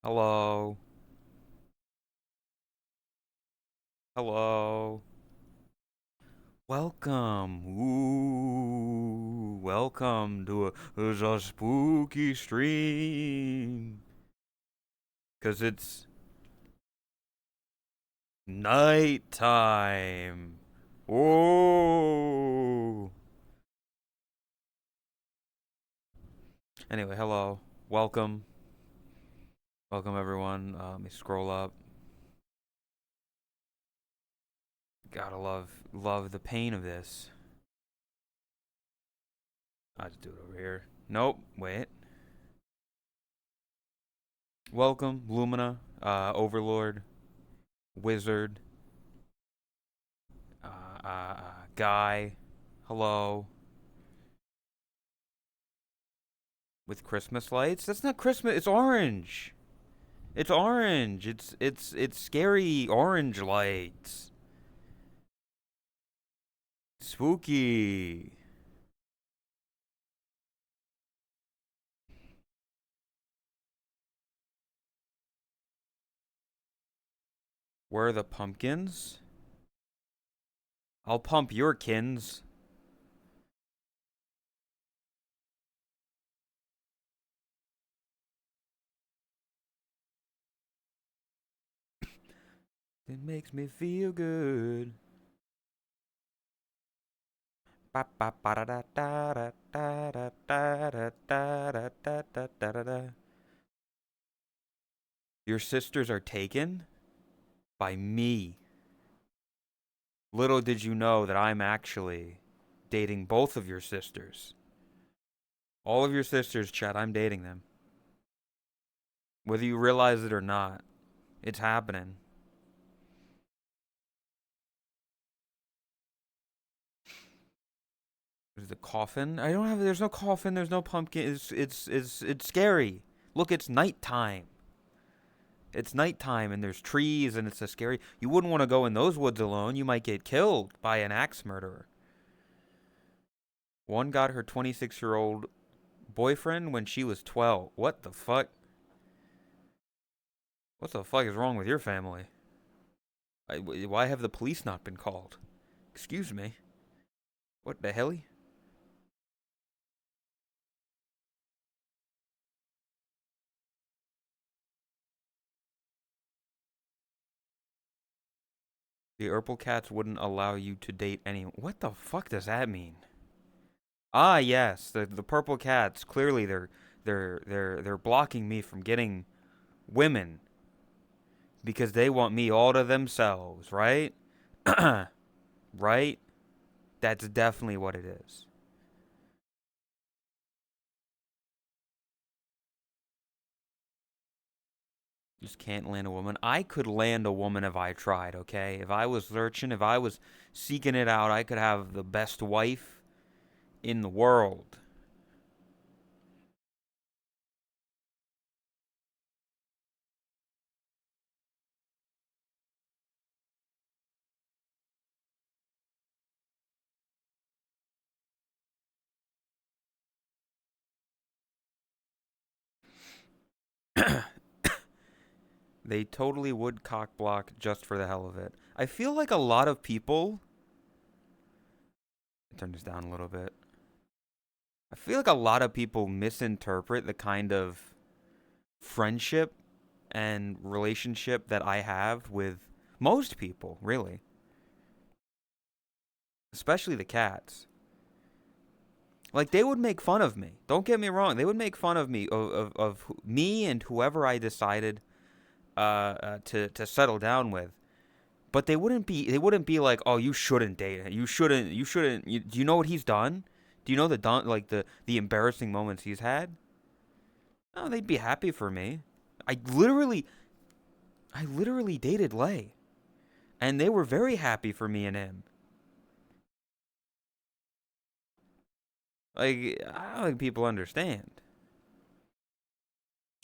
Hello. Hello. Welcome. Ooh, welcome to a spooky stream. Cause it's nighttime. Whoa. Anyway, hello. Welcome. Welcome everyone. Let me scroll up. Gotta love the pain of this. I'll just do it over here. Nope. Wait. Welcome, Lumina, Overlord, Wizard, Guy, hello, with Christmas lights. That's not Christmas. It's orange. It's orange. It's scary orange lights. Spooky. Where are the pumpkins? I'll pump your kins. It makes me feel good. Your sisters are taken by me. Little did you know that I'm actually dating both of your sisters. All of your sisters, Chad, I'm dating them. Whether you realize it or not, it's happening. There's the coffin. I don't have. There's no coffin. There's no pumpkin. It's scary. Look, it's nighttime. It's nighttime and there's trees and it's a scary. You wouldn't want to go in those woods alone. You might get killed by an axe murderer. One got her 26-year-old boyfriend when she was 12. What the fuck? What the fuck is wrong with your family? Why have the police not been called? Excuse me. What the hell? The Urple Cats wouldn't allow you to date anyone. What the fuck does that mean? Ah, yes, the Purple Cats. Clearly, they're blocking me from getting women because they want me all to themselves, right? Right? That's definitely what it is. Just can't land a woman. I could land a woman if I tried, okay? If I was searching, if I was seeking it out, I could have the best wife in the world. They totally would cock block just for the hell of it. I feel like a lot of people. Turn this down a little bit. I feel like a lot of people misinterpret the kind of friendship and relationship that I have with most people, really. Especially the cats. Like, they would make fun of me. Don't get me wrong. They would make fun of me, of me and whoever I decided to settle down with. But they wouldn't be like, oh, you shouldn't date him. Do you know what he's done? Do you know the embarrassing moments he's had? No, they'd be happy for me. I literally I literally dated Lay, and they were very happy for me and him. Like, I don't think people understand.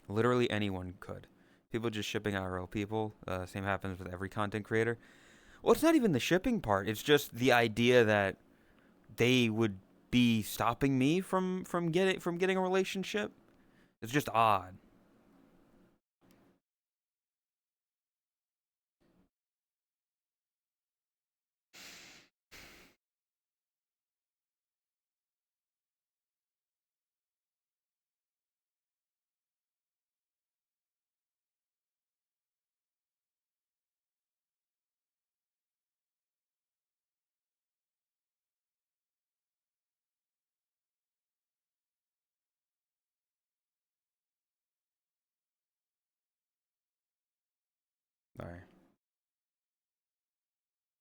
Literally anyone could. People just shipping out real people. Same happens with every content creator. Well, it's not even the shipping part. It's just the idea that they would be stopping me from getting a relationship. It's just odd. Sorry.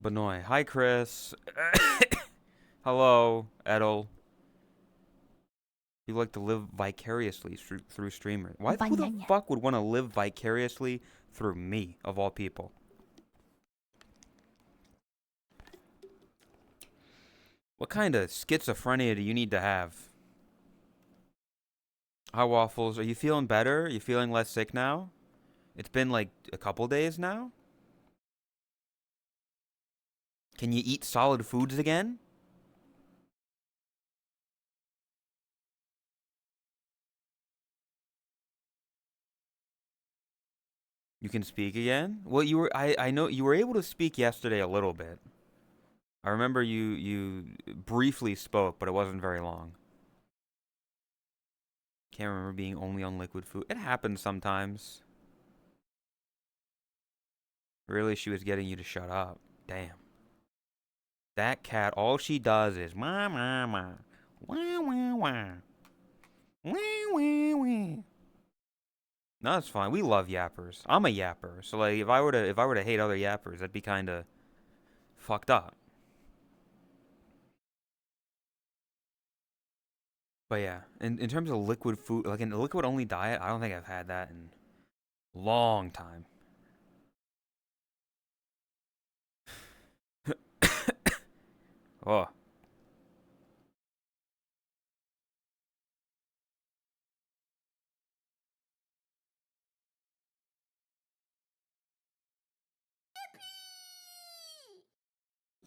Benoit. Hi, Chris. Hello, Edel. You like to live vicariously through streamers. Who the fuck would want to live vicariously through me, of all people? What kind of schizophrenia do you need to have? Hi, Waffles. Are you feeling better? Are you feeling less sick now? It's been like a couple days now? Can you eat solid foods again? You can speak again? Well, I know you were able to speak yesterday a little bit. I remember you briefly spoke, but it wasn't very long. Can't remember being only on liquid food. It happens sometimes. Really, she was getting you to shut up. Damn. That cat, all she does is wah wah wah. Wah wah wah. Wah wah wah. No, that's fine. We love yappers. I'm a yapper. So like if I were to hate other yappers, that'd be kinda fucked up. But yeah, in terms of liquid food, like in a liquid only diet, I don't think I've had that in a long time. Oh.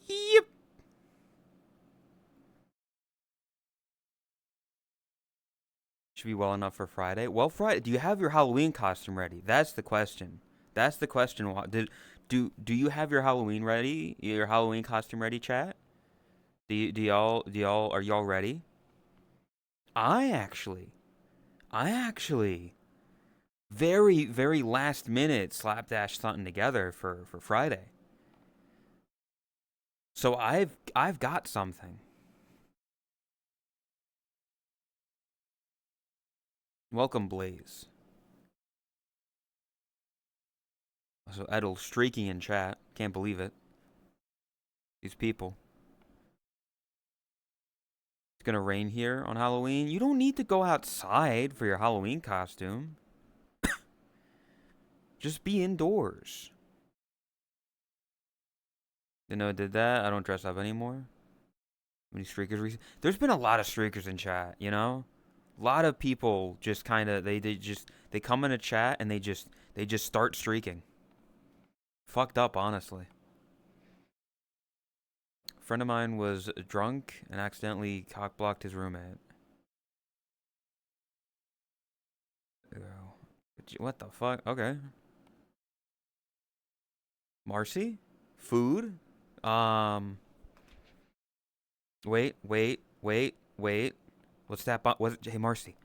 Yep. Should be well enough for Friday. Well, Friday. Do you have your Halloween costume ready? That's the question. That's the question. Do you have your Halloween ready? Your Halloween costume ready, chat? Do y'all are y'all ready? I actually, I actually, very last minute slapdash something together for Friday. So I've got something. Welcome, Blaze. So Edel streaking in chat. Can't believe it. These people. It's gonna rain here on Halloween. You don't need to go outside for your Halloween costume. Just be indoors. Didn't know I did that. I don't dress up anymore. Many streakers. There's been a lot of streakers in chat. You know, a lot of people just kind of they come in a chat and they just start streaking. Fucked up, honestly. A friend of mine was drunk and accidentally cockblocked his roommate. What the fuck? Okay. Marcy? Food? Wait. What's that? Hey, Marcy.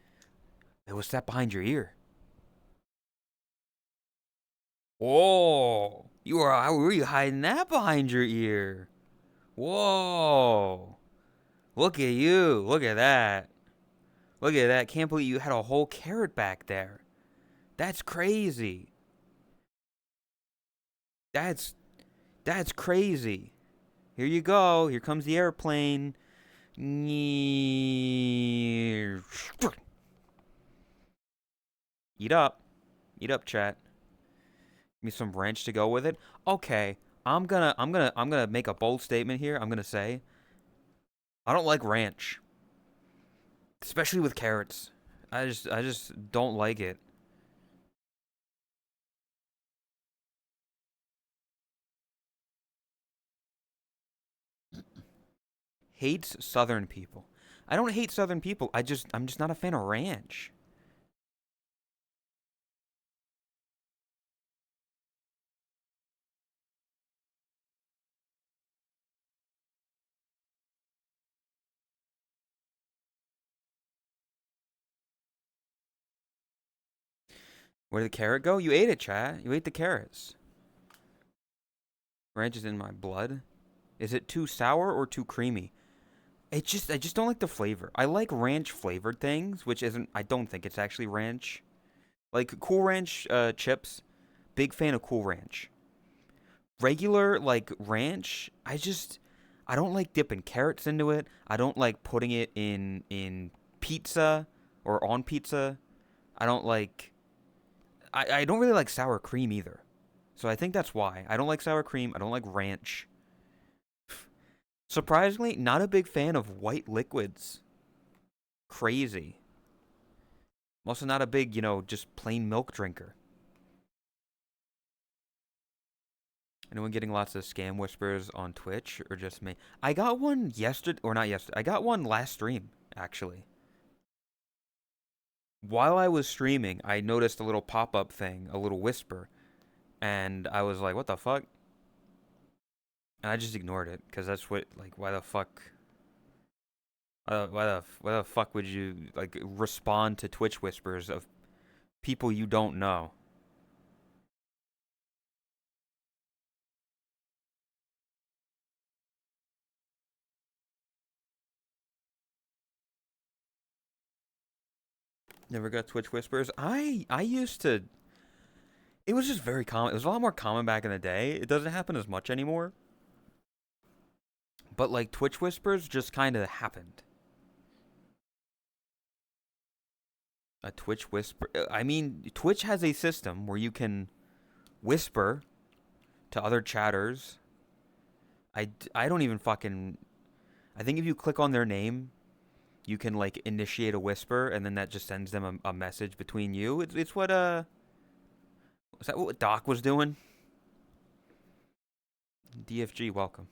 Hey, what's that behind your ear? Whoa! How were you hiding that behind your ear? Whoa! Look at you! Look at that! Look at that! Can't believe you had a whole carrot back there. That's crazy. That's crazy. Here you go. Here comes the airplane. Eat up. Eat up, chat. Give me some ranch to go with it. Okay. I'm gonna make a bold statement here. I'm gonna say I don't like ranch. Especially with carrots. I just don't like it. Hates Southern people. I don't hate Southern people. I'm just not a fan of ranch. Where did the carrot go? You ate it, chat. You ate the carrots. Ranch is in my blood. Is it too sour or too creamy? I just don't like the flavor. I like ranch flavored things, which isn't I don't think it's actually ranch. Like Cool Ranch chips, big fan of Cool Ranch. regular like ranch, I don't like dipping carrots into it. I don't like putting it in pizza or on pizza. I don't like I don't really like sour cream either. So I think that's why. I don't like sour cream. I don't like ranch. Surprisingly, not a big fan of white liquids. Crazy. I'm also not a big, just plain milk drinker. Anyone getting lots of scam whispers on Twitch or just me? I got one yesterday, or not yesterday. I got one last stream, actually. While I was streaming, I noticed a little pop-up thing, a little whisper, and I was like, what the fuck? And I just ignored it, because that's what, like, why the fuck? Why the fuck would you, like, respond to Twitch whispers of people you don't know? Never got Twitch whispers. I used to. It was just very common. It was a lot more common back in the day. It doesn't happen as much anymore. But like Twitch whispers just kind of happened. A Twitch whisper. I mean, Twitch has a system where you can whisper to other chatters. I don't even fucking. I think if you click on their name, you can like initiate a whisper, and then that just sends them a message between you. It's what was that what Doc was doing? DFG, welcome.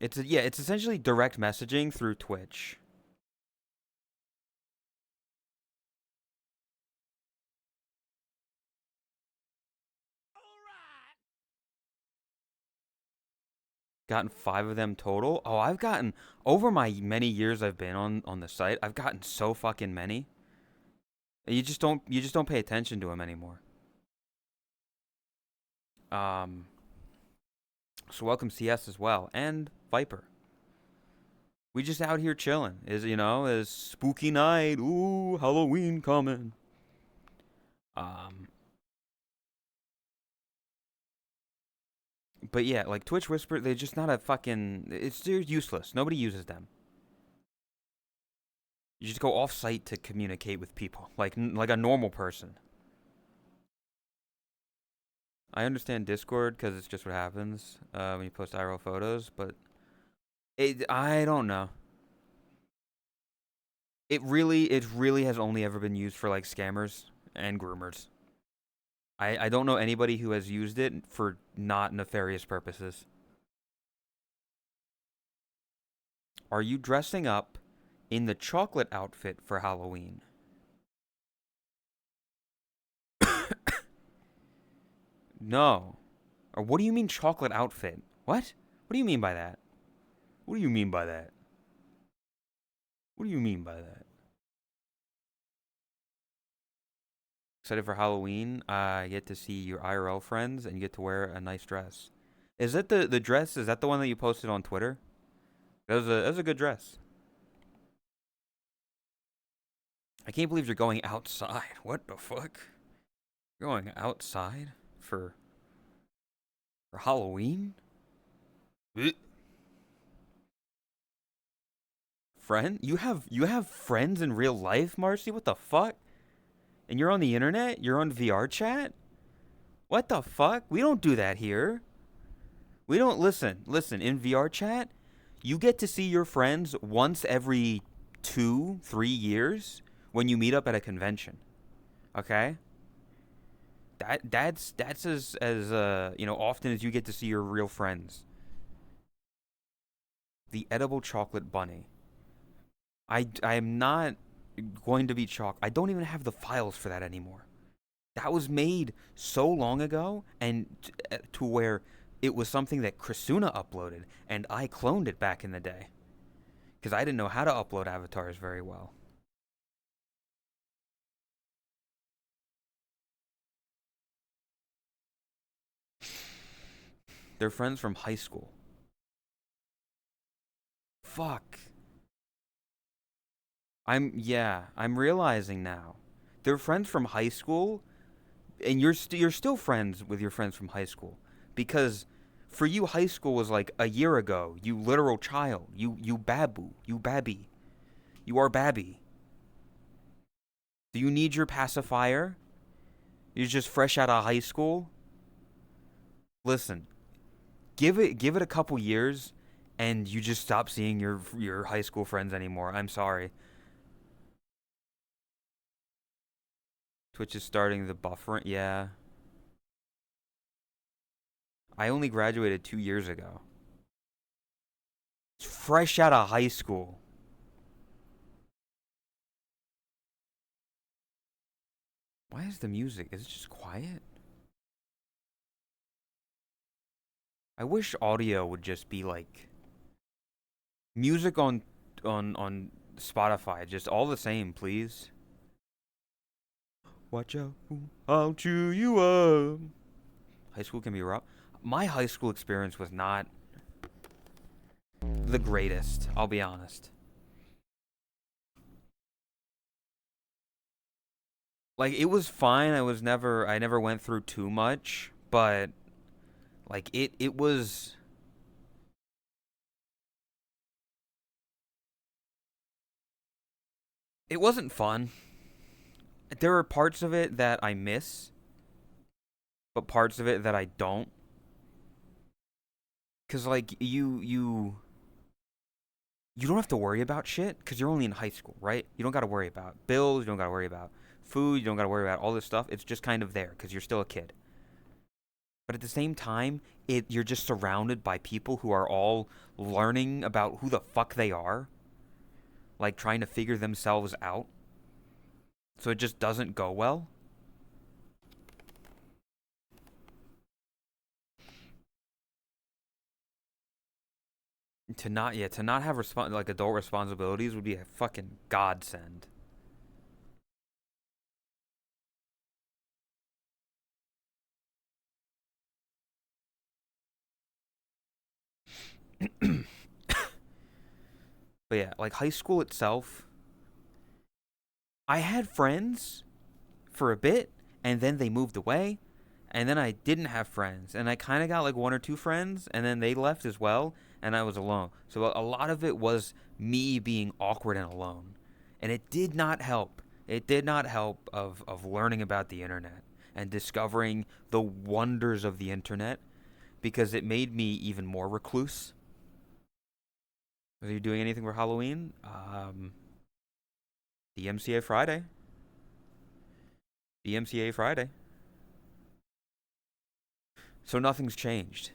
It's essentially direct messaging through Twitch. Gotten 5 of them total. Oh, I've gotten over my many years I've been on the site. I've gotten so fucking many. You just don't pay attention to them anymore. Um. So welcome CS as well and Viper. We just out here chilling. Is spooky night. Ooh, Halloween coming. Um. But yeah, like Twitch Whisper, they're just not a fucking. They're useless. Nobody uses them. You just go off site to communicate with people, like a normal person. I understand Discord because it's just what happens when you post IRL photos, but I don't know. It really has only ever been used for like scammers and groomers. I don't know anybody who has used it for not nefarious purposes. Are you dressing up in the chocolate outfit for Halloween? No. Or what do you mean chocolate outfit? What? What do you mean by that? What do you mean by that? What do you mean by that? Excited for Halloween? I get to see your IRL friends and you get to wear a nice dress. Is that the dress? Is that the one that you posted on Twitter? That was a good dress. I can't believe you're going outside. What the fuck? You're going outside for Halloween? Friend? You have friends in real life, Marcy? What the fuck? And you're on the internet? You're on VR chat? What the fuck? We don't do that here. We don't listen, in VR chat, you get to see your friends once every 2, 3 years when you meet up at a convention. Okay? That's as often as you get to see your real friends. The edible chocolate bunny. I am not going to be I don't even have the files for that anymore. That was made so long ago, and to where it was something that Krisuna uploaded, and I cloned it back in the day because I didn't know how to upload avatars very well. They're friends from high school. Fuck. I'm realizing now. They're friends from high school, and you're still friends with your friends from high school, because for you high school was like a year ago. You literal child. You babu. You babby. You are babby. Do you need your pacifier? You're just fresh out of high school. Listen, give it a couple years, and you just stop seeing your high school friends anymore. I'm sorry. Twitch is starting the buffering. Yeah, I only graduated 2 years ago. Fresh out of high school. Why is the music? Is it just quiet? I wish audio would just be like music on Spotify, just all the same, please. Watch out, I'll chew you up. High school can be rough. My high school experience was not the greatest, I'll be honest. Like it was fine. I never went through too much, but like it wasn't fun. There are parts of it that I miss, but parts of it that I don't. Cause like you don't have to worry about shit because you're only in high school, right? You don't got to worry about bills. You don't got to worry about food. You don't got to worry about all this stuff. It's just kind of there because you're still a kid. But at the same time, you're just surrounded by people who are all learning about who the fuck they are, like trying to figure themselves out. So it just doesn't go well. To not have like adult responsibilities would be a fucking godsend. But yeah, like high school itself, I had friends for a bit, and then they moved away, and then I didn't have friends, and I kind of got like one or two friends, and then they left as well, and I was alone. So a lot of it was me being awkward and alone, and it did not help. It did not help of learning about the internet and discovering the wonders of the internet because it made me even more recluse. Are you doing anything for Halloween? DMCA Friday. DMCA Friday. So nothing's changed.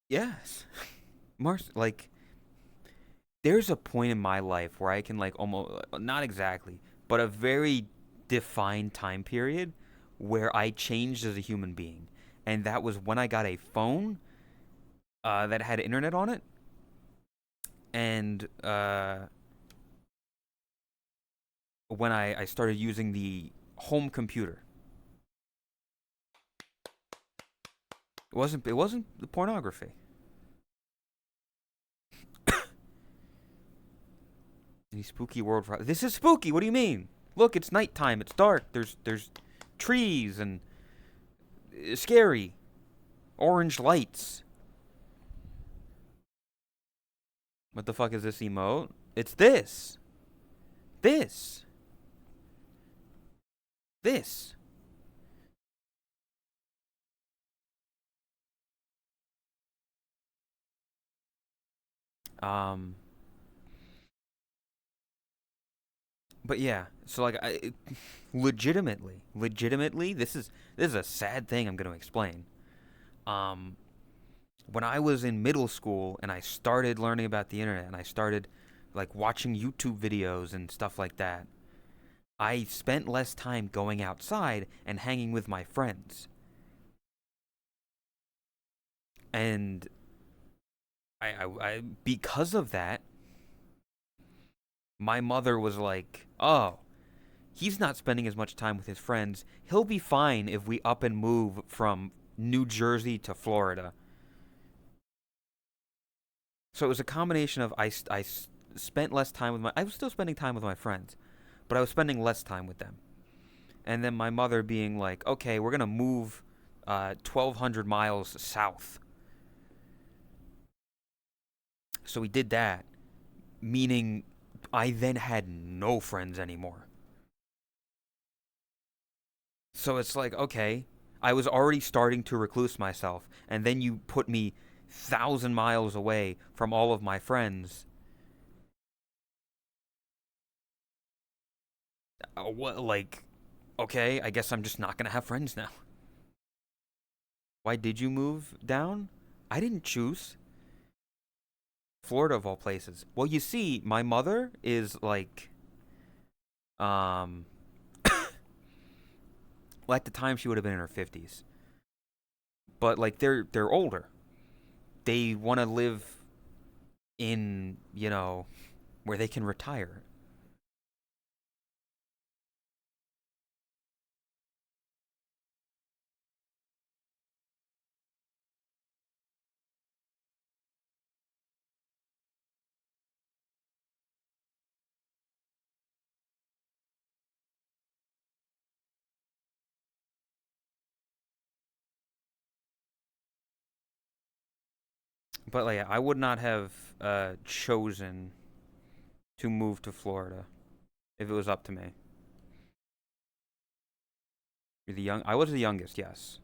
Yes. Mars, like, there's a point in my life where I can, like, almost, not exactly, but a very defined time period where I changed as a human being. And that was when I got a phone that had internet on it. And when I started using the home computer. It wasn't the pornography. Any spooky world? This is spooky. What do you mean? Look, it's nighttime. It's dark. There's trees and scary orange lights. What the fuck is this emote? It's this. This. This. Um. But yeah, so like legitimately, this is a sad thing I'm gonna explain. Um, when I was in middle school and I started learning about the internet and I started like watching YouTube videos and stuff like that, I spent less time going outside and hanging with my friends. And because of that, my mother was like, "Oh, he's not spending as much time with his friends. He'll be fine if we up and move from New Jersey to Florida." So it was a combination of spent less time with my. I was still spending time with my friends, but I was spending less time with them. And then my mother being like, "Okay, we're gonna move 1,200 miles south." So we did that, meaning I then had no friends anymore. So it's like, okay, I was already starting to recluse myself, and then you put me 1,000 miles away from all of my friends. What, like, okay, I guess I'm just not gonna have friends now. Why did you move down? I didn't choose. Florida of all places. Well, you see, my mother is like, um, well, at the time she would have been in her 50s, but like they're older. They want to live in, where they can retire. But like, I would not have chosen to move to Florida if it was up to me. You're the young. I was the youngest. Yes.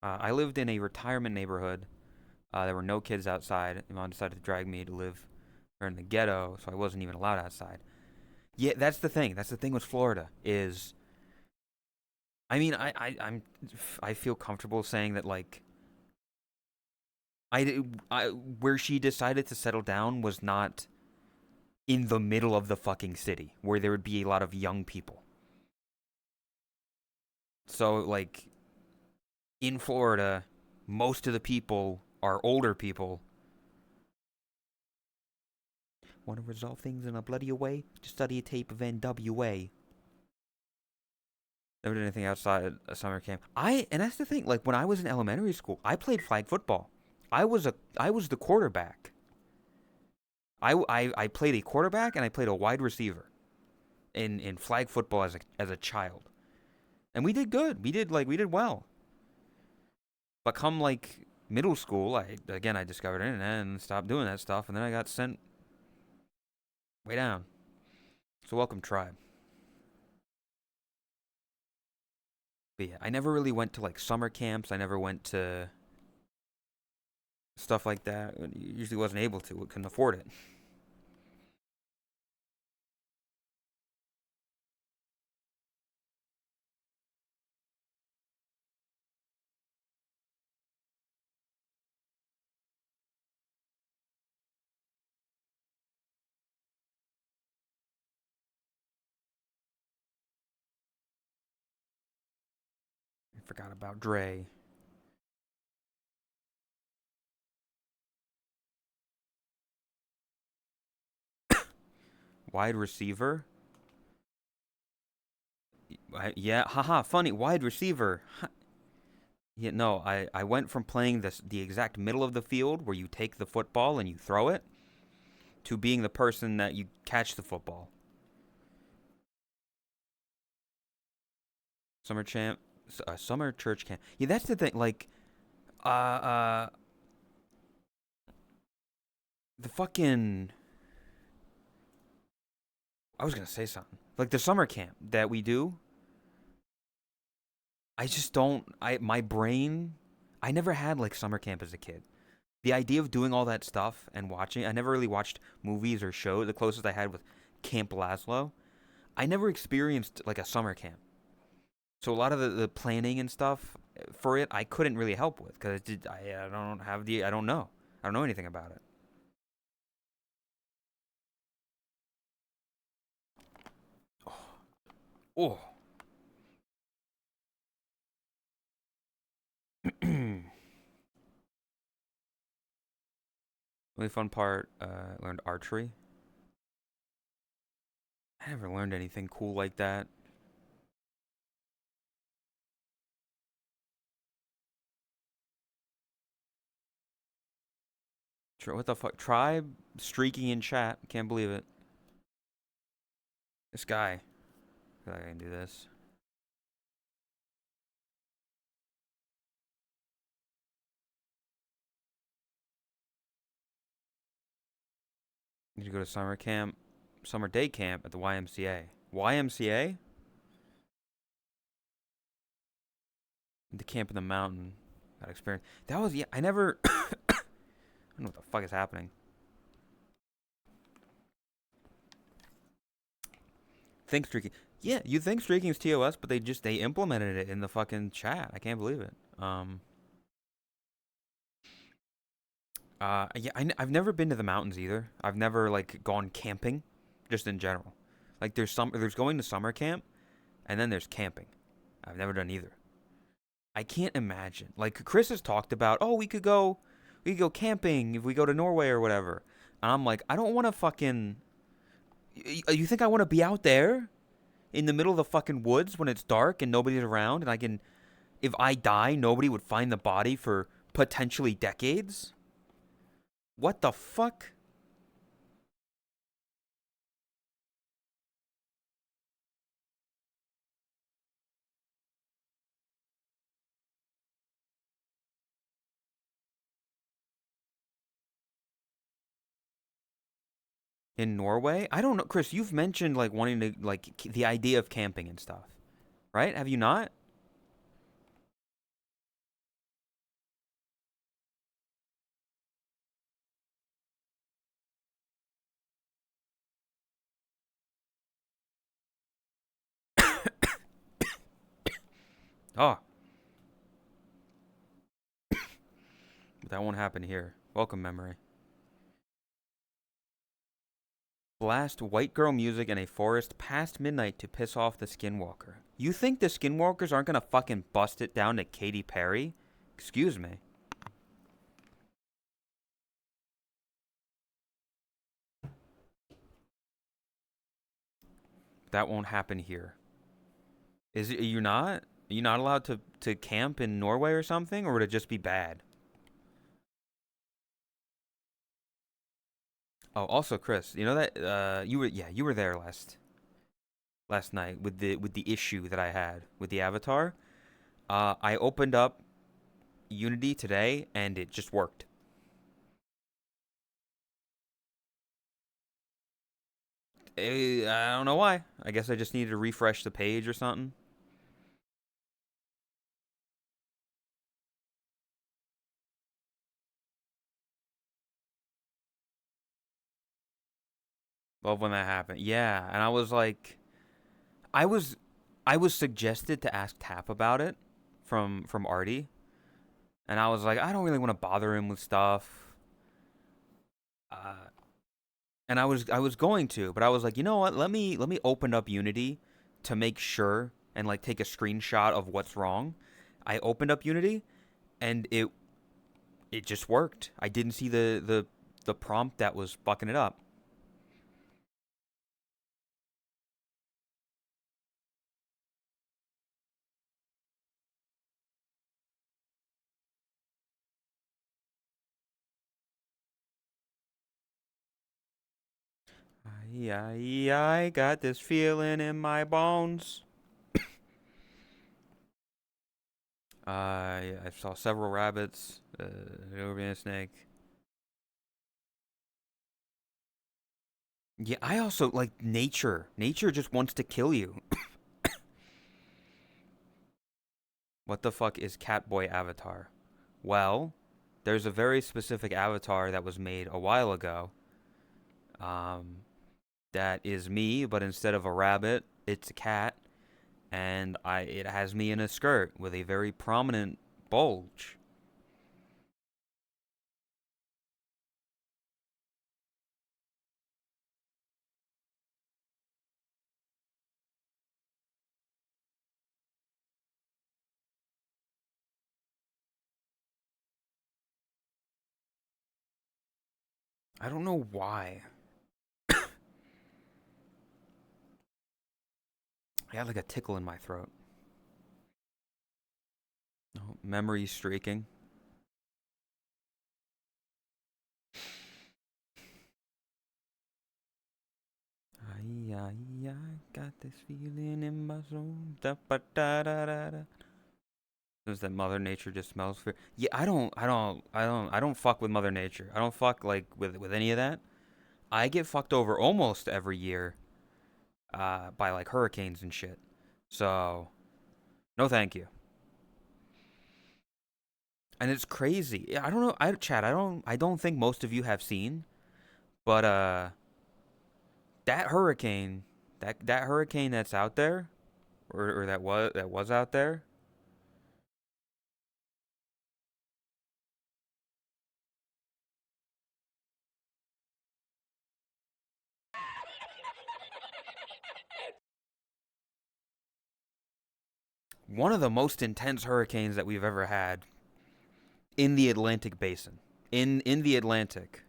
I lived in a retirement neighborhood. There were no kids outside. My mom decided to drag me to live in the ghetto, so I wasn't even allowed outside. Yeah, that's the thing. That's the thing with Florida is, I mean, I feel comfortable saying that like where she decided to settle down was not in the middle of the fucking city where there would be a lot of young people. So like in Florida, most of the people are older people. Want to resolve things in a bloody way? Just study a tape of NWA. Never did anything outside a summer camp. And that's the thing. Like when I was in elementary school, I played flag football. I was the quarterback. I played a quarterback and I played a wide receiver in flag football as a child, and we did good. We did well. But come like middle school, I discovered internet and stopped doing that stuff, and then I got sent way down. So welcome tribe. But yeah, I never really went to like summer camps. I never went to stuff like that. Usually wasn't able to. Couldn't afford it. I forgot about Dre. Wide receiver. Yeah, haha, funny. Wide receiver. Yeah, no, I went from playing the exact middle of the field where you take the football and you throw it to being the person that you catch the football. Summer champ, summer church camp. Yeah, that's the thing. Like, uh, uh, the fucking. I was gonna say something. Like the summer camp that we do. I just don't. My brain. I never had like summer camp as a kid. The idea of doing all that stuff and watching. I never really watched movies or shows. The closest I had was Camp Laszlo. I never experienced like a summer camp. So a lot of the planning and stuff for it, I couldn't really help with because I don't have I don't know. I don't know anything about it. Oh. Really fun part, learned archery. I never learned anything cool like that. What the fuck? Tribe streaking in chat. Can't believe it. This guy. I feel like I can do this. Need to go to summer camp, summer day camp at the YMCA. YMCA? The camp in the mountain. That experience. That was, yeah, I never. I don't know what the fuck is happening. Think streaking. Yeah, you think streaking is TOS, but they implemented it in the fucking chat. I can't believe it. Yeah, I've never been to the mountains either. I've never like gone camping, just in general. Like there's going to summer camp, and then there's camping. I've never done either. I can't imagine. Like Chris has talked about, oh, we could go camping if we go to Norway or whatever. And I'm like, I don't want to fucking. You think I want to be out there in the middle of the fucking woods when it's dark and nobody's around, and I can, if I die, nobody would find the body for potentially decades? What the fuck? In Norway? I don't know, Chris. You've mentioned like wanting to like the idea of camping and stuff, right? Have you not? Oh, that won't happen here. Welcome, memory. Blast white girl music in a forest past midnight to piss off the skinwalker. You think the skinwalkers aren't gonna fucking bust it down to Katy Perry? Excuse me. That won't happen here. Is it, you're not? Are you not allowed to camp in Norway or something, or would it just be bad? Oh, also, Chris, you know that you were there last night with the issue that I had with the avatar. I opened up Unity today and it just worked. I don't know why. I guess I just needed to refresh the page or something. Love when that happened. Yeah, and I was like, I was I was suggested to ask Tap about it from Artie, and I was like, I don't really want to bother him with stuff. Uh, and I was going to, but I was like, you know what? Let me open up Unity to make sure and like take a screenshot of what's wrong. I opened up Unity and it just worked. I didn't see the prompt that was fucking it up. I got this feeling in my bones. I saw several rabbits, over a snake. Yeah, I also like nature. Nature just wants to kill you. What the fuck is Catboy Avatar? Well, there's a very specific avatar that was made a while ago. Um, that is me, but instead of a rabbit, it's a cat, and I it has me in a skirt with a very prominent bulge. I don't know why. I had like a tickle in my throat. Oh, memory streaking. yeah, yeah, I got this feeling in my soul. Da, ba, da, da, da, da. Is that Mother Nature just smells for? Yeah, I don't fuck with Mother Nature. I don't fuck like with any of that. I get fucked over almost every year, by like hurricanes and shit. So no, thank you. And it's crazy. I don't know. Chad. I don't think most of you have seen, but that hurricane, that hurricane that's out there, or that was out there. One of the most intense hurricanes that we've ever had in the Atlantic basin. In the Atlantic.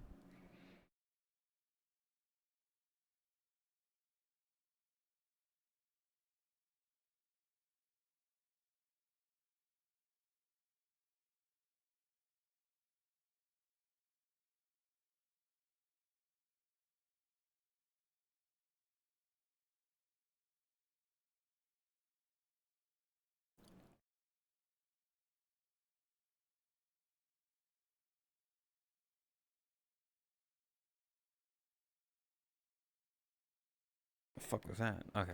The fuck was that? Okay.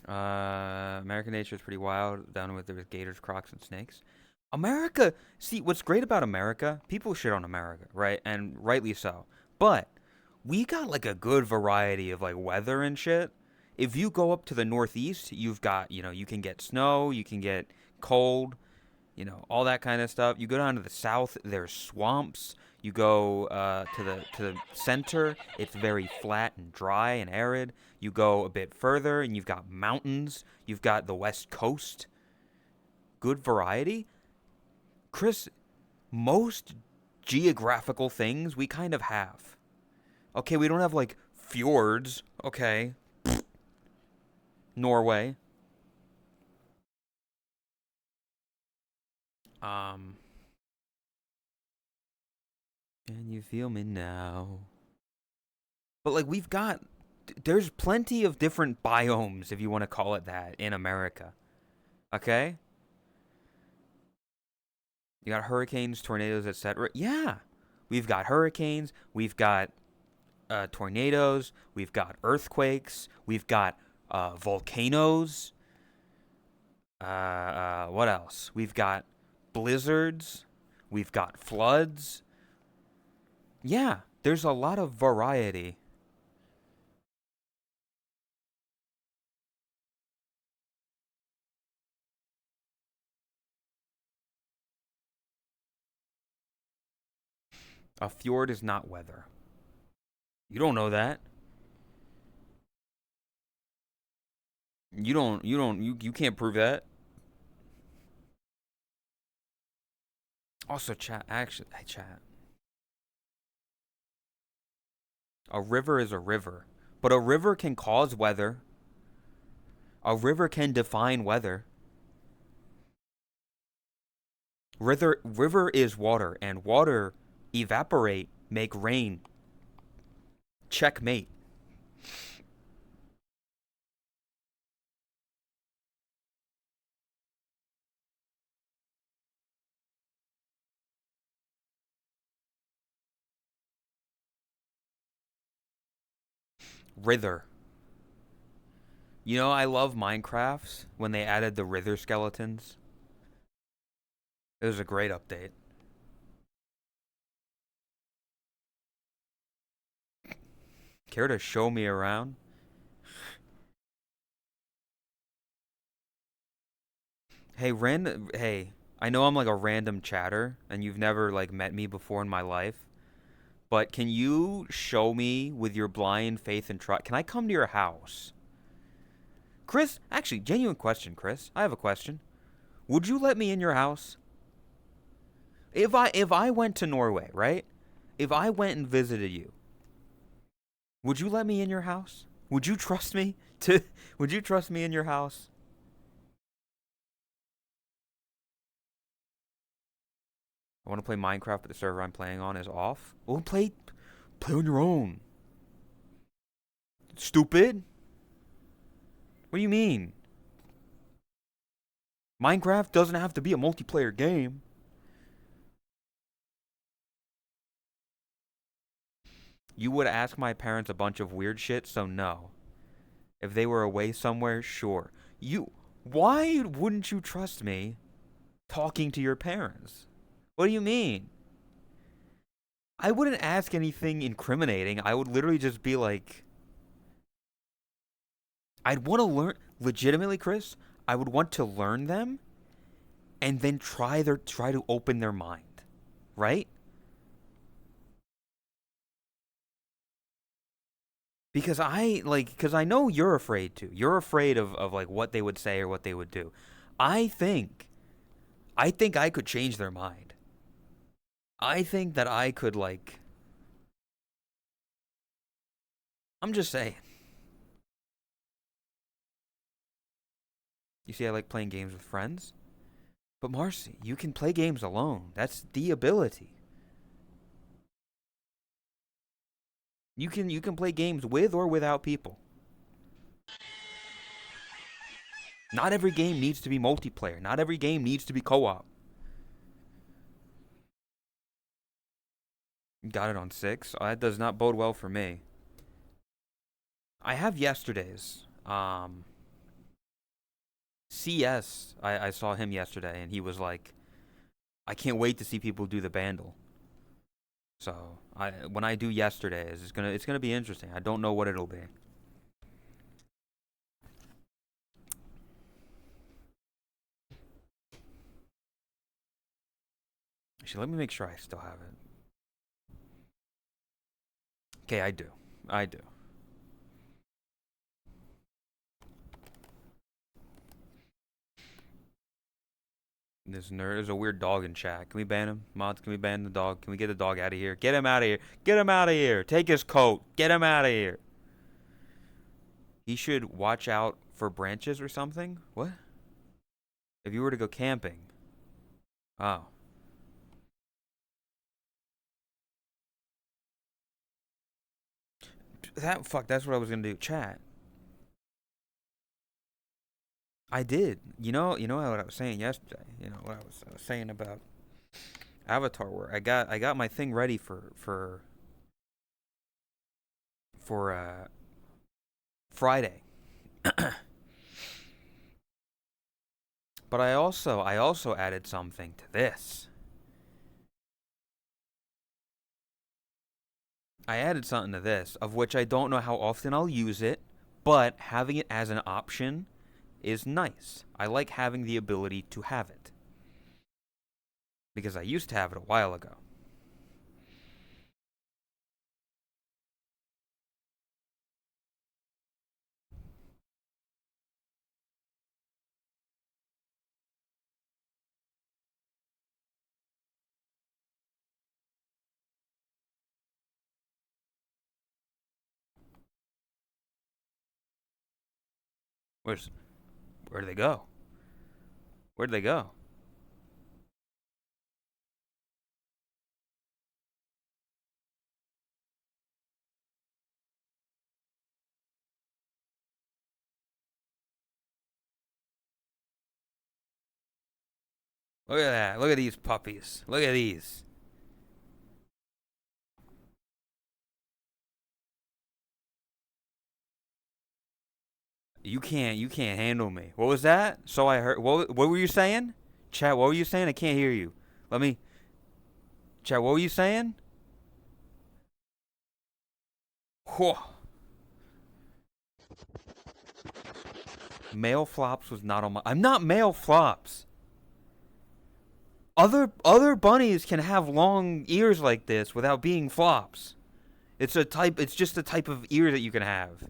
American nature is pretty wild. Down with there was gators, crocs, and snakes. America. See, what's great about America? People shit on America, right? And rightly so. But we got like a good variety of like weather and shit. If you go up to the Northeast, you've got, you can get snow, you can get cold, all that kind of stuff. You go down to the south, there's swamps. You go to the center, it's very flat and dry and arid. You go a bit further, and you've got mountains. You've got the west coast. Good variety. Chris, most geographical things we kind of have. Okay, we don't have like fjords. Okay, Norway. Um, and you feel me now. But like we've got there's plenty of different biomes, if you want to call it that, in America. Okay? You got hurricanes, tornadoes, etc. Yeah. We've got hurricanes, we've got tornadoes, we've got earthquakes, we've got volcanoes. What else? We've got blizzards, we've got floods. Yeah, there's a lot of variety. A fjord is not weather. You don't know that. You can't prove that. Also, chat, actually, hey, chat. A river is a river, but a river can cause weather. A river can define weather. River is water, and water evaporate, make rain. Checkmate. Rither. I love Minecraft when they added the Rither skeletons. It was a great update. Care to show me around? Hey, random. Hey, I know I'm like a random chatter, and you've never like met me before in my life. But can you show me with your blind faith and trust? Can I come to your house? Chris, actually, genuine question, Chris. I have a question. Would you let me in your house? If I went to Norway, right? If I went and visited you, would you let me in your house? Would you trust me to would you trust me in your house? I want to play Minecraft, but the server I'm playing on is off. We'll play Play on your own. Stupid. What do you mean? Minecraft doesn't have to be a multiplayer game. You would ask my parents a bunch of weird shit, so no. If they were away somewhere, sure. Why wouldn't you trust me talking to your parents? What do you mean? I wouldn't ask anything incriminating. I would literally just be like, I'd want to learn, legitimately, Chris, I would want to learn them and then try to open their mind, right? Because I know you're afraid to. You're afraid of like what they would say or what they would do. I think I think I could change their mind. I think that I could like I'm just saying. You see I like playing games with friends? But Marcy, you can play games alone. That's the ability. You can play games with or without people. Not every game needs to be multiplayer. Not every game needs to be co-op. Got it on 6. That does not bode well for me. I have yesterday's. CS, I saw him yesterday, and he was like, I can't wait to see people do the bandle. So when I do yesterday's, it's gonna be interesting. I don't know what it'll be. Actually, let me make sure I still have it. Okay, I do. I do. This nerd is a weird dog in chat. Can we ban him? Mods, can we ban the dog? Can we get the dog out of here? Get him out of here. Get him out of here. Take his coat. Get him out of here. He should watch out for branches or something? What? If you were to go camping. Oh. That's what I was gonna do. Chat. I did. You know what I was saying yesterday. You know what I was saying about Avatar Work. I got my thing ready for Friday. But I also added something to this. I added something to this, of which I don't know how often I'll use it, but having it as an option is nice. I like having the ability to have it. Because I used to have it a while ago. Where'd they go? Where'd they go? Look at that. Look at these puppies. Look at these. You can't handle me. What was that? So I heard. What were you saying? Chat, what were you saying? I can't hear you. Let me. Chat, what were you saying? Whew. Male flops was not on my. I'm not male flops. Other bunnies can have long ears like this without being flops. It's just a type of ear that you can have.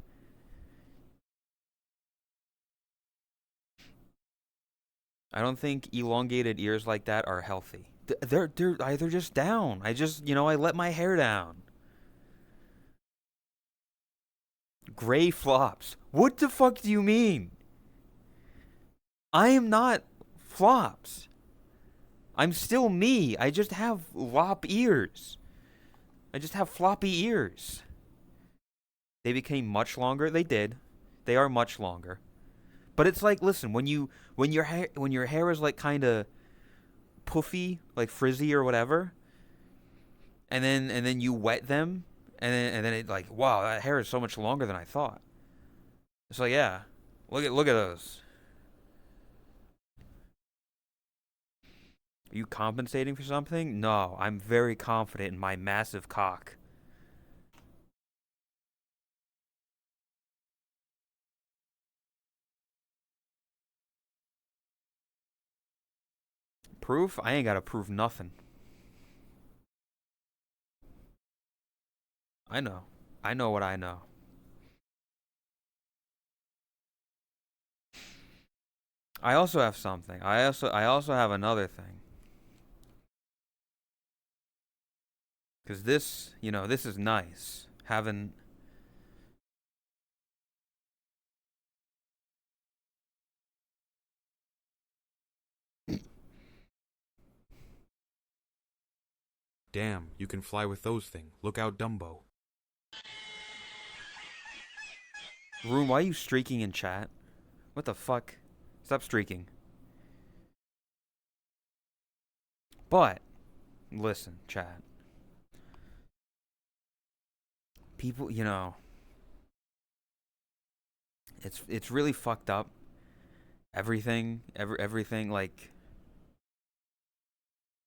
I don't think elongated ears like that are healthy. They're just down. I let my hair down. Gray flops. What the fuck do you mean? I am not flops. I'm still me. I just have lop ears. I just have floppy ears. They became much longer. They did. They are much longer. But it's like, listen, when your hair is like kind of puffy, like frizzy or whatever, and then you wet them, and then it like, wow, that hair is so much longer than I thought. It's like, yeah, look at those. Are you compensating for something? No, I'm very confident in my massive cock. Proof? I ain't gotta prove nothing. I know. I know what I know. I also have something. I also have another thing. Cause this, this is nice. Having Damn, you can fly with those things. Look out, Dumbo. room. Why are you streaking in chat? What the fuck? Stop streaking. But listen, chat. People, it's really fucked up. Everything like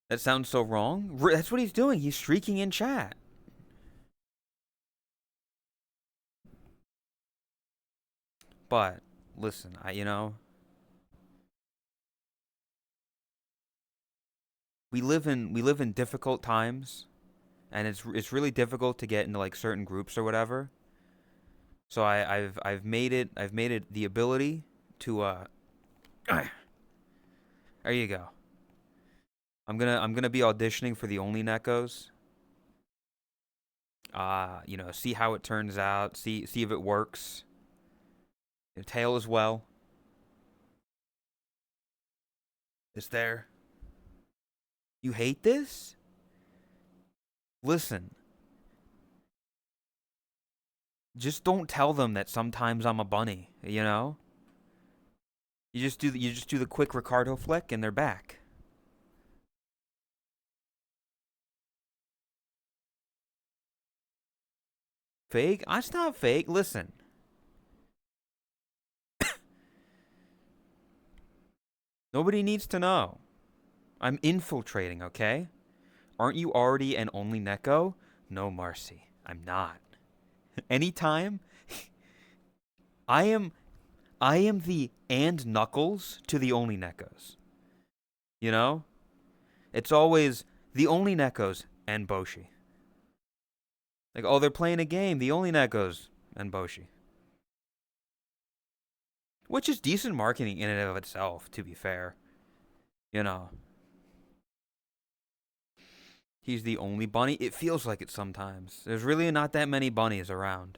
that sounds so wrong. That's what he's doing. He's streaking in chat. But listen, we live in difficult times, and it's really difficult to get into like certain groups or whatever. So I've made it the ability to there you go. I'm gonna be auditioning for the Only Neckos. See how it turns out. See if it works. The tail as well. Is there? You hate this? Listen, just don't tell them that sometimes I'm a bunny. You just do the quick Ricardo flick and they're back. Fake? That's not fake. Listen, nobody needs to know. I'm infiltrating, okay? Aren't you already an only Neko? No, Marcy, I'm not. Anytime, I am I am the and Knuckles to the only Nekos. You know? It's always the only Nekos and Boshi. Like, oh, they're playing a game, the only Nekos and Boshi. Which is decent marketing in and of itself, to be fair. You know. He's the only bunny. It feels like it sometimes. There's really not that many bunnies around.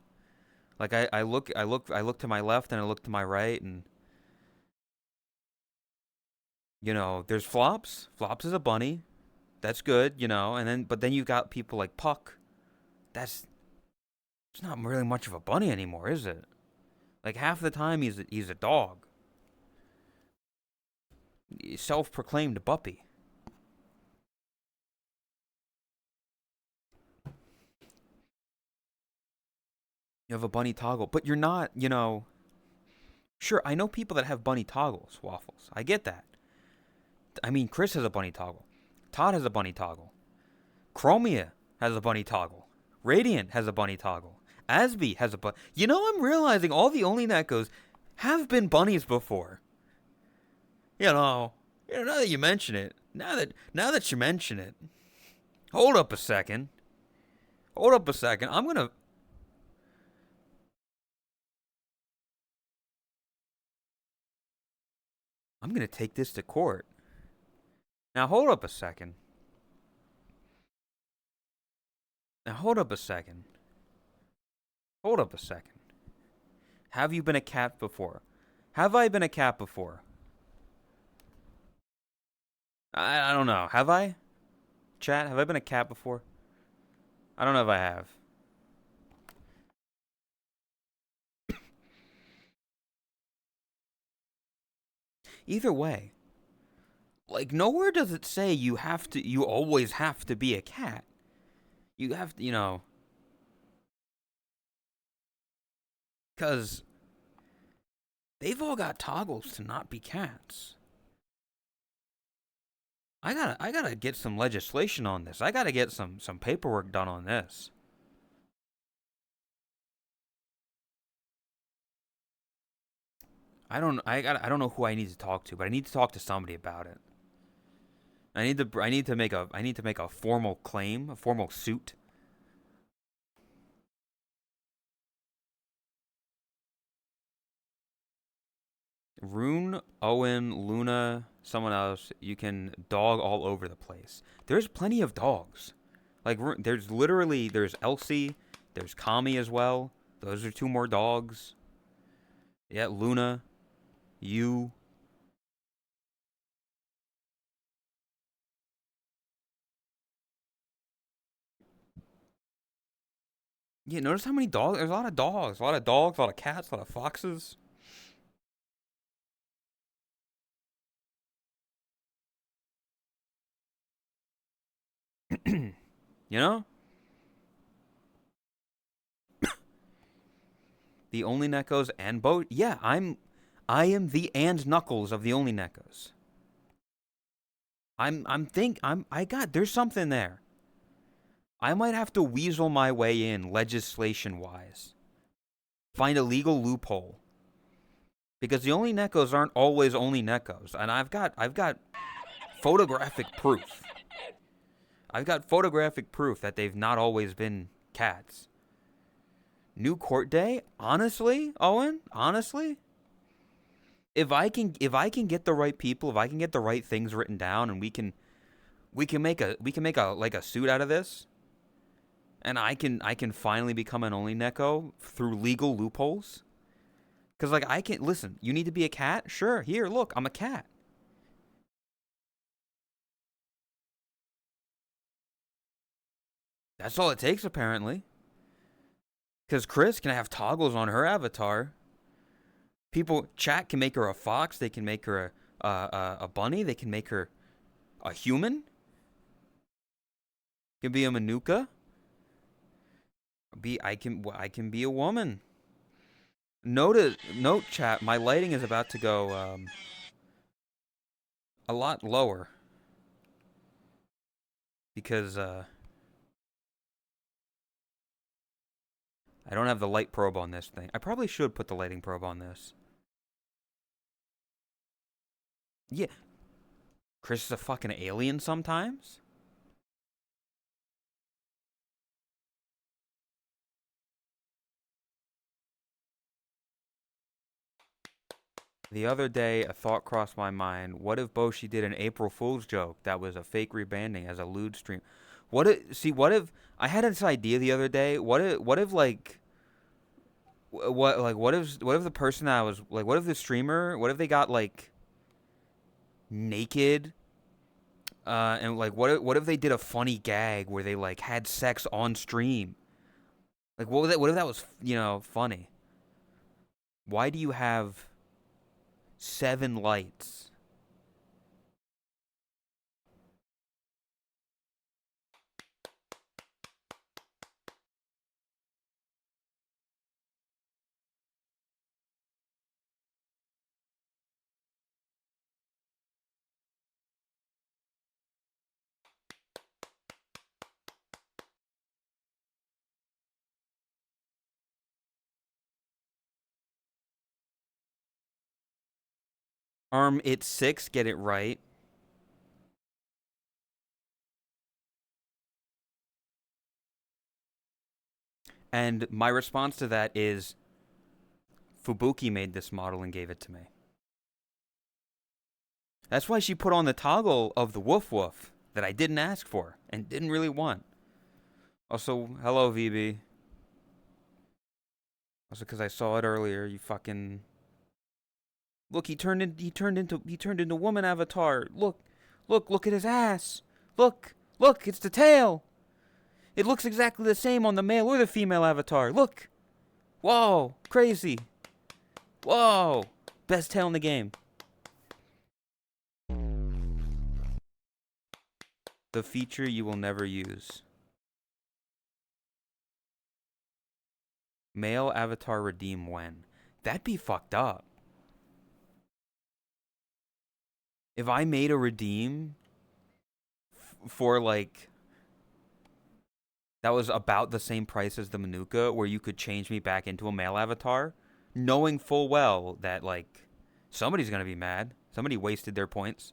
Like I look to my left and I look to my right and there's Flops. Flops is a bunny. That's good. But then you got people like Puck. That's it's not really much of a bunny anymore, is it? Like half the time he's a dog. Self-proclaimed puppy. You have a bunny toggle, but you're not. Sure, I know people that have bunny toggles, Waffles. I get that. I mean, Chris has a bunny toggle. Todd has a bunny toggle. Chromia has a bunny toggle. Radiant has a bunny toggle. Asby has a bunny. I'm realizing all the only Nekos have been bunnies before. Now that you mention it, now that you mention it, hold up a second. Hold up a second. I'm gonna take this to court. Now hold up a second. Now hold up a second. Hold up a second. Have you been a cat before? Have I been a cat before? I don't know. Have I? Chat, have I been a cat before? I don't know if I have. Either way, like nowhere does it say you always have to be a cat. You have to, cuz they've all got toggles to not be cats. I gotta get some legislation on this. I gotta get some paperwork done on this. I don't know who I need to talk to, but I need to talk to somebody about it. I need to make a formal claim, a formal suit. Rune, Owen, Luna, someone else, you can dog all over the place. There's plenty of dogs. Like there's Elsie, there's Kami as well. Those are two more dogs. Yeah, Luna, you. Yeah, notice how many dogs? There's a lot of dogs. A lot of dogs, a lot of cats, a lot of foxes. You know? The Only Neckos and Bo. Yeah, I am the and Knuckles of the Only Neckos. I got, there's something there. I might have to weasel my way in legislation wise. Find a legal loophole. Because the Only Neckos aren't always Only Neckos. And I've got photographic proof. I've got photographic proof that they've not always been cats. New court day? Honestly, Owen? Honestly? If I can get the right people, if I can get the right things written down and we can make a like a suit out of this, and I can finally become an only Neko through legal loopholes. Cause like I can listen, you need to be a cat? Sure, here, look, I'm a cat. That's all it takes apparently. Cause Chris can have toggles on her avatar. People chat can make her a fox, they can make her a bunny, they can make her a human, can be a manuka. I can be a woman. Note chat. My lighting is about to go a lot lower because I don't have the light probe on this thing. I probably should put the lighting probe on this. Yeah, Chris is a fucking alien sometimes. The other day, a thought crossed my mind. What if Boshi did an April Fool's joke that was a fake rebanding as a lewd stream? What if I had this idea the other day? What if like what if the person that was like what if the streamer what if they got like naked and like what if they did a funny gag where they like had sex on stream? Like what if that was funny? Why do you have 7 lights? It's 6, get it right. And my response to that is Fubuki made this model and gave it to me. That's why she put on the toggle of the woof woof that I didn't ask for and didn't really want. Also, hello VB. Also, because I saw it earlier, you fucking look. He turned into woman avatar. Look at his ass. Look, it's the tail. It looks exactly the same on the male or the female avatar. Look. Whoa. Crazy. Whoa. Best tail in the game. The feature you will never use. Male avatar redeem when? That'd be fucked up. If I made a redeem for like that was about the same price as the Manuka, where you could change me back into a male avatar, knowing full well that like somebody's gonna be mad. Somebody wasted their points.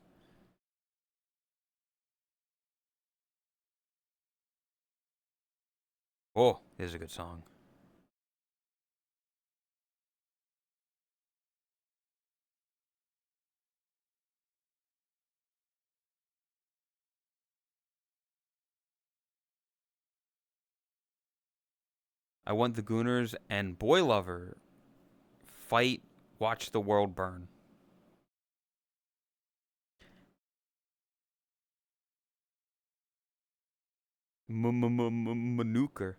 Oh, this is a good song. I want the Gooners and Boy Lover fight, watch the world burn. Manuka.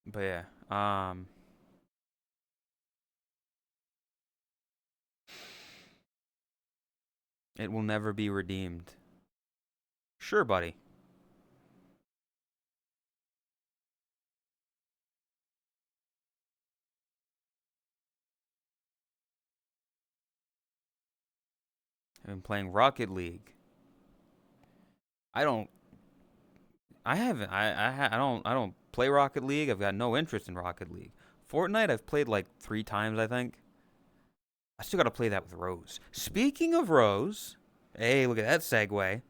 But yeah, it will never be redeemed. Sure, buddy. I've been playing Rocket League. I don't. I haven't. I don't play Rocket League. I've got no interest in Rocket League. Fortnite, I've played like 3 times, I think. I still got to play that with Rose. Speaking of Rose, hey, look at that segue.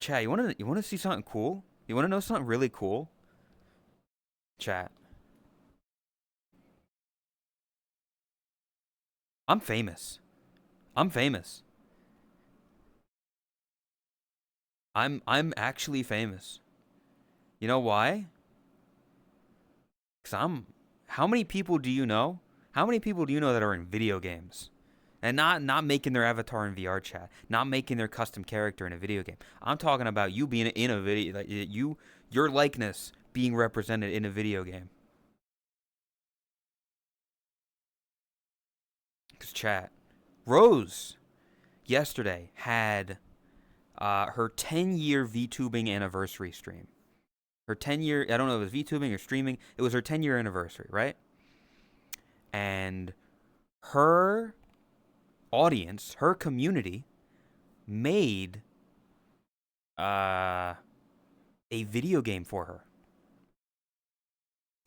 Chat, you wanna see something cool? You wanna know something really cool? Chat, I'm famous. I'm famous. I'm actually famous. You know why? Cause I'm. How many people do you know? How many people do you know that are in video games, and not making their avatar in VR chat, not making their custom character in a video game? I'm talking about you being in a video, like your likeness being represented in a video game. Cause chat, Rose yesterday had her 10-year VTubing anniversary stream. Her 10-year, I don't know if it was VTubing or streaming. It was her 10-year anniversary, right? And her audience, her community, made a video game for her.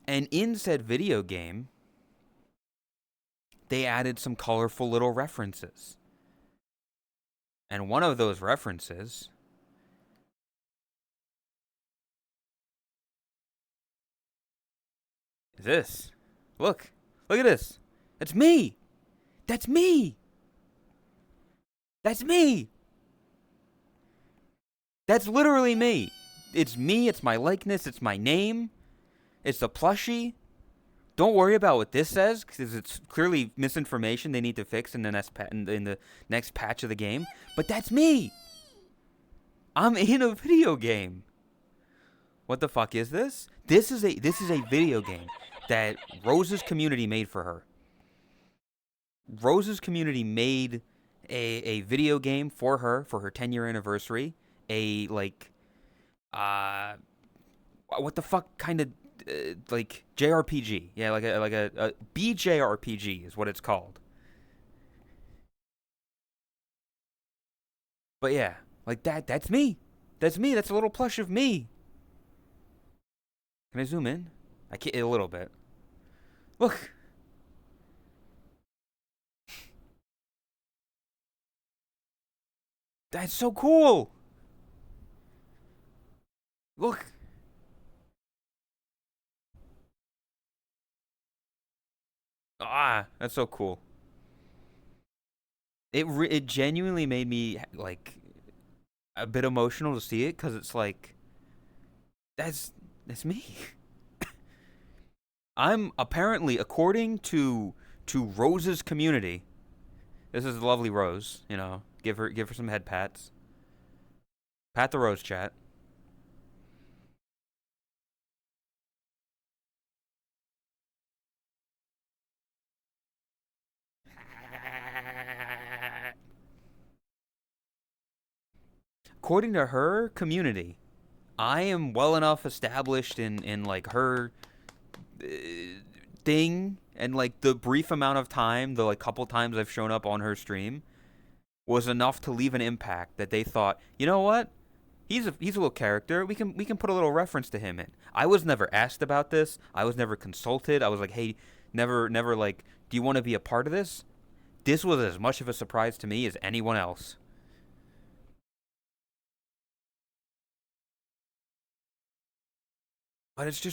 And in said video game, they added some colorful little references. And one of those references is this. Look. Look at this. That's me. That's me. That's me. That's literally me. It's me. It's my likeness. It's my name. It's the plushie. Don't worry about what this says, because it's clearly misinformation they need to fix in the next patch of the game. But that's me. I'm in a video game. What the fuck is this? This is a video game that Rose's community made for her. Rose's community made a video game for her 10-year anniversary. A like what the fuck kind of like JRPG. Yeah, like a BJRPG is what it's called. But yeah, like that's me. That's me. That's a little plush of me. Can I zoom in? I can't, a little bit. Look. That's so cool. Look. Ah, that's so cool. It genuinely made me like a bit emotional to see it, because it's like that's me. I'm apparently, according to Rose's community. This is lovely Rose, give her some head pats. Pat the Rose chat. According to her community, I am well enough established in like her uh, thing, and like the brief amount of time, the like couple times I've shown up on her stream, was enough to leave an impact that they thought, you know what? He's a little character. We can put a little reference to him in. I was never asked about this. I was never consulted. I was like, hey, never like, do you want to be a part of this? This was as much of a surprise to me as anyone else. But it's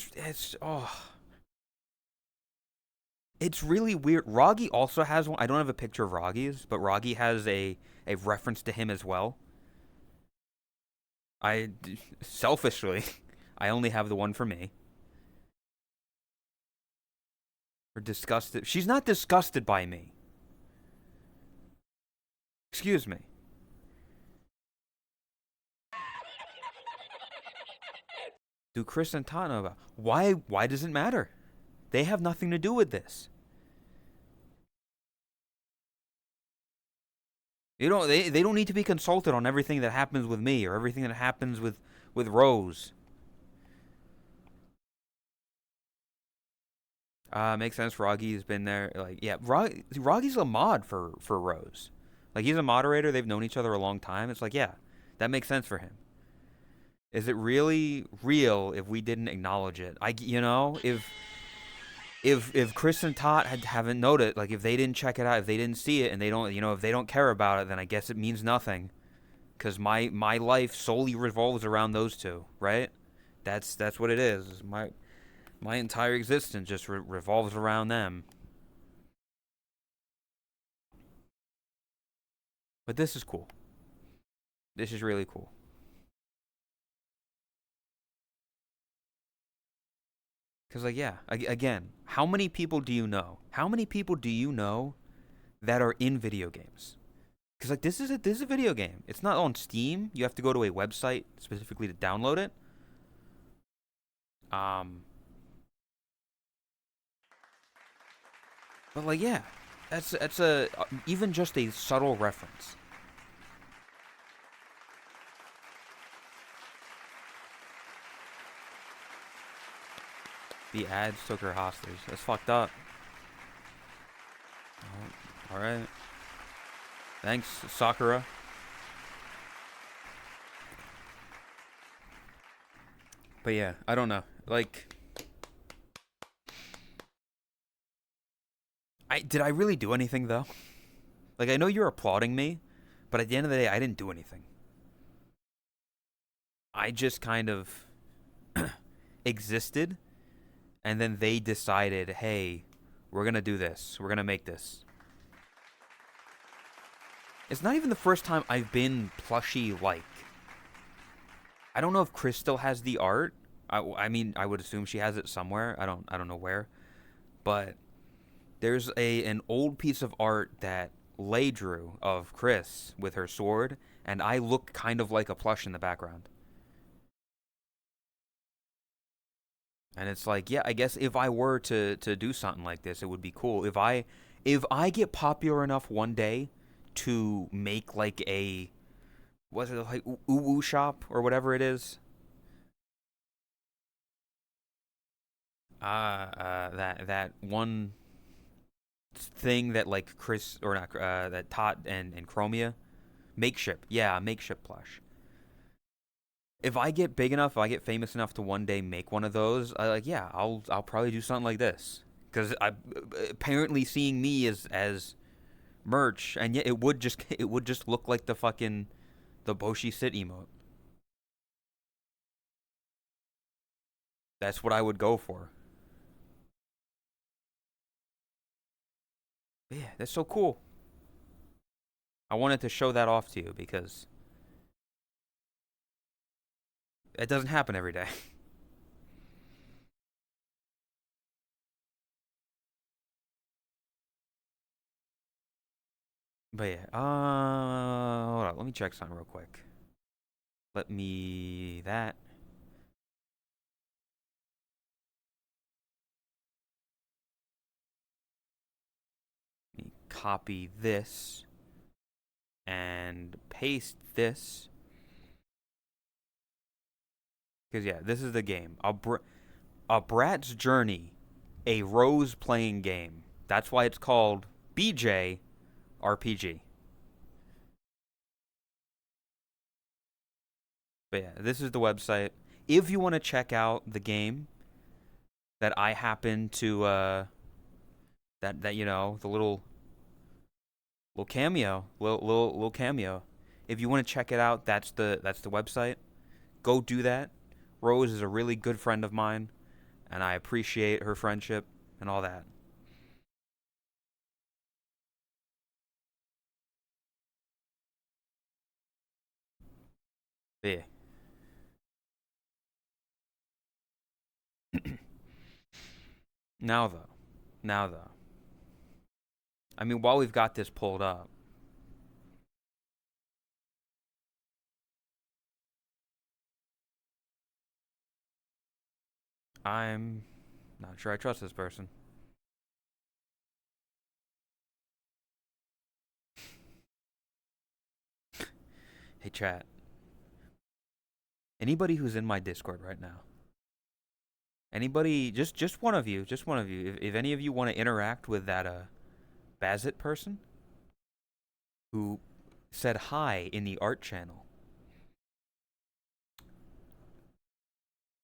really weird. Roggy also has one. I don't have a picture of Roggy's, but Roggy has a reference to him as well. I selfishly, I only have the one for me. Or disgusted. She's not disgusted by me. Excuse me. Do Chris and Todd know about? Why does it matter? They have nothing to do with this. They don't need to be consulted on everything that happens with me or everything that happens with Rose. Makes sense. Roggy's been there. Like, yeah, Roggy's a mod for Rose. Like, he's a moderator. They've known each other a long time. It's like, yeah, that makes sense for him. Is it really real if we didn't acknowledge it? If Chris and Tot haven't noted, like if they didn't check it out, if they didn't see it, and they don't, if they don't care about it, then I guess it means nothing. Because my life solely revolves around those two, right? That's what it is. My entire existence just revolves around them. But this is cool. This is really cool. Because like yeah, again, how many people do you know? How many people do you know that are in video games? Because like this is a video game. It's not on Steam. You have to go to a website specifically to download it. Um, but like yeah, that's a even just a subtle reference. The ads took her hostage. That's fucked up. Oh, all right. Thanks, Sakura. But yeah, I don't know. Like, I really do anything though? Like, I know you're applauding me, but at the end of the day, I didn't do anything. I just kind of existed, and then they decided, hey, we're gonna do this. We're gonna make this. It's not even the first time I've been plushy like. I don't know if Chris still has the art. I mean, I would assume she has it somewhere. I don't know where, but there's an old piece of art that Lay drew of Chris with her sword, and I look kind of like a plush in the background. And it's like, yeah, I guess if I were to do something like this, it would be cool. If I get popular enough one day to make like a was it like Uwu shop or whatever it is? That one thing that like Chris or not that Tot and Chromia makeshift. Yeah, makeshift plush. If I get big enough, if I get famous enough to one day make one of those, like yeah, I'll probably do something like this because I apparently seeing me as merch, and yet it would just look like the Boshi sit emote. That's what I would go for. But yeah, that's so cool. I wanted to show that off to you because it doesn't happen every day. But yeah, hold on, let me check something real quick. Let me that. Let me copy this and paste this. Because, yeah, this is the game. A Brat's Journey, a rose playing game. That's why it's called BJ RPG. But yeah, this is the website. If you want to check out the game that I happen to that you know the little cameo, little cameo. If you want to check it out, that's the website. Go do that. Rose is a really good friend of mine, and I appreciate her friendship and all that. Yeah. Now though, now though. I mean, while we've got this pulled up, I'm not sure I trust this person. Hey, chat. Anybody who's in my Discord right now, anybody, just one of you. If any of you want to interact with that Bazit person who said hi in the art channel,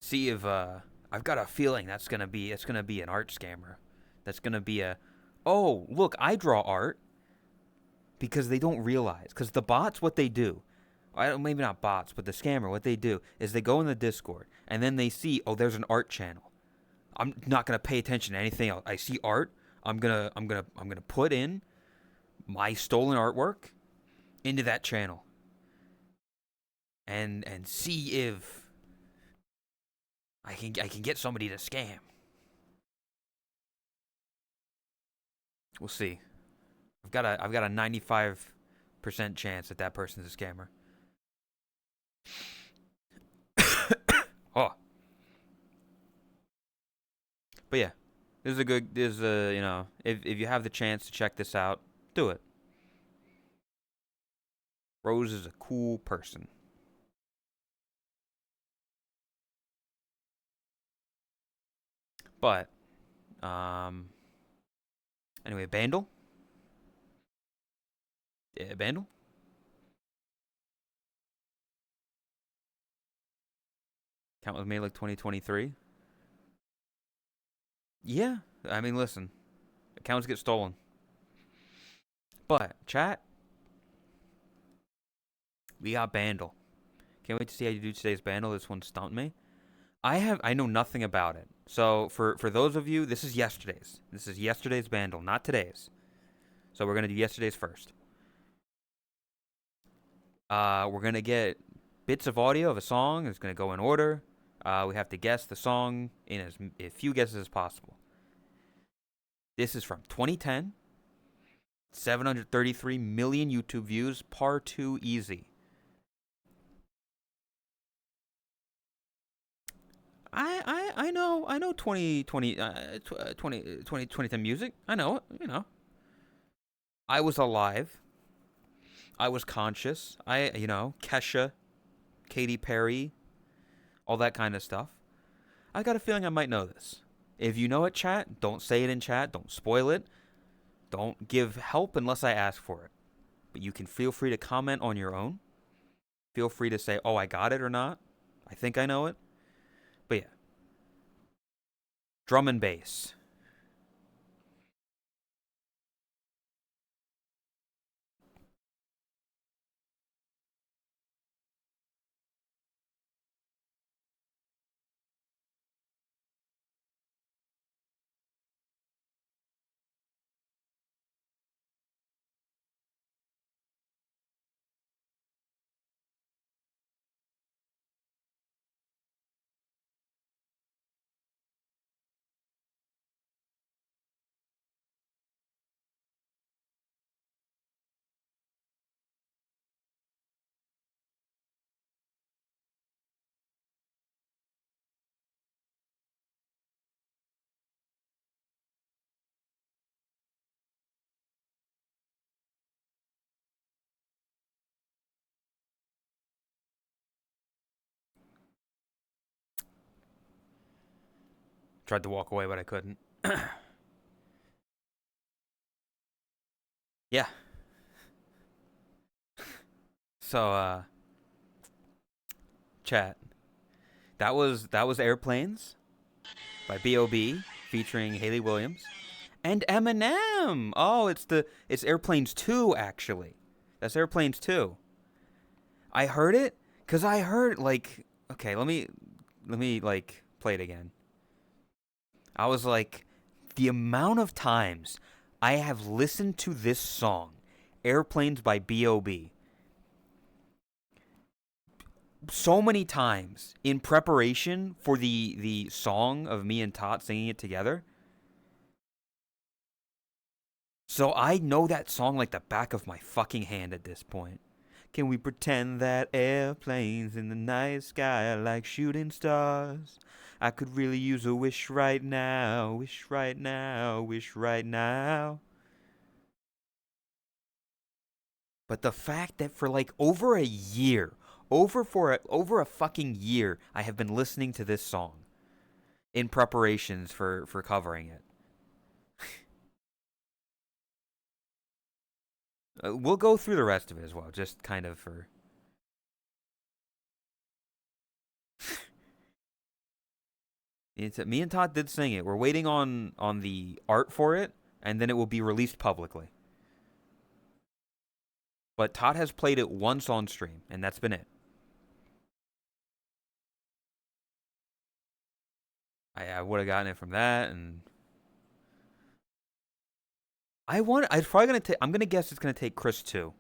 see if I've got a feeling that's gonna be an art scammer. That's gonna be a oh look, I draw art because they don't realize because the bots what they do. I don't, maybe not bots, but the scammer what they do is they go in the Discord and then they see oh there's an art channel. I'm not gonna pay attention to anything else. I see art. I'm gonna put in my stolen artwork into that channel and see if I can get somebody to scam. We'll see. I've got a 95% chance that that person's a scammer. Oh, but yeah, this is a if you have the chance to check this out, do it. Rose is a cool person. But um anyway, Bandle, yeah, Bandle, count with me like 2023. Yeah, I mean listen, accounts get stolen. But chat, we got Bandle. Can't wait to see how you do today's Bandle. This one stumped me. I know nothing about it. So for those of you, this is yesterday's. This is yesterday's Bandle, not today's. So we're gonna do yesterday's first. We're gonna get bits of audio of a song. It's gonna go in order. We have to guess the song in as few guesses as possible. This is from 2010. 733 million YouTube views. Par 2 easy. I know 2010 music. I know it. I was alive. I was conscious. Kesha, Katy Perry, all that kind of stuff. I got a feeling I might know this. If you know it, chat, don't say it in chat. Don't spoil it. Don't give help unless I ask for it. But you can feel free to comment on your own. Feel free to say, oh, I got it or not. I think I know it. But yeah, drum and bass. Tried to walk away, but I couldn't. Yeah. So, chat. That was Airplanes by B.O.B. featuring Haley Williams and Eminem. Oh, it's Airplanes 2 actually. That's Airplanes 2. I heard it cuz I heard like okay, let me like play it again. I was like the amount of times I have listened to this song, Airplanes by B.O.B. so many times in preparation for the song of me and Tot singing it together. So I know that song like the back of my fucking hand at this point. Can we pretend that airplanes in the night sky are like shooting stars? I could really use a wish right now, wish right now, wish right now. But the fact that for like over a year, over a fucking year, I have been listening to this song in preparations for covering it. We'll go through the rest of it as well, just kind of for. Me and Todd did sing it. We're waiting on the art for it, and then it will be released publicly. But Todd has played it once on stream, and that's been it. I would have gotten it from that, and I want. I probably gonna take. I'm gonna guess it's gonna take Chris too.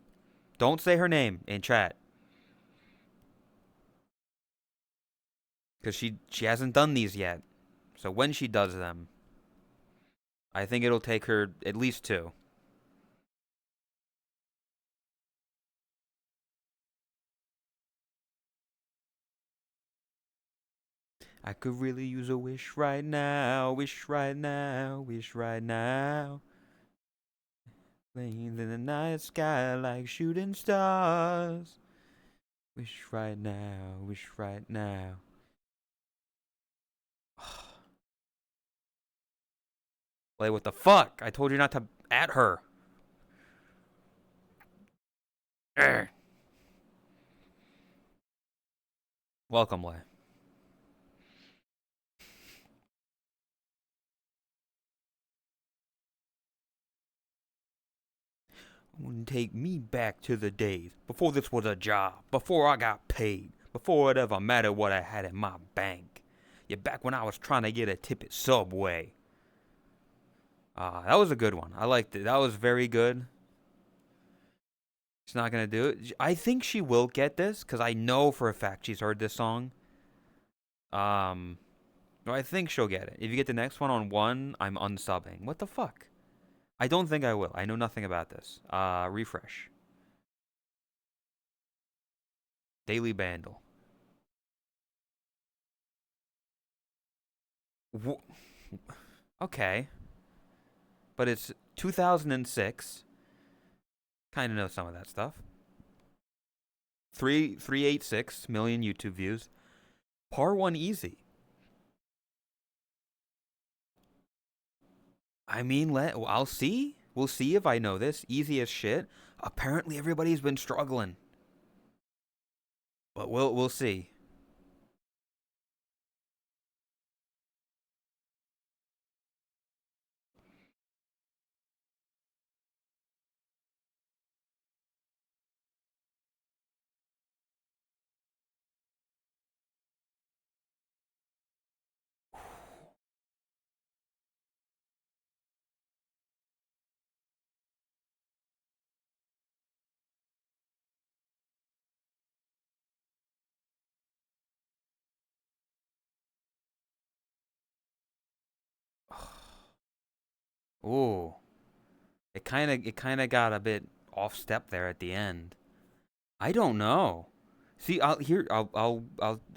Don't say her name in chat, because she hasn't done these yet. So when she does them, I think it'll take her at least two. I could really use a wish right now, wish right now, wish right now. Planes in the night sky like shooting stars. Wish right now, wish right now. Like, what the fuck? I told you not to at her. Urgh. Welcome, Lay. Wouldn't take me back to the days before this was a job, before I got paid, before it ever mattered what I had in my bank. Yeah, back when I was trying to get a tip at Subway. That was a good one. I liked it. That was very good. She's not gonna do it. I think she will get this because I know for a fact she's heard this song. Um, I think she'll get it. If you get the next one on one, I'm unsubbing. What the fuck? I don't think I will. I know nothing about this. Refresh. Daily Bandle. Okay, but it's 2006. Kind of know some of that stuff. 386 million YouTube views. Par one easy. I mean, I'll see. We'll see if I know this. Easy as shit. Apparently, everybody's been struggling, but we'll see. Ooh, it kind of got a bit off step there at the end. I don't know. See, I'll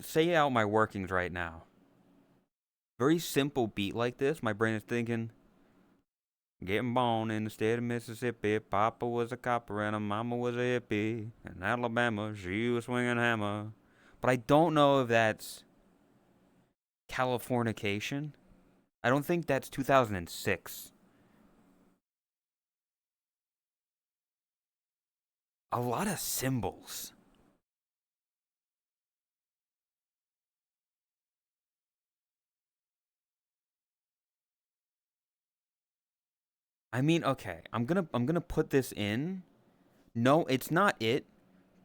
say out my workings right now. Very simple beat like this, my brain is thinking, getting born in the state of Mississippi. Papa was a copper and a mama was a hippie. In Alabama, she was swinging a hammer. But I don't know if that's Californication. I don't think that's 2006. A lot of symbols. I mean, okay, I'm gonna put this in. No, it's not it,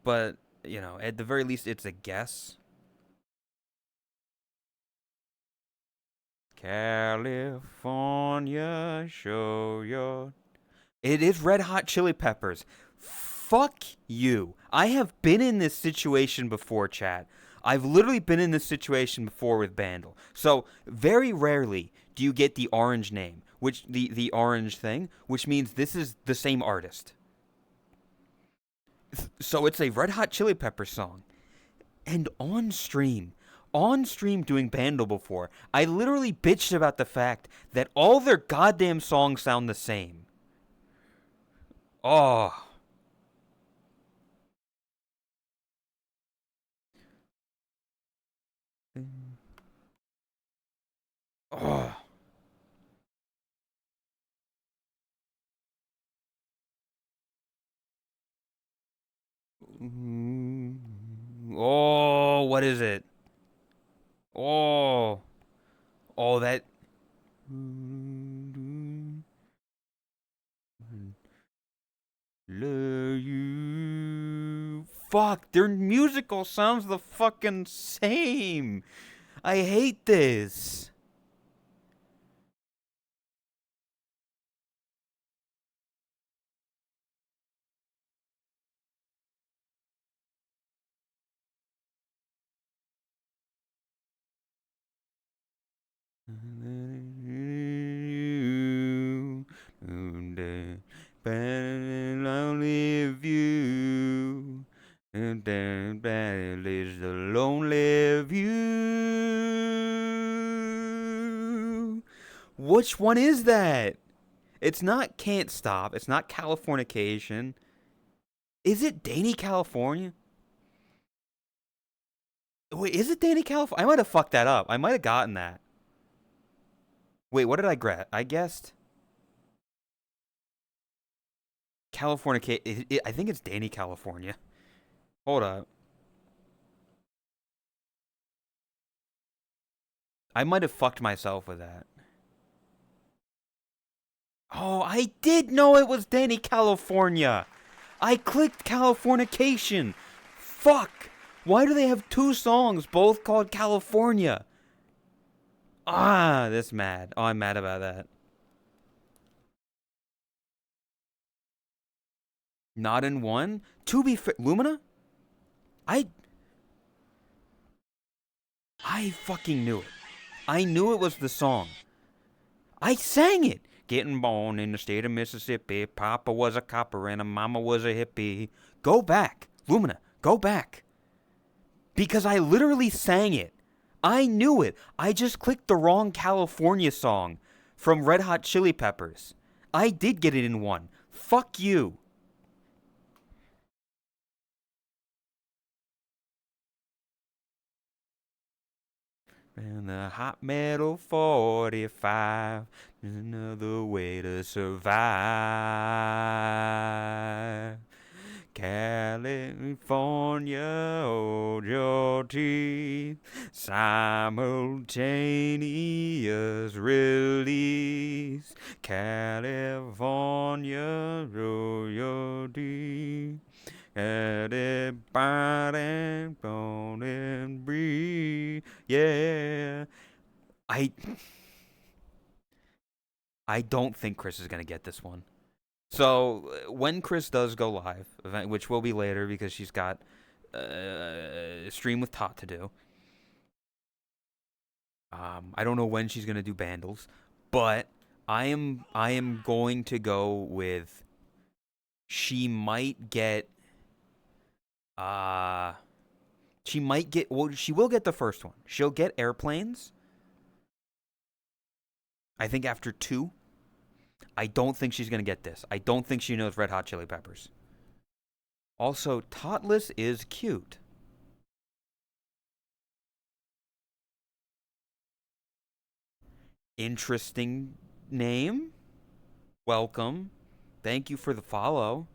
but at the very least, it's a guess. California, show your. It is Red Hot Chili Peppers. Fuck you. I have been in this situation before, chat. I've literally been in this situation before with Bandle. So very rarely do you get the orange name, which the orange thing, which means this is the same artist. So it's a Red Hot Chili Peppers song. And on stream doing Bandle before, I literally bitched about the fact that all their goddamn songs sound the same. Oh. Oh. Oh, what is it? Oh. Oh, that. Love you. Fuck, their musical sounds the fucking same. I hate this. Lonely view, and then is the lonely view. Which one is that? It's not Can't Stop. It's not Californication. Is it Danny California? Wait, is it Danny California? I might have fucked that up. I might have gotten that. Wait, what did I grab? I guessed California. I think it's Danny California. Hold up. I might have fucked myself with that. Oh, I did know it was Danny California. I clicked Californication. Fuck. Why do they have two songs, both called California? Ah, this mad. Oh, I'm mad about that. Not in one. To be fair, Lumina. I I fucking knew it. I knew it was the song. I sang it. Getting born in the state of Mississippi. Papa was a copper and a mama was a hippie. Go back, Lumina. Go back. Because I literally sang it. I knew it. I just clicked the wrong California song from Red Hot Chili Peppers. I did get it in one. Fuck you. And the hot metal 45 is another way to survive. California, hold your teeth. Simultaneous release. California, roll your teeth. Let it burn and burn and breathe. Yeah. I I don't think Chris is gonna get this one. So when Chris does go live, which will be later because she's got a stream with Tot to do. I don't know when she's gonna do Bandles, but I am going to go with she might get uh she might get well she will get the first one. She'll get Airplanes. I think after 2. I don't think she's gonna get this. I don't think she knows Red Hot Chili Peppers. Also, Totless is cute. Interesting name. Welcome. Thank you for the follow.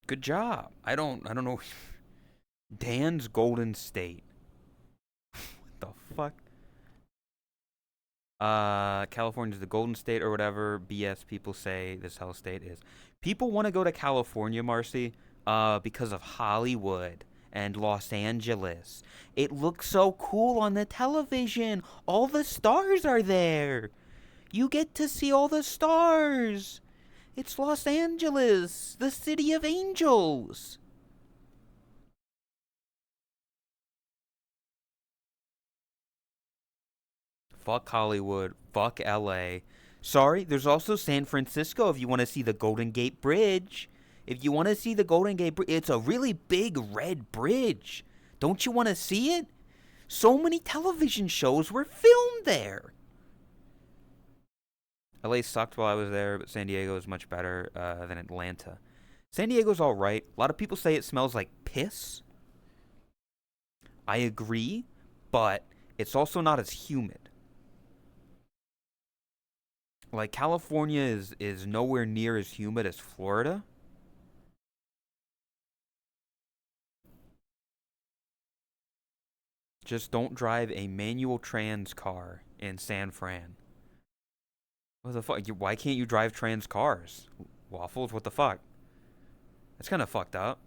Good job. I don't know. Dan's Golden State. What the fuck? California's the Golden State or whatever BS people say this hell state is. People want to go to California, Marcy, because of Hollywood and Los Angeles. It looks so cool on the television. All the stars are there. You get to see all the stars. It's Los Angeles, the city of angels. Fuck Hollywood. Fuck LA. Sorry, there's also San Francisco if you want to see the Golden Gate Bridge. If you want to see the Golden Gate Bridge, it's a really big red bridge. Don't you want to see it? So many television shows were filmed there. LA sucked while I was there, but San Diego is much better than Atlanta. San Diego's alright. A lot of people say it smells like piss. I agree, but it's also not as humid. Like California is nowhere near as humid as Florida. Just don't drive a manual trans car in San Fran. What the fuck? Why can't you drive trans cars? Waffles, what the fuck? That's kind of fucked up.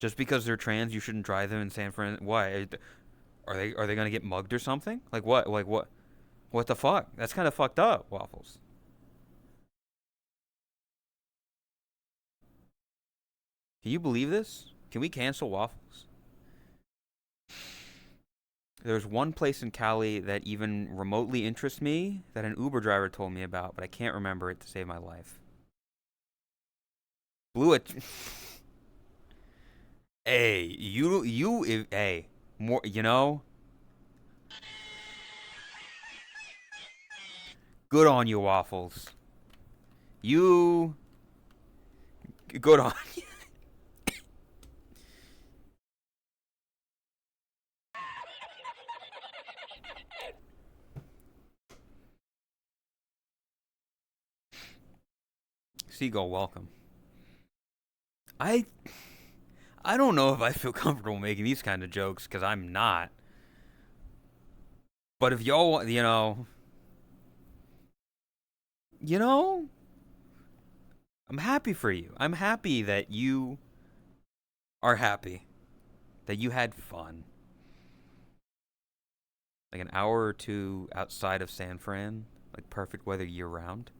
Just because they're trans, you shouldn't drive them in San Fran. Why? Are they gonna get mugged or something? Like what? Like what? What the fuck? That's kind of fucked up, Waffles. Can you believe this? Can we cancel Waffles? There's one place in Cali that even remotely interests me that an Uber driver told me about, but I can't remember it to save my life. Blew it. Hey, hey, more, good on you, Waffles. You, good on you. Seagull, welcome. I, I don't know if I feel comfortable making these kind of jokes because I'm not. But if y'all, you know, I'm happy for you. I'm happy that you are happy, that you had fun. Like an hour or two outside of San Fran, like perfect weather year round.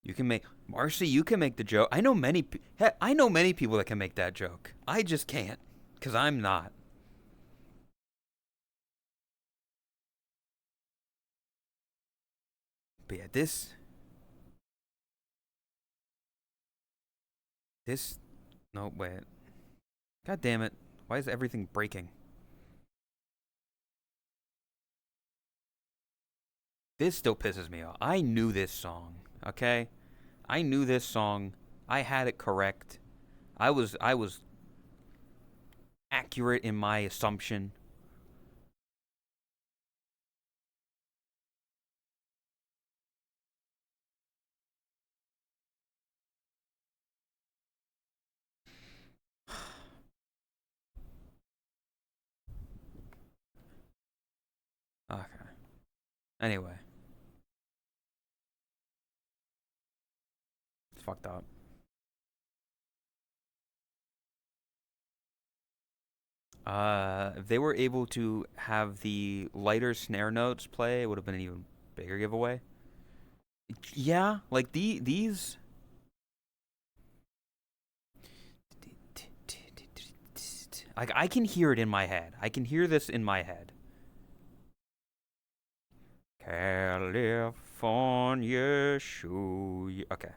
You can make Marcy. You can make the joke. I know many people that can make that joke. I just can't, cause I'm not. But yeah, this. No, wait. God damn it! Why is everything breaking? This still pisses me off. I knew this song. Okay, I knew this song. I had it correct. I was accurate in my assumption. Okay. Anyway, it's fucked up. If they were able to have the lighter snare notes play, it would have been an even bigger giveaway. Yeah, like these. Like I can hear it in my head. I can hear this in my head. California shoe. Okay.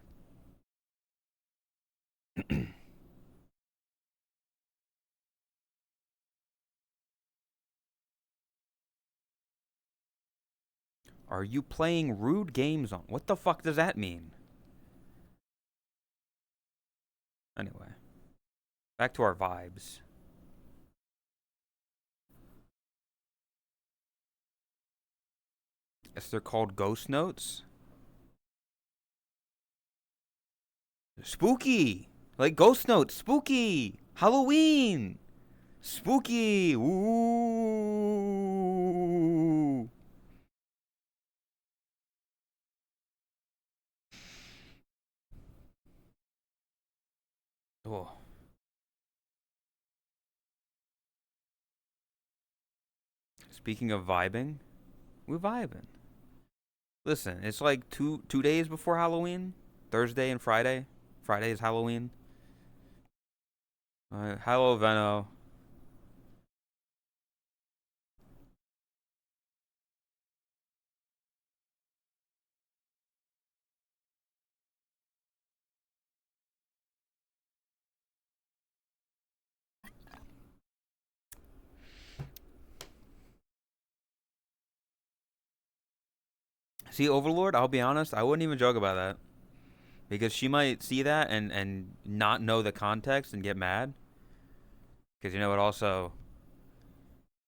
Are you playing rude games on? What the fuck does that mean? Anyway, back to our vibes. Guess they're called ghost notes. Spooky! Like ghost notes, spooky! Halloween! Spooky! Ooh! Oh. Speaking of vibing, we're vibing. Listen, it's like two days before Halloween. Thursday and Friday. Friday is Halloween. Hello, Veno. See, Overlord, I'll be honest, I wouldn't even joke about that. Because she might see that and not know the context and get mad. Because, you know, it also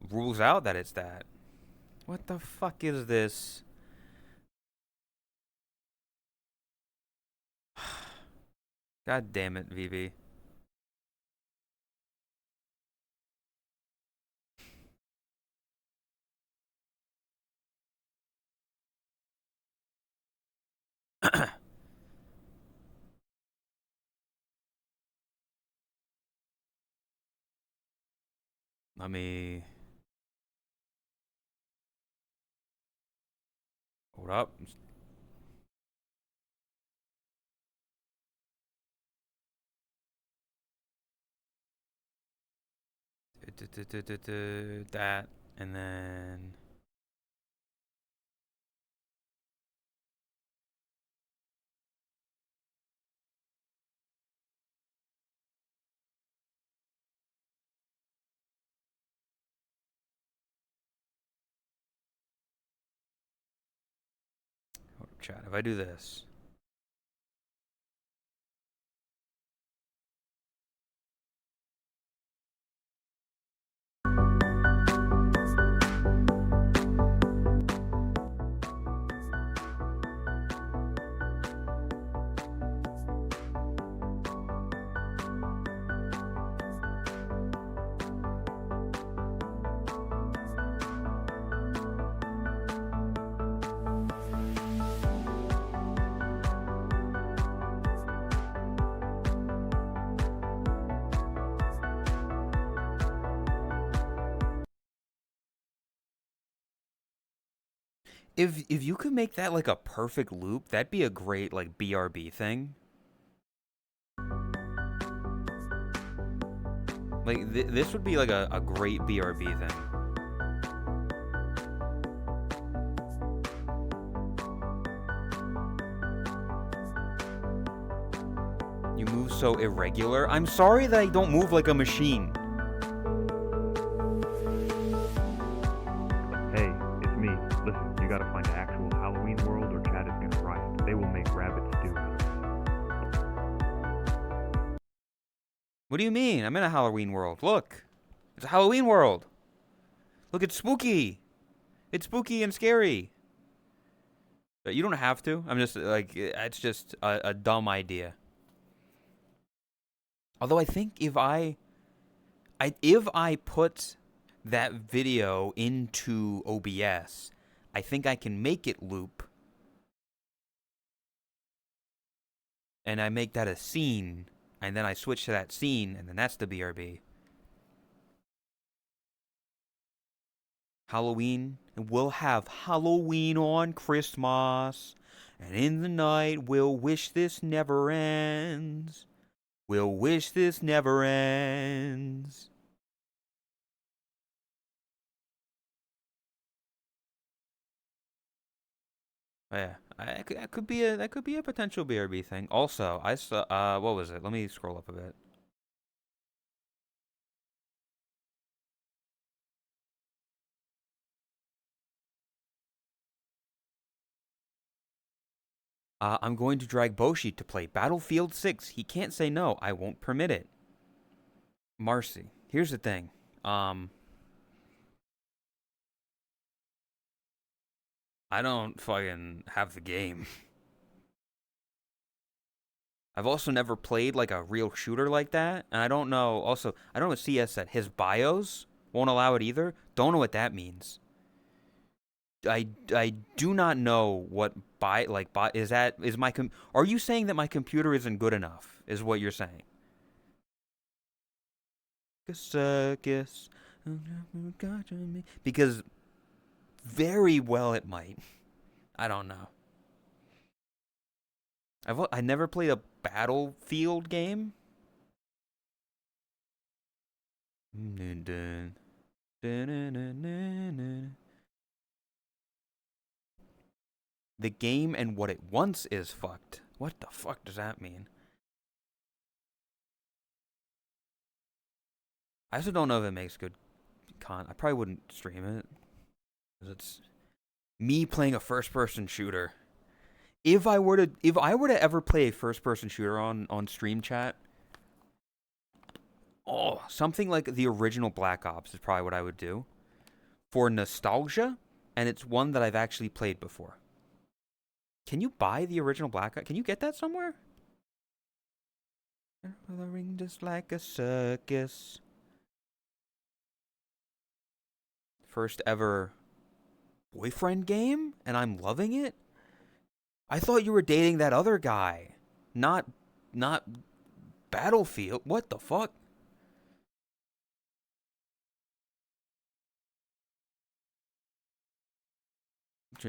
rules out that it's that. What the fuck is this? God damn it, VB. Let me hold up. That and then hold up, chat. If I do this, if you could make that like a perfect loop, that'd be a great like BRB thing. Like this would be like a great BRB thing. You move so irregular. I'm sorry that I don't move like a machine. Hey, it's me. Listen, you gotta find an actual Halloween world or Chad is gonna riot. They will make rabbit stew out of us. What do you mean? I'm in a Halloween world. Look. It's a Halloween world. Look, it's spooky. It's spooky and scary. But you don't have to. I'm just like it's just a dumb idea. Although I think if I put that video into OBS, I think I can make it loop. And I make that a scene, and then I switch to that scene, and then that's the BRB. Halloween, and we'll have Halloween on Christmas, and in the night we'll wish this never ends. We'll wish this never ends. Oh, yeah, that could be a potential BRB thing. Also, I saw what was it? Let me scroll up a bit. I'm going to drag Boshi to play Battlefield 6. He can't say no. I won't permit it. Marcy, here's the thing. I don't fucking have the game. I've also never played like a real shooter like that, and I don't know. Also, I don't know what CS said. His BIOS won't allow it either. Don't know what that means. I do not know what is that is my are you saying that my computer isn't good enough? Is what you're saying? Circus, because very well it might. I don't know. I never played a Battlefield game. The game and what it once is fucked. What the fuck does that mean? I also don't know if it makes good I probably wouldn't stream it. Because it's me playing a first person shooter. If I were to ever play a first person shooter on stream chat, oh, something like the original Black Ops is probably what I would do. For nostalgia, and it's one that I've actually played before. Can you buy the original Black Ops? Can you get that somewhere? Ring just like a circus. First ever boyfriend game, and I'm loving it. I thought you were dating that other guy, not Battlefield. What the fuck?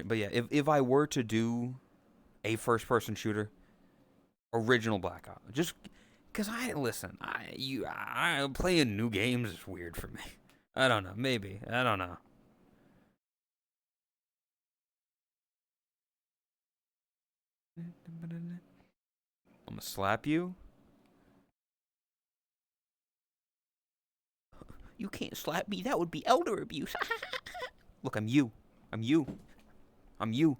But yeah, if I were to do a first person shooter, original Black Ops, just because I playing new games is weird for me. I don't know. Maybe I don't know. I'm gonna slap you. You can't slap me. That would be elder abuse. Look, I'm you. I'm you. I'm you.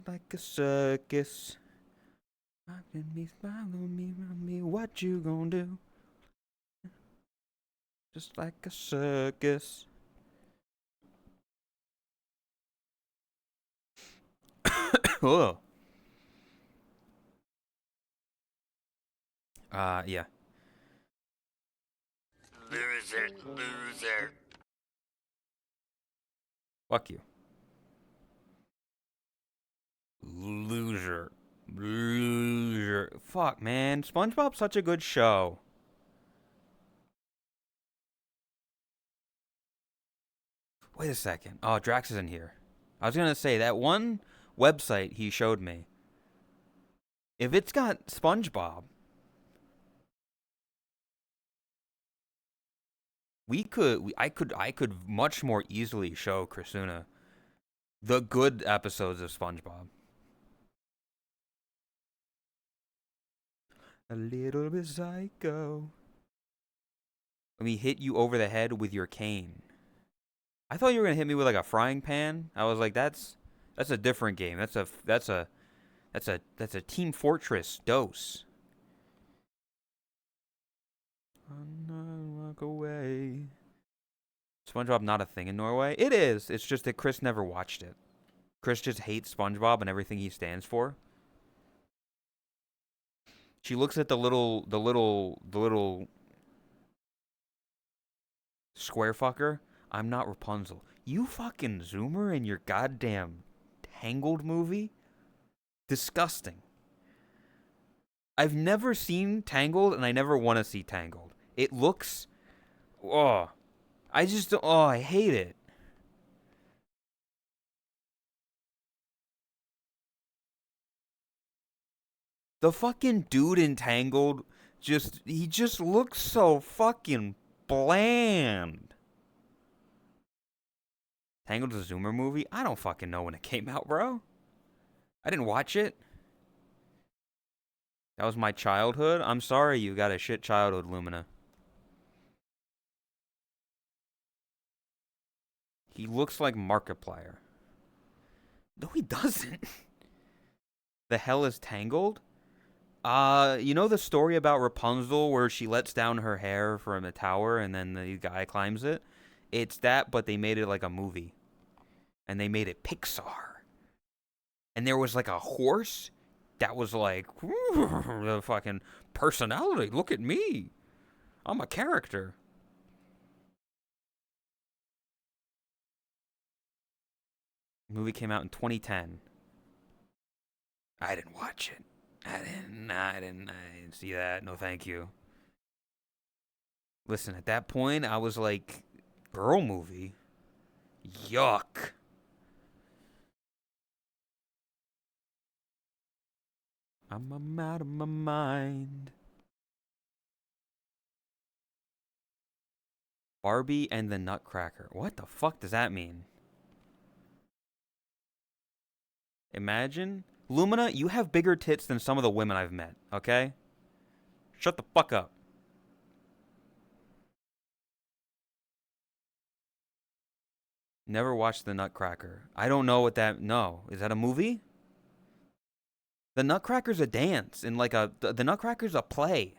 Like a circus. Follow me. What you gonna do? Just like a circus. Oh. Yeah. Loser. Fuck you. Loser. Fuck, man. SpongeBob's such a good show. Wait a second. Oh, Drax is in here. I was gonna say that one website he showed me. If it's got SpongeBob, I could much more easily show Krasuna the good episodes of SpongeBob. A little bit psycho. Let me hit you over the head with your cane. I thought you were gonna hit me with like a frying pan. I was like, that's a different game. That's a Team Fortress dose. Walk away. SpongeBob not a thing in Norway. It is. It's just that Chris never watched it. Chris just hates SpongeBob and everything he stands for. She looks at the little square fucker. I'm not Rapunzel. You fucking Zoomer in your goddamn Tangled movie? Disgusting. I've never seen Tangled and I never want to see Tangled. It looks oh, I hate it. The fucking dude in Tangled he just looks so fucking bland. Tangled's a Zoomer movie? I don't fucking know when it came out, bro. I didn't watch it. That was my childhood. I'm sorry you got a shit childhood, Lumina. He looks like Markiplier. No, he doesn't. The hell is Tangled? You know the story about Rapunzel where she lets down her hair from a tower and then the guy climbs it? It's that, but they made it like a movie. And they made it Pixar. And there was like a horse that was like, the fucking personality. Look at me. I'm a character. The movie came out in 2010. I didn't watch it. I didn't see that. No, thank you. Listen, at that point, I was like, girl movie? Yuck. I'm out of my mind. Barbie and the Nutcracker. What the fuck does that mean? Imagine. Lumina, you have bigger tits than some of the women I've met, okay? Shut the fuck up. Never watched the Nutcracker. I don't know what that. No. Is that a movie? The Nutcracker's a dance in like a. The Nutcracker's a play.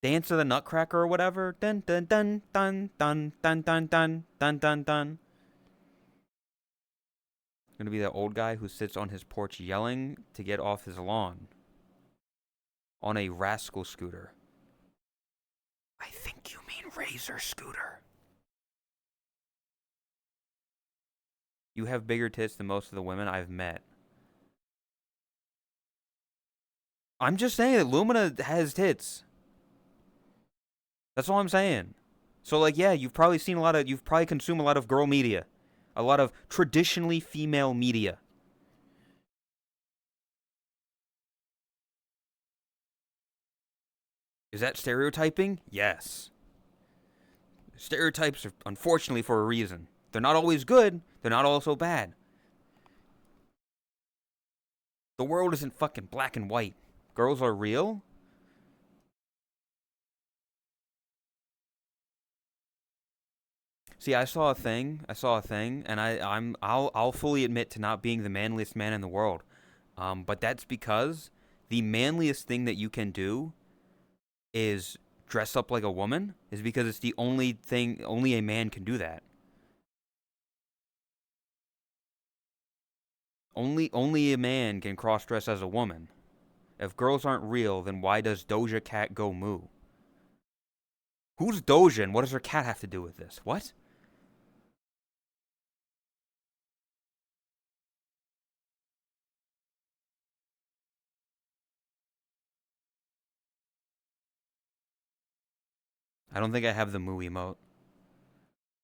Dance of the Nutcracker or whatever. Dun dun dun dun dun dun dun dun dun dun dun. Gonna be the old guy who sits on his porch yelling to get off his lawn. On a rascal scooter. I think you mean Razor scooter. You have bigger tits than most of the women I've met. I'm just saying that Lumina has tits. That's all I'm saying. So, like, yeah, you've probably consumed a lot of girl media. A lot of traditionally female media. Is that stereotyping? Yes. Stereotypes are unfortunately for a reason. They're not always good. They're not also bad. The world isn't fucking black and white. Girls are real. See, I saw a thing, and I'll fully admit to not being the manliest man in the world. But that's because the manliest thing that you can do is dress up like a woman, is because it's the only a man can do that. Only a man can cross dress as a woman. If girls aren't real, then why does Doja Cat go moo? Who's Doja and what does her cat have to do with this? What? I don't think I have the moo emote.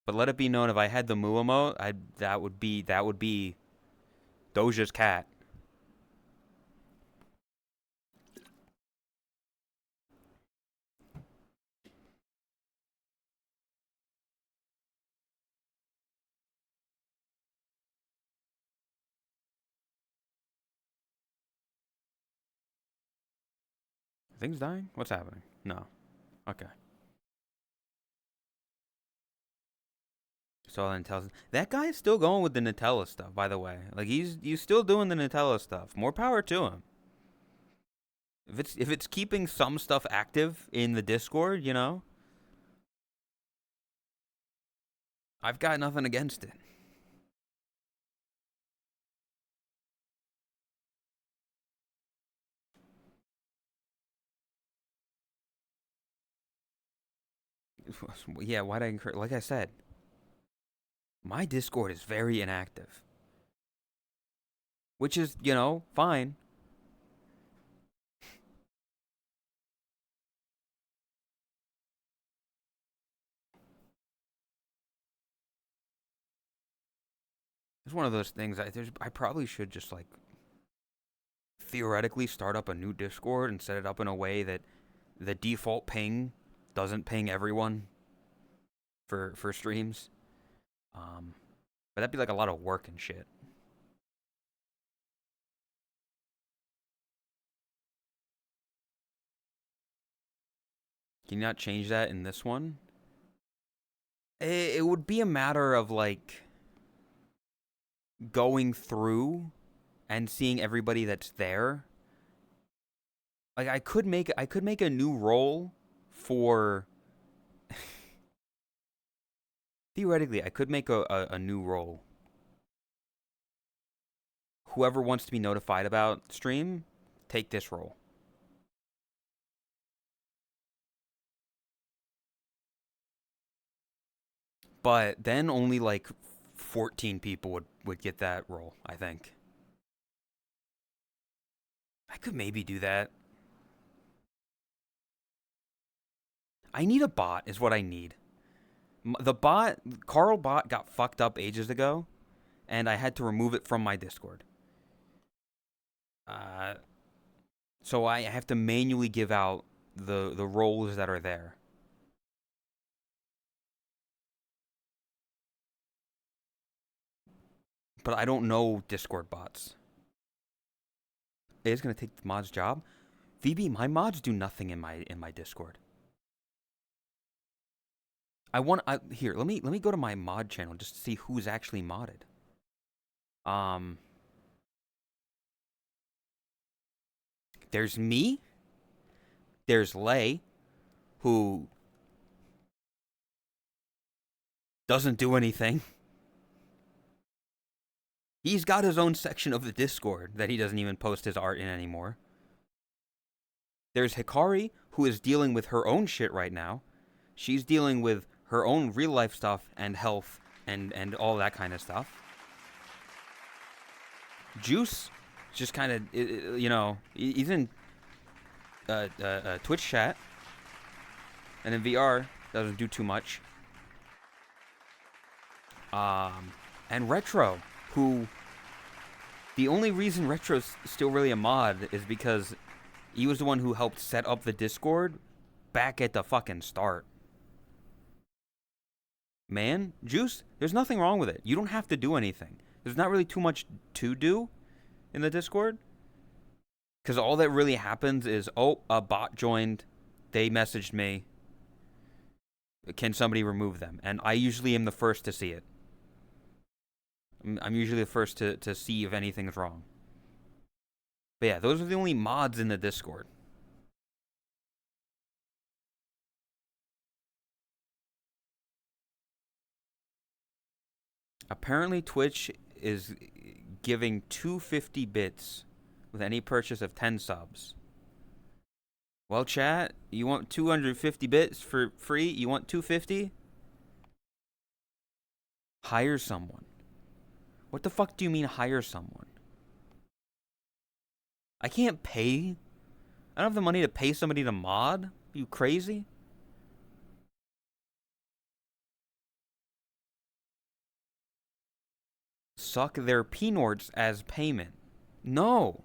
But let it be known, if I had the moo emote, that would be Doja's cat. Things dying? What's happening? No. Okay. So then tells that guy is still going with the Nutella stuff. By the way, like he's still doing the Nutella stuff. More power to him. If it's keeping some stuff active in the Discord, you know, I've got nothing against it. Yeah, why'd I encourage? Like I said, my Discord is very inactive, which is, you know, fine. It's one of those things. I probably should just like theoretically start up a new Discord and set it up in a way that the default ping doesn't ping everyone for streams. But that'd be like a lot of work and shit. Can you not change that in this one? it would be a matter of like going through and seeing everybody that's there. Like I could make a new role for theoretically I could make a new role. Whoever wants to be notified about stream, take this role. But then only like 14 people would get that role, I think. I could maybe do that. I need a bot, is what I need. The bot, Carl bot, got fucked up ages ago, and I had to remove it from my Discord. Uh, so I have to manually give out the roles that are there. But I don't know Discord bots. It's gonna take the mod's job. VB, my mods do nothing in my Discord. Here. Let me go to my mod channel just to see who's actually modded. There's me. There's Lay, who doesn't do anything. He's got his own section of the Discord that he doesn't even post his art in anymore. There's Hikari, who is dealing with her own shit right now. She's dealing with her own real life stuff and health and all that kind of stuff. Juice, just kind of, you know, he's in Twitch chat. And in VR, doesn't do too much. And Retro, who, the only reason Retro's still really a mod is because he was the one who helped set up the Discord back at the fucking start. Man, Juice, there's nothing wrong with it. You don't have to do anything. There's not really too much to do in the Discord. Because all that really happens is, oh, a bot joined. They messaged me. Can somebody remove them? And I usually am the first to see it. I'm usually the first to see if anything's wrong. But yeah, those are the only mods in the Discord. Apparently Twitch is giving 250 bits with any purchase of 10 subs. Well, chat, you want 250 bits for free? You want 250? Hire someone. What the fuck do you mean hire someone? I can't pay. I don't have the money to pay somebody to mod. Are you crazy? Suck their P-Norts as payment. No.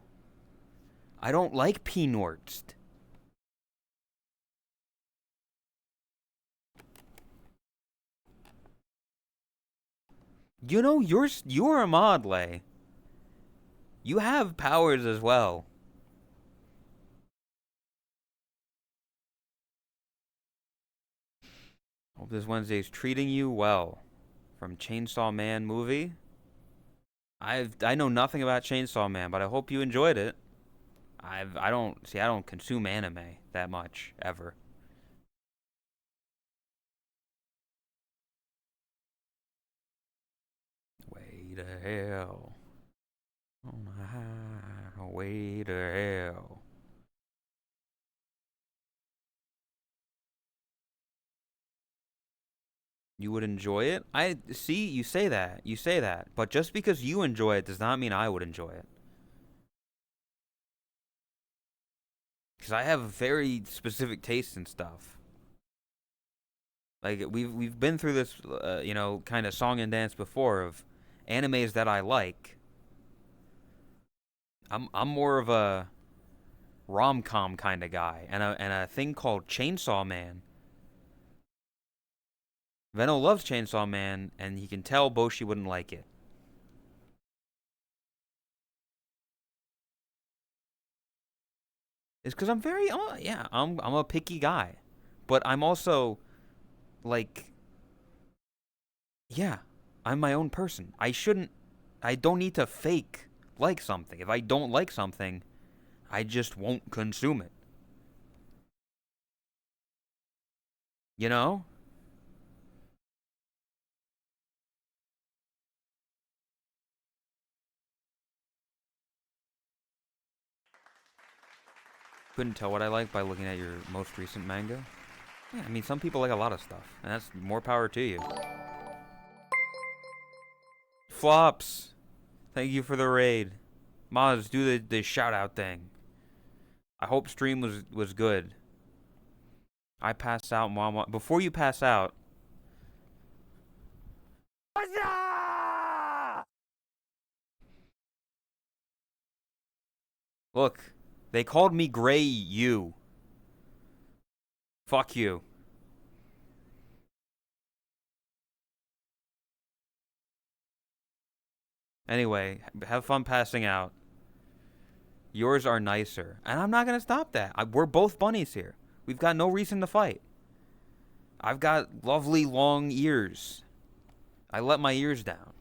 I don't like P-Norts. You know, you're a mod, Lay. You have powers as well. Hope this Wednesday's treating you well. From Chainsaw Man movie. I know nothing about Chainsaw Man, but I hope you enjoyed it. I don't consume anime that much ever. Way to hell. Oh my, way to hell. You would enjoy it? I see, you say that. But just because you enjoy it does not mean I would enjoy it. Because I have very specific tastes and stuff. Like we've been through this, you know, kind of song and dance before of animes that I like. I'm more of a rom-com kind of guy, and a thing called Chainsaw Man. Venno loves Chainsaw Man, and he can tell Boshi wouldn't like it. It's because I'm very, I'm a picky guy, but I'm also like Yeah, I'm my own person. I don't need to fake like something. If I don't like something, I just won't consume it. You know? Couldn't tell what I like by looking at your most recent manga? Yeah, I mean, some people like a lot of stuff, and that's more power to you. Flops! Thank you for the raid. Maz, do the shout out thing. I hope stream was good. I passed out, Mom. Before you pass out. Look, they called me Gray You. Fuck you. Anyway, have fun passing out. Yours are nicer. And I'm not going to stop that. We're both bunnies here. We've got no reason to fight. I've got lovely long ears. I let my ears down.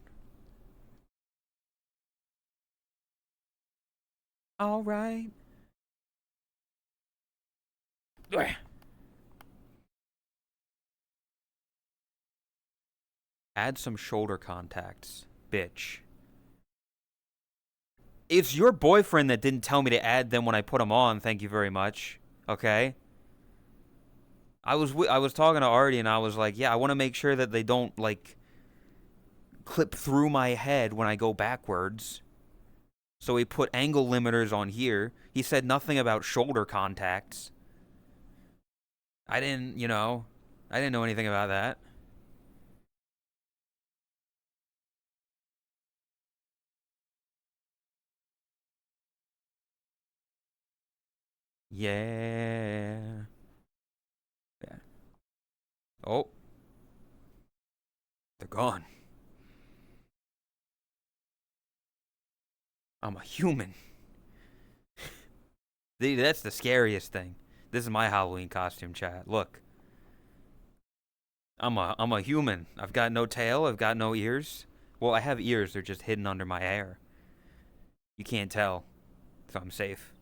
All right. Add some shoulder contacts, bitch. It's your boyfriend that didn't tell me to add them when I put them on. Thank you very much. Okay. I was talking to Artie and I was like, yeah, I want to make sure that they don't like clip through my head when I go backwards. So he put angle limiters on here. He said nothing about shoulder contacts. I didn't, I didn't know anything about that. Yeah. Yeah. Oh, they're gone. I'm a human. That's the scariest thing. This is my Halloween costume, chat. Look, I'm a human. I've got no tail. I've got no ears. Well, I have ears. They're just hidden under my hair. You can't tell, so I'm safe.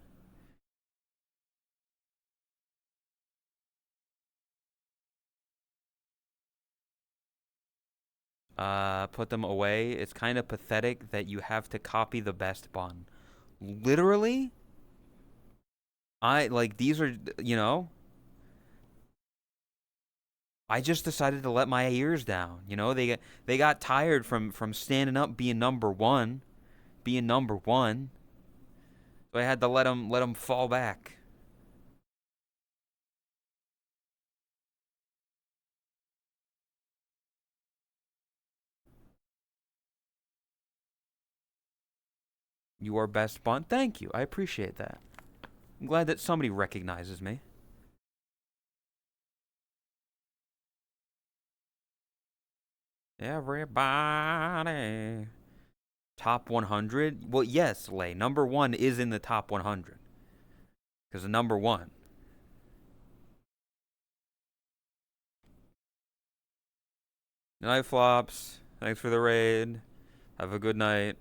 Put them away. It's kind of pathetic that you have to copy the best bun. Literally, I like these are, I just decided to let my ears down. They got tired from standing up being number one, being number one. So I had to let them fall back. You are best bun. Thank you. I appreciate that. I'm glad that somebody recognizes me. Everybody. Top 100? Well, yes, Lay. Number one is in the top 100. Because the number one. Night flops. Thanks for the raid. Have a good night.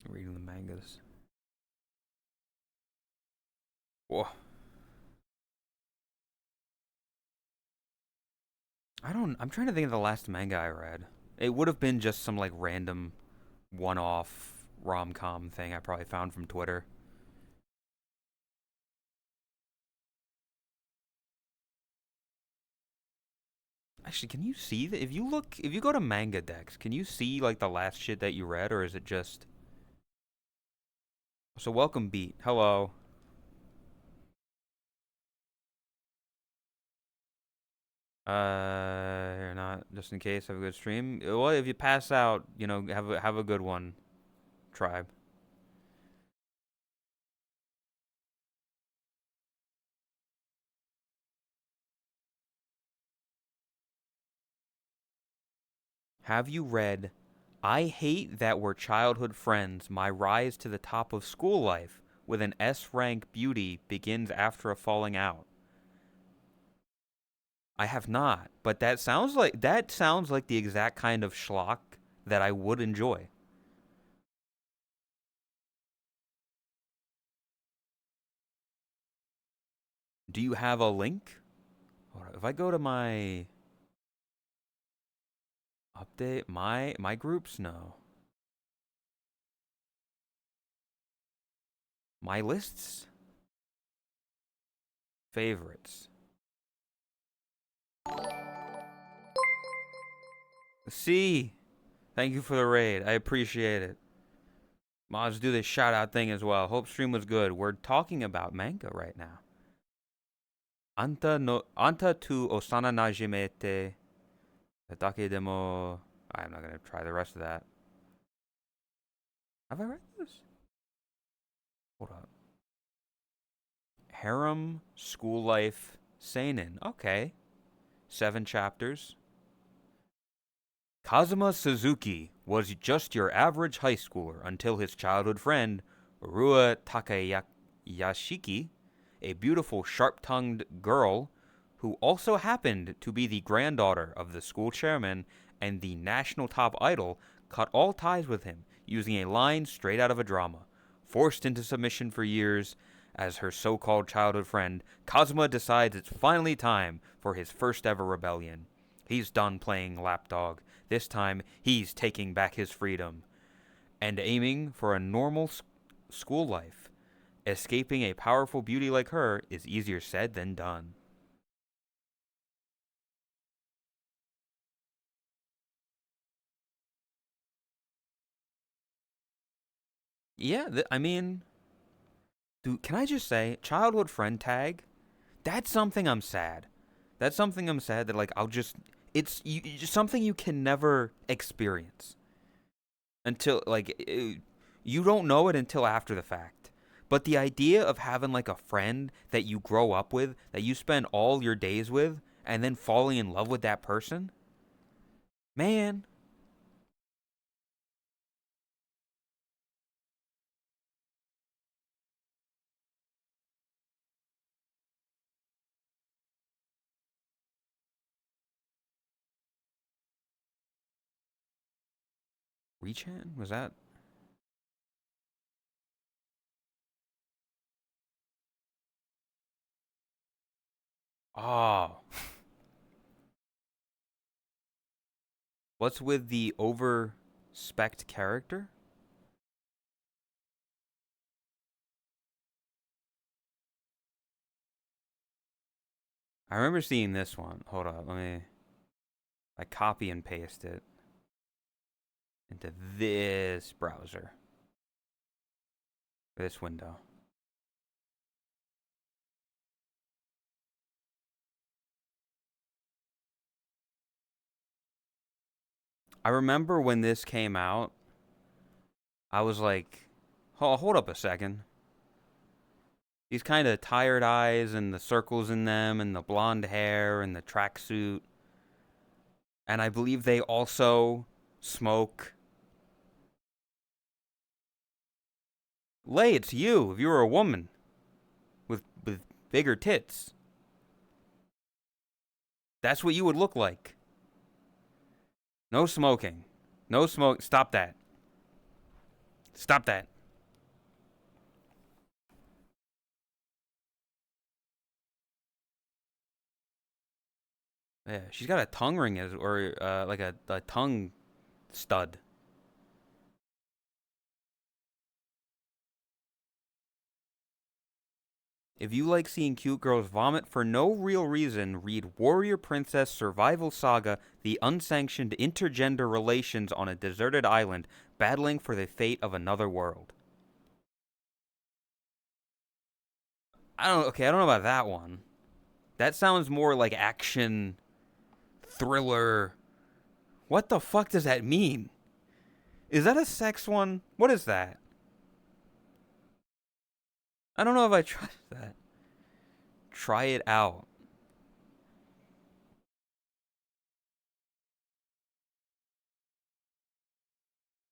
Reading the mangas. Whoa. I'm trying to think of the last manga I read. It would have been just some like random one-off rom-com thing I probably found from Twitter. Actually, can you see that? If you go to Manga Dex, can you see like the last shit that you read, or is it just? So welcome, Beat. Hello. You're not just in case. Have a good stream. Well, if you pass out, have a good one, tribe. Have you read "I Hate That We're Childhood Friends: My Rise to the Top of School Life" with an S rank beauty begins after a falling out. I have not, but that sounds like the exact kind of schlock that I would enjoy. Do you have a link? Hold on, if I go to my update, my groups, no. My lists, favorites. See, thank you for the raid. I appreciate it. Let's do this shout out thing as well. Hope stream was good. We're talking about manga right now. Anta tu osana najimete dake demo. I'm not gonna try the rest of that. Have I read this? Hold up. Harem School Life Seinen. Okay. 7 chapters. Kazuma Suzuki was just your average high schooler until his childhood friend, Rua Takayashiki, a beautiful, sharp-tongued girl who also happened to be the granddaughter of the school chairman and the national top idol, cut all ties with him, using a line straight out of a drama. Forced into submission for years as her so-called childhood friend, Kazuma decides it's finally time for his first ever rebellion. He's done playing lapdog. This time, he's taking back his freedom and aiming for a normal school life. Escaping a powerful beauty like her is easier said than done. Yeah, I mean, dude, can I just say, childhood friend tag? That's something I'm sad. That's something I'm sad that like it's just something you can never experience until you don't know it until after the fact. But the idea of having like a friend that you grow up with, that you spend all your days with, and then falling in love with that person, man. Rechan? Was that? Oh. What's with the over spec character? I remember seeing this one. Hold on, I copy and paste it into this browser. This window. I remember when this came out, I was like, hold up a second. These kind of tired eyes and the circles in them and the blonde hair and the tracksuit. And I believe they also smoke. Lay, it's you if you were a woman with bigger tits. That's what you would look like. No smoking. No smoke. Stop that. Stop that. Yeah, she's got a tongue ring or like a tongue stud. If you like seeing cute girls vomit for no real reason, read Warrior Princess Survival Saga: The Unsanctioned Intergender Relations on a Deserted Island, Battling for the Fate of Another World. I don't know about that one. That sounds more like action thriller. What the fuck does that mean? Is that a sex one? What is that? I don't know if I trust that. Try it out.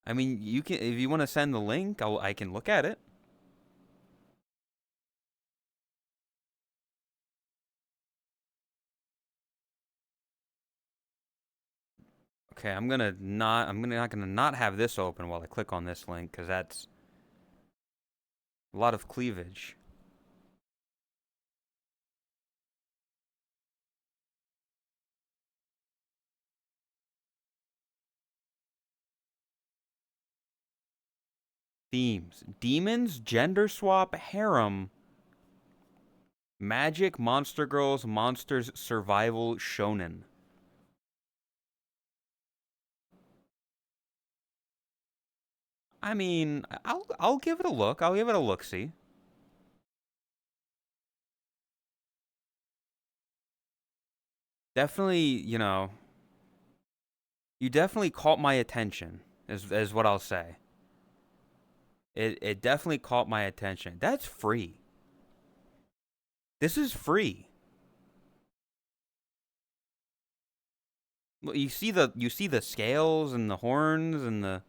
I mean, you can if you want to send the link, I can look at it. Okay, I'm not gonna not have this open while I click on this link because that's a lot of cleavage. Themes: demons, gender swap, harem, magic, monster girls, monsters, survival, shonen. I mean, I'll give it a look. I'll give it a look. See, definitely, you definitely caught my attention. Is what I'll say. It definitely caught my attention. That's free. This is free. You see the scales and the horns and the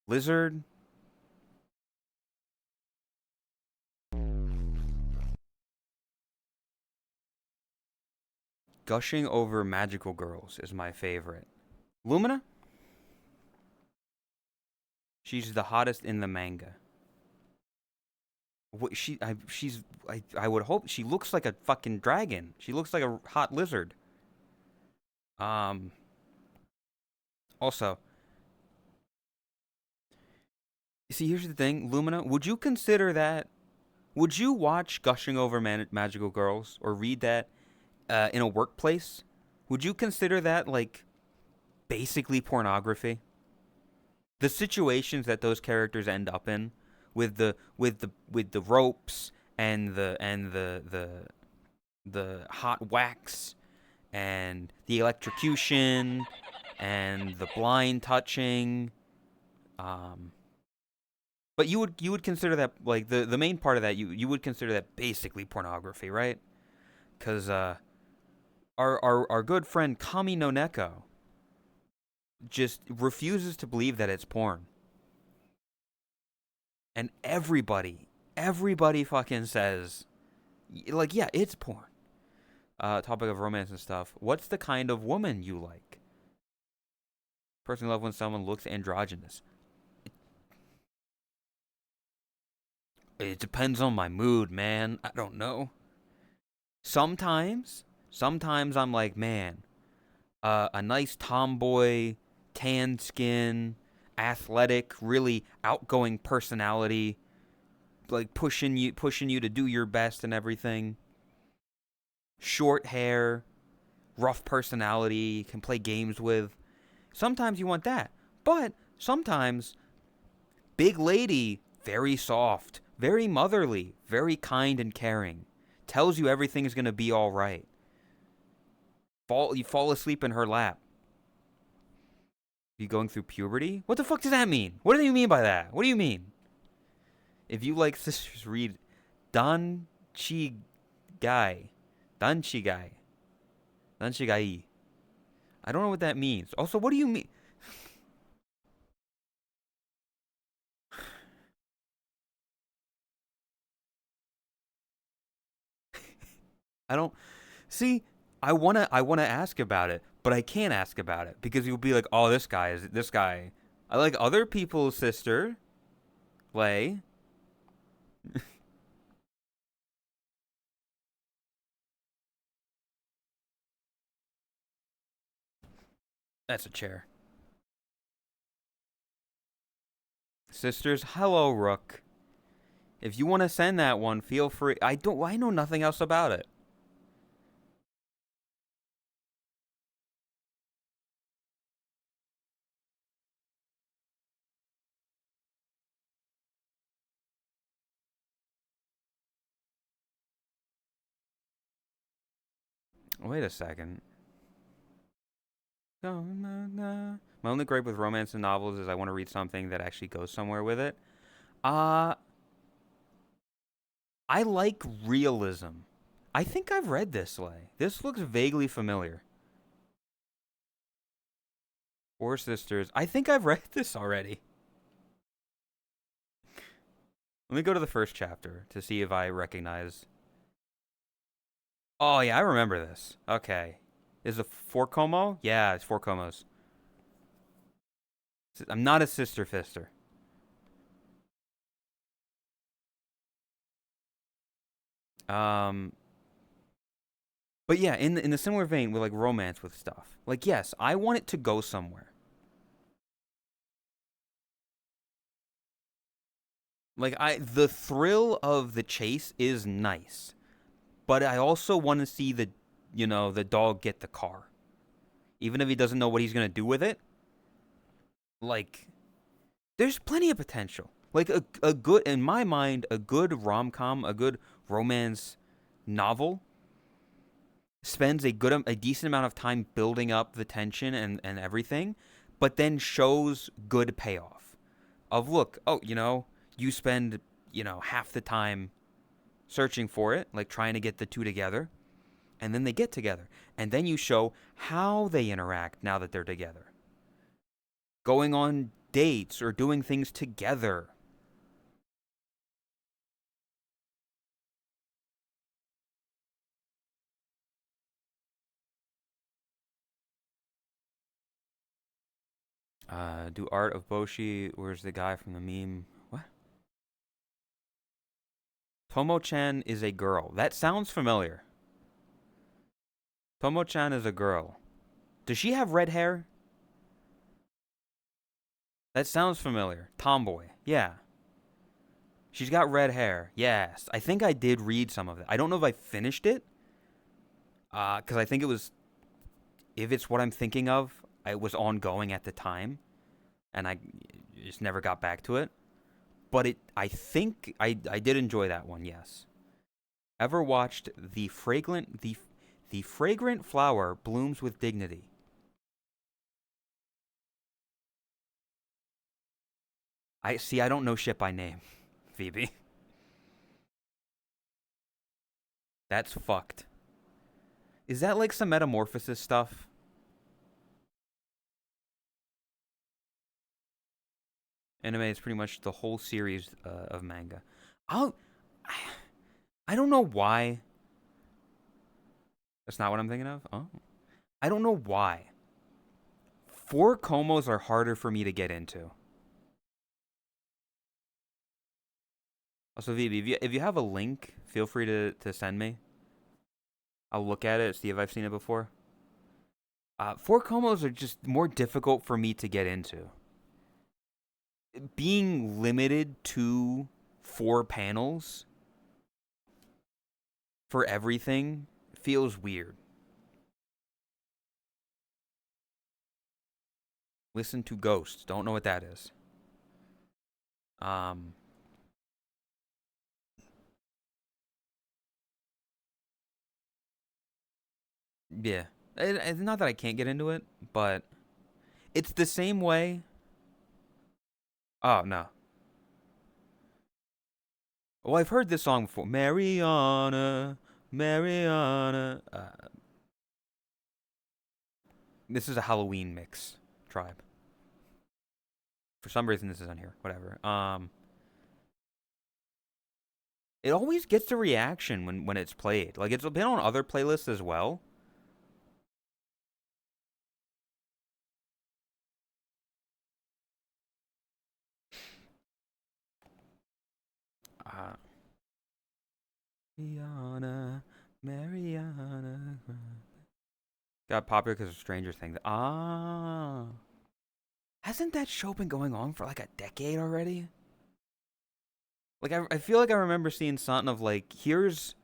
lizard. Gushing over magical girls is my favorite. Lumina? She's the hottest in the manga. What I would hope she looks like a fucking dragon. She looks like a hot lizard. Um Also, see, here's the thing, Lumina, would you watch Gushing Over Magical Girls or read that in a workplace? Would you consider that like basically pornography? The situations that those characters end up in with the ropes and the hot wax and the electrocution and the blind touching. um but you would consider that like the main part of that, you would consider that basically pornography, right? Cuz our good friend Kami no Neko just refuses to believe that it's porn. And everybody fucking says, like, yeah, it's porn. Topic of romance and stuff. What's the kind of woman you like? Personally love when someone looks androgynous. It depends on my mood, man. I don't know. Sometimes I'm like, man, a nice tomboy, tan skin, athletic, really outgoing personality, like pushing you to do your best and everything. Short hair, rough personality, can play games with. Sometimes you want that. But sometimes big lady, very soft, very motherly, very kind and caring. Tells you everything is going to be all right. You fall asleep in her lap. You going through puberty? What the fuck does that mean? What do you mean by that? What do you mean? If you like sisters, read Dan Chi Gai. Dan Chi Gai. Dan Chi Gai. I don't know what that means. Also, what do you mean? I don't see. I wanna ask about it, but I can't ask about it because you'll be like, oh, this guy. I like other people's sister, Lay. That's a chair. Sisters, hello, Rook. If you want to send that one, feel free. I know nothing else about it. Wait a second. My only gripe with romance and novels is I want to read something that actually goes somewhere with it. Uh, I like realism. I think I've read this, Lay. This looks vaguely familiar. Four Sisters. I think I've read this already. Let me go to the first chapter to see if I recognize. Oh, yeah, I remember this. Okay. Is it four Como? Yeah, it's four Comos. I'm not a sister fister. Um, but yeah, in the similar vein with like romance with stuff. Like yes, I want it to go somewhere. Like the thrill of the chase is nice, but I also want to see the dog get the car, even if he doesn't know what he's gonna do with it. Like there's plenty of potential. Like a good, in my mind, a good rom com, a good romance novel spends a decent amount of time building up the tension and everything, but then shows good payoff. Of look, oh, you spend, half the time searching for it, like trying to get the two together, and then they get together. And then you show how they interact now that they're together. Going on dates or doing things together. Do Art of Boshi. Where's the guy from the meme? What? Tomo-chan is a girl. That sounds familiar. Tomo-chan is a girl. Does she have red hair? That sounds familiar. Tomboy. Yeah. She's got red hair. Yes. I think I did read some of it. I don't know if I finished it. Because I think it was, if it's what I'm thinking of, it was ongoing at the time. And I just never got back to it. But I think I did enjoy that one, yes. Ever watched the fragrant flower blooms with dignity? I see. I don't know shit by name, Phoebe. That's fucked. Is that like some metamorphosis stuff? Anime is pretty much the whole series of manga. I'll, I don't know why. That's not what I'm thinking of. Oh, I don't know why. Four Komos are harder for me to get into. Also, Vivi, if you have a link, feel free to send me. I'll look at it, see if I've seen it before. Four Komos are just more difficult for me to get into. Being limited to 4 panels for everything feels weird. Listen to Ghosts. Don't know what that is. Um, yeah. It's not that I can't get into it, but it's the same way. Oh, no. Well, I've heard this song before. Mariana, Mariana. This is a Halloween mix, Tribe. For some reason, this is on here. Whatever. It always gets a reaction when it's played. Like, it's been on other playlists as well. Uh, Mariana, Mariana. Got popular because of Stranger Things. Ah. Hasn't that show been going on for like a decade already? Like, I feel like I remember seeing something of like, here's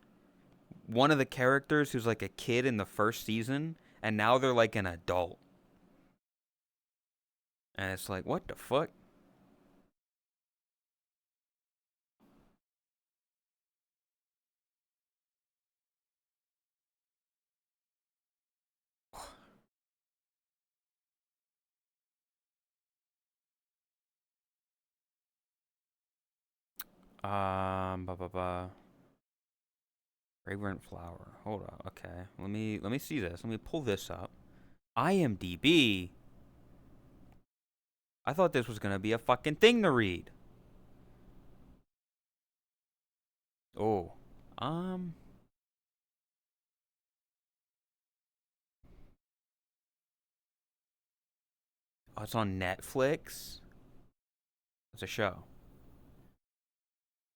one of the characters who's like a kid in the first season, and now they're like an adult. And it's like, what the fuck? Ba ba ba. Fragrant flower. Hold on. Okay. Let me see this. Let me pull this up. IMDb. I thought this was gonna be a fucking thing to read. Oh. Um. It's on Netflix. It's a show.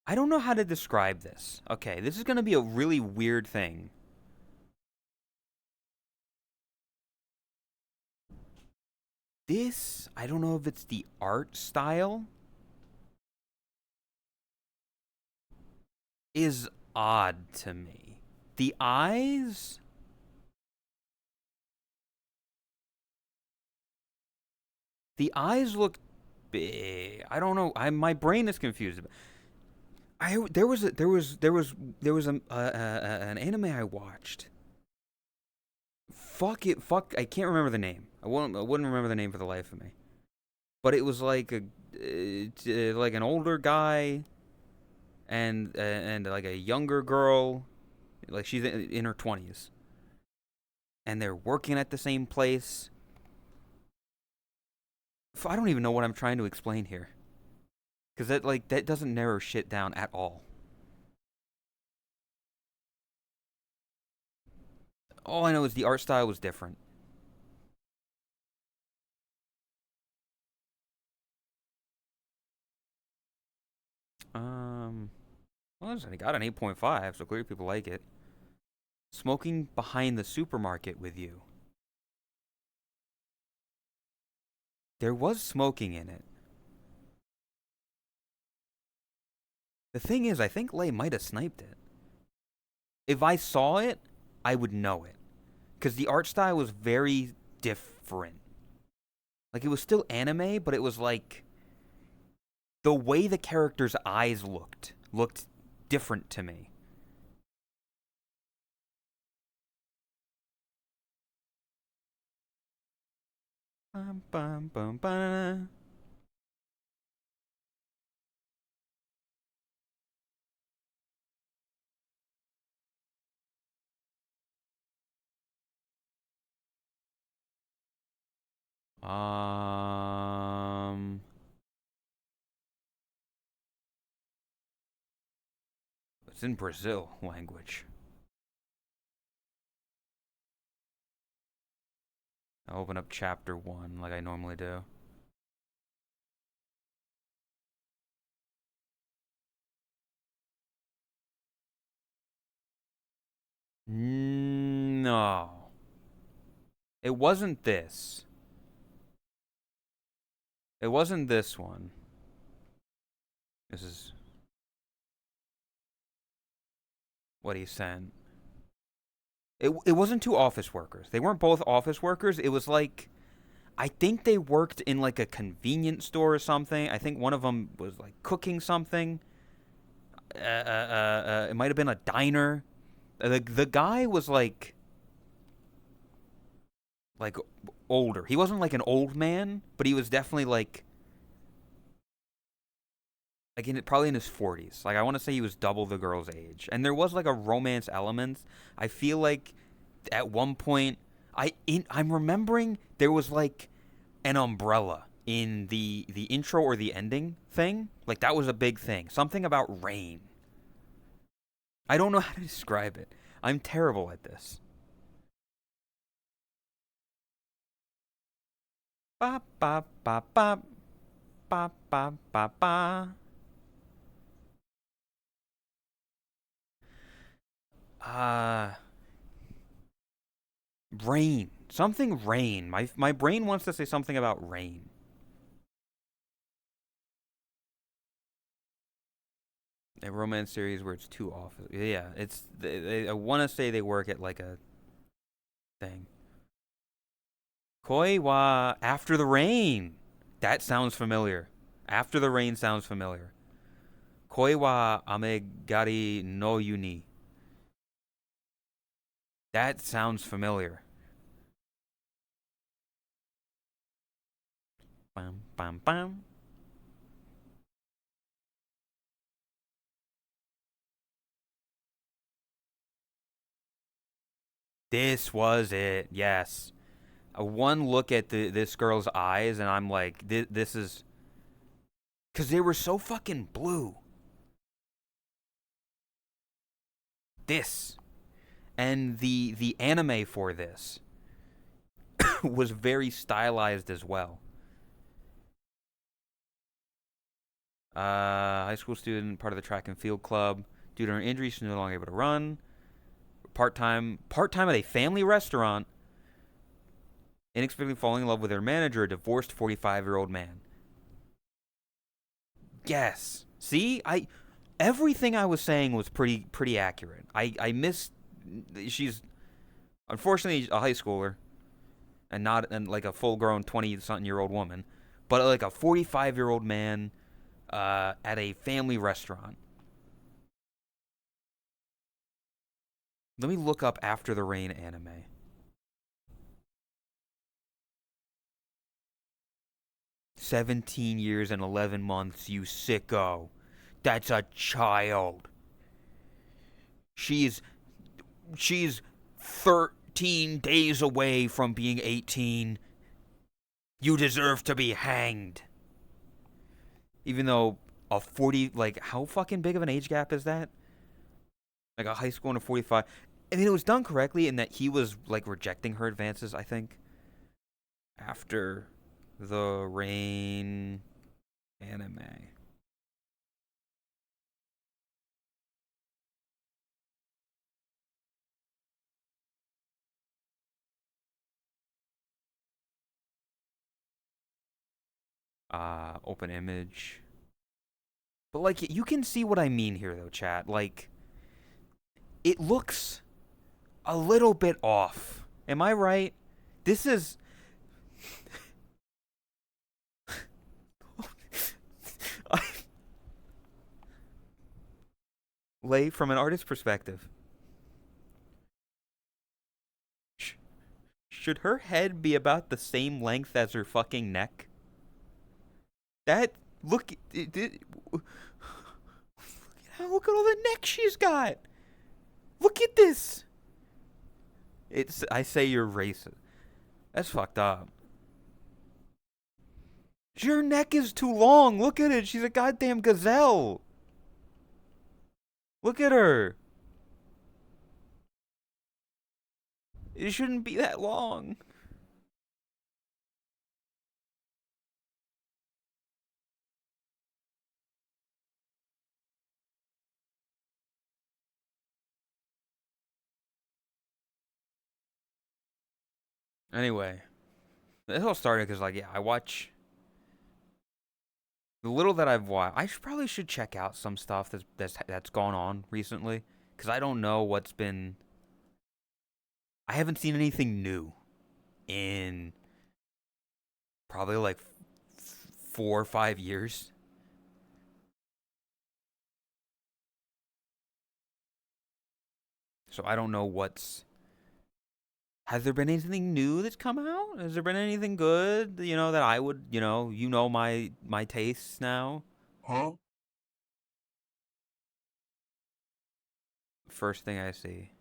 I don't know how to describe this. Okay, this is going to be a really weird thing. This, I don't know if it's the art style, is odd to me. The eyes, look big. I don't know. My brain is confused. There was an anime I watched. Fuck. I can't remember the name. I wouldn't remember the name for the life of me. But it was like like an older guy and like a younger girl, like she's in her 20s, and they're working at the same place. I don't even know what I'm trying to explain here, because that doesn't narrow shit down at all. All I know is the art style was different. Well, I got an 8.5, so clearly people like it. Smoking behind the supermarket with you. There was smoking in it. The thing is, I think Lay might have sniped it. If I saw it, I would know it. Because the art style was very different. Like, it was still anime, but it was like... the way the character's eyes looked different to me. Bum, bum, bum, bum. It's in Brazil language. I'll open up chapter 1 like I normally do. No. It wasn't this. It wasn't this one. This is what he sent. It wasn't two office workers. They weren't both office workers. It was like, I think they worked in like a convenience store or something. I think one of them was like cooking something. It might have been a diner. The guy was like older. He wasn't like an old man, but he was definitely probably in his 40s. Like, I want to say he was double the girl's age. And there was like a romance element. I feel like at one point I'm remembering there was like an umbrella in the intro or the ending thing. Like, that was a big thing. Something about rain. I don't know how to describe it. I'm terrible at this. Ba ba ba ba ba ba ba ba. Uh Rain. Something rain. My brain wants to say something about rain. A romance series where it's too off. Yeah, I want to say they work at like a thing. Koi wa after the rain. That sounds familiar. After the rain sounds familiar. Koi wa amegari no yuni. That sounds familiar. Bam bam bam. This was it. Yes. One look at this girl's eyes, and I'm like, this is, because they were so fucking blue. This and the anime for this was very stylized as well. High school student, part of the track and field club. Due to her injury, she's no longer able to run. Part time at a family restaurant. Inexplicably falling in love with her manager, a divorced 45-year-old man. Yes. See, everything I was saying was pretty accurate. I missed. She's unfortunately a high schooler, and not and like a full grown 20-something-year-old woman, but like a 45-year-old man at a family restaurant. Let me look up After the Rain anime. "17 years and 11 months, you sicko. That's a child. She's she's 13 days away from being 18. You deserve to be hanged." Even though a 40, like, how fucking big of an age gap is that? Like a high school and a 45. I mean, it was done correctly in that he was, like, rejecting her advances, I think. After the Rain anime. Open image. But, like, you can see what I mean here, though, chat. Like, it looks a little bit off. Am I right? This is. Lay, from an artist's perspective, should her head be about the same length as her fucking neck? That look, look at all the neck she's got. Look at this. I say you're racist. That's fucked up. Your neck is too long. Look at it. She's a goddamn gazelle. Look at her. It shouldn't be that long. Anyway, this all started because, like, yeah, I watch the little that I've watched. Probably should check out some stuff that's gone on recently because I don't know what's been. I haven't seen anything new in probably like 4 or 5 years. So I don't know what's. Has there been anything new that's come out? Has there been anything good? That I would. My tastes now. Huh? First thing I see.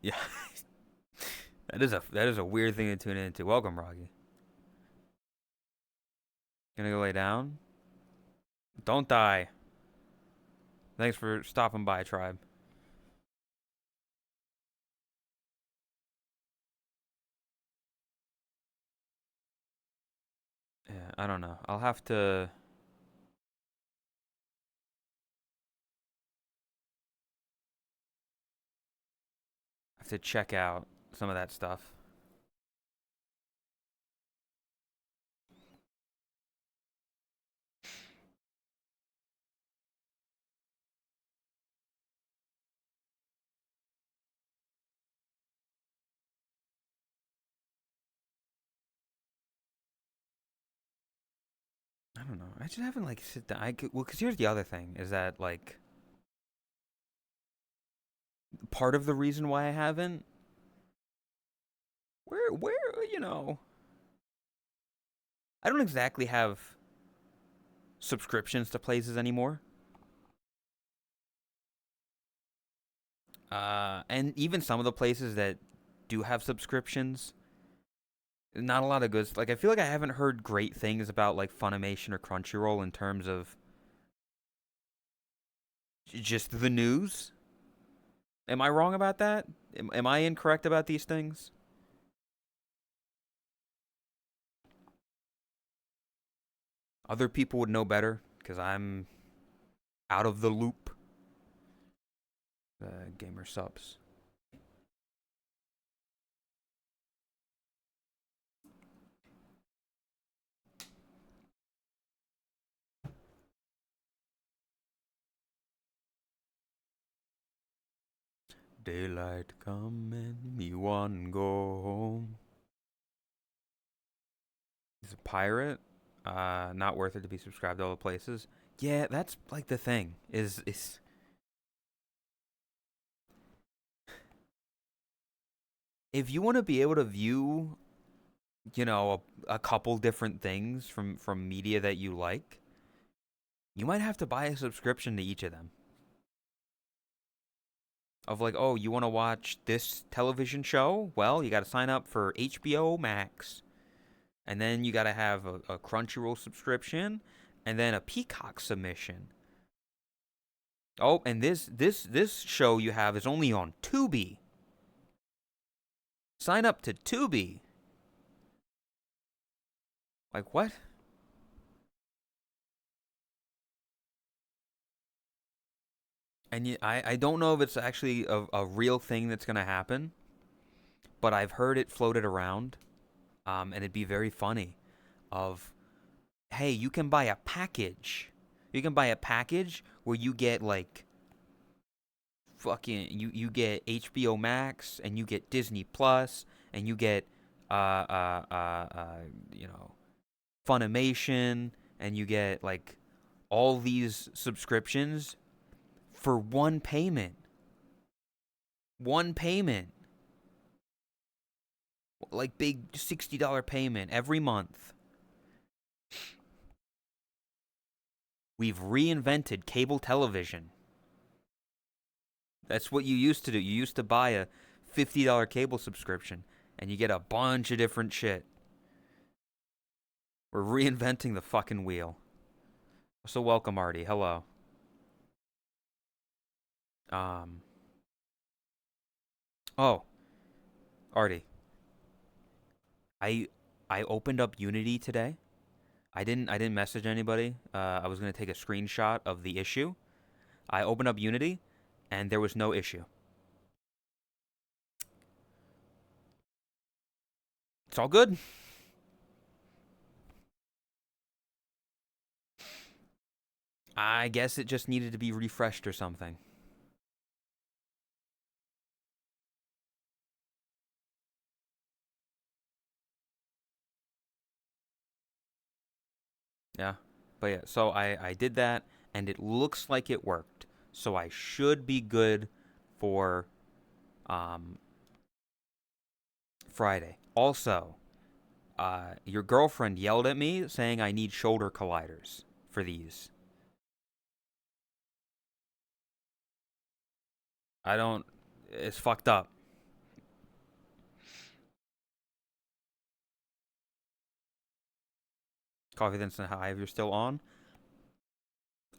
Yeah. That is a weird thing to tune into. Welcome, Rocky. Gonna go lay down? Don't die. Thanks for stopping by, tribe. Yeah, I don't know. I'll have to check out some of that stuff. I don't know. I just haven't like sit down. Well, because here's the other thing is that like part of the reason why I haven't. Where I don't exactly have subscriptions to places anymore. And even some of the places that do have subscriptions, not a lot of good. Like I feel like I haven't heard great things about like Funimation or Crunchyroll in terms of just the news. Am I wrong about that? Am I incorrect about these things? Other people would know better because I'm out of the loop. Gamer subs. Daylight coming, me want go home. He's a pirate. Not worth it to be subscribed to all the places. Yeah, that's like the thing. Is if you want to be able to view, a couple different things from media that you like, you might have to buy a subscription to each of them. Of like, oh, you want to watch this television show? Well, you got to sign up for HBO Max. And then you got to have a Crunchyroll subscription and then a Peacock submission. Oh, and this show you have is only on Tubi. Sign up to Tubi. Like what? And I don't know if it's actually a real thing that's going to happen, but I've heard it floated around, and it'd be very funny. Of, hey, you can buy a package. You can buy a package where you get like fucking you get HBO Max and you get Disney Plus and you get you know Funimation and you get like all these subscriptions for one payment. One payment. Like big $60 payment every month. We've reinvented cable television. That's what you used to do. You used to buy a $50 cable subscription and you get a bunch of different shit. We're reinventing the fucking wheel. So welcome, Artie. Hello. Oh, Artie. I I opened up Unity today. I didn't message anybody. I was gonna take a screenshot of the issue. I opened up Unity, and there was no issue. It's all good. I guess it just needed to be refreshed or something. Yeah. But yeah, so I did that, and it looks like it worked. So I should be good for um, Friday. Also, your girlfriend yelled at me saying I need shoulder colliders for these. I don't. It's fucked up. Coffee Instant High, if you're still on.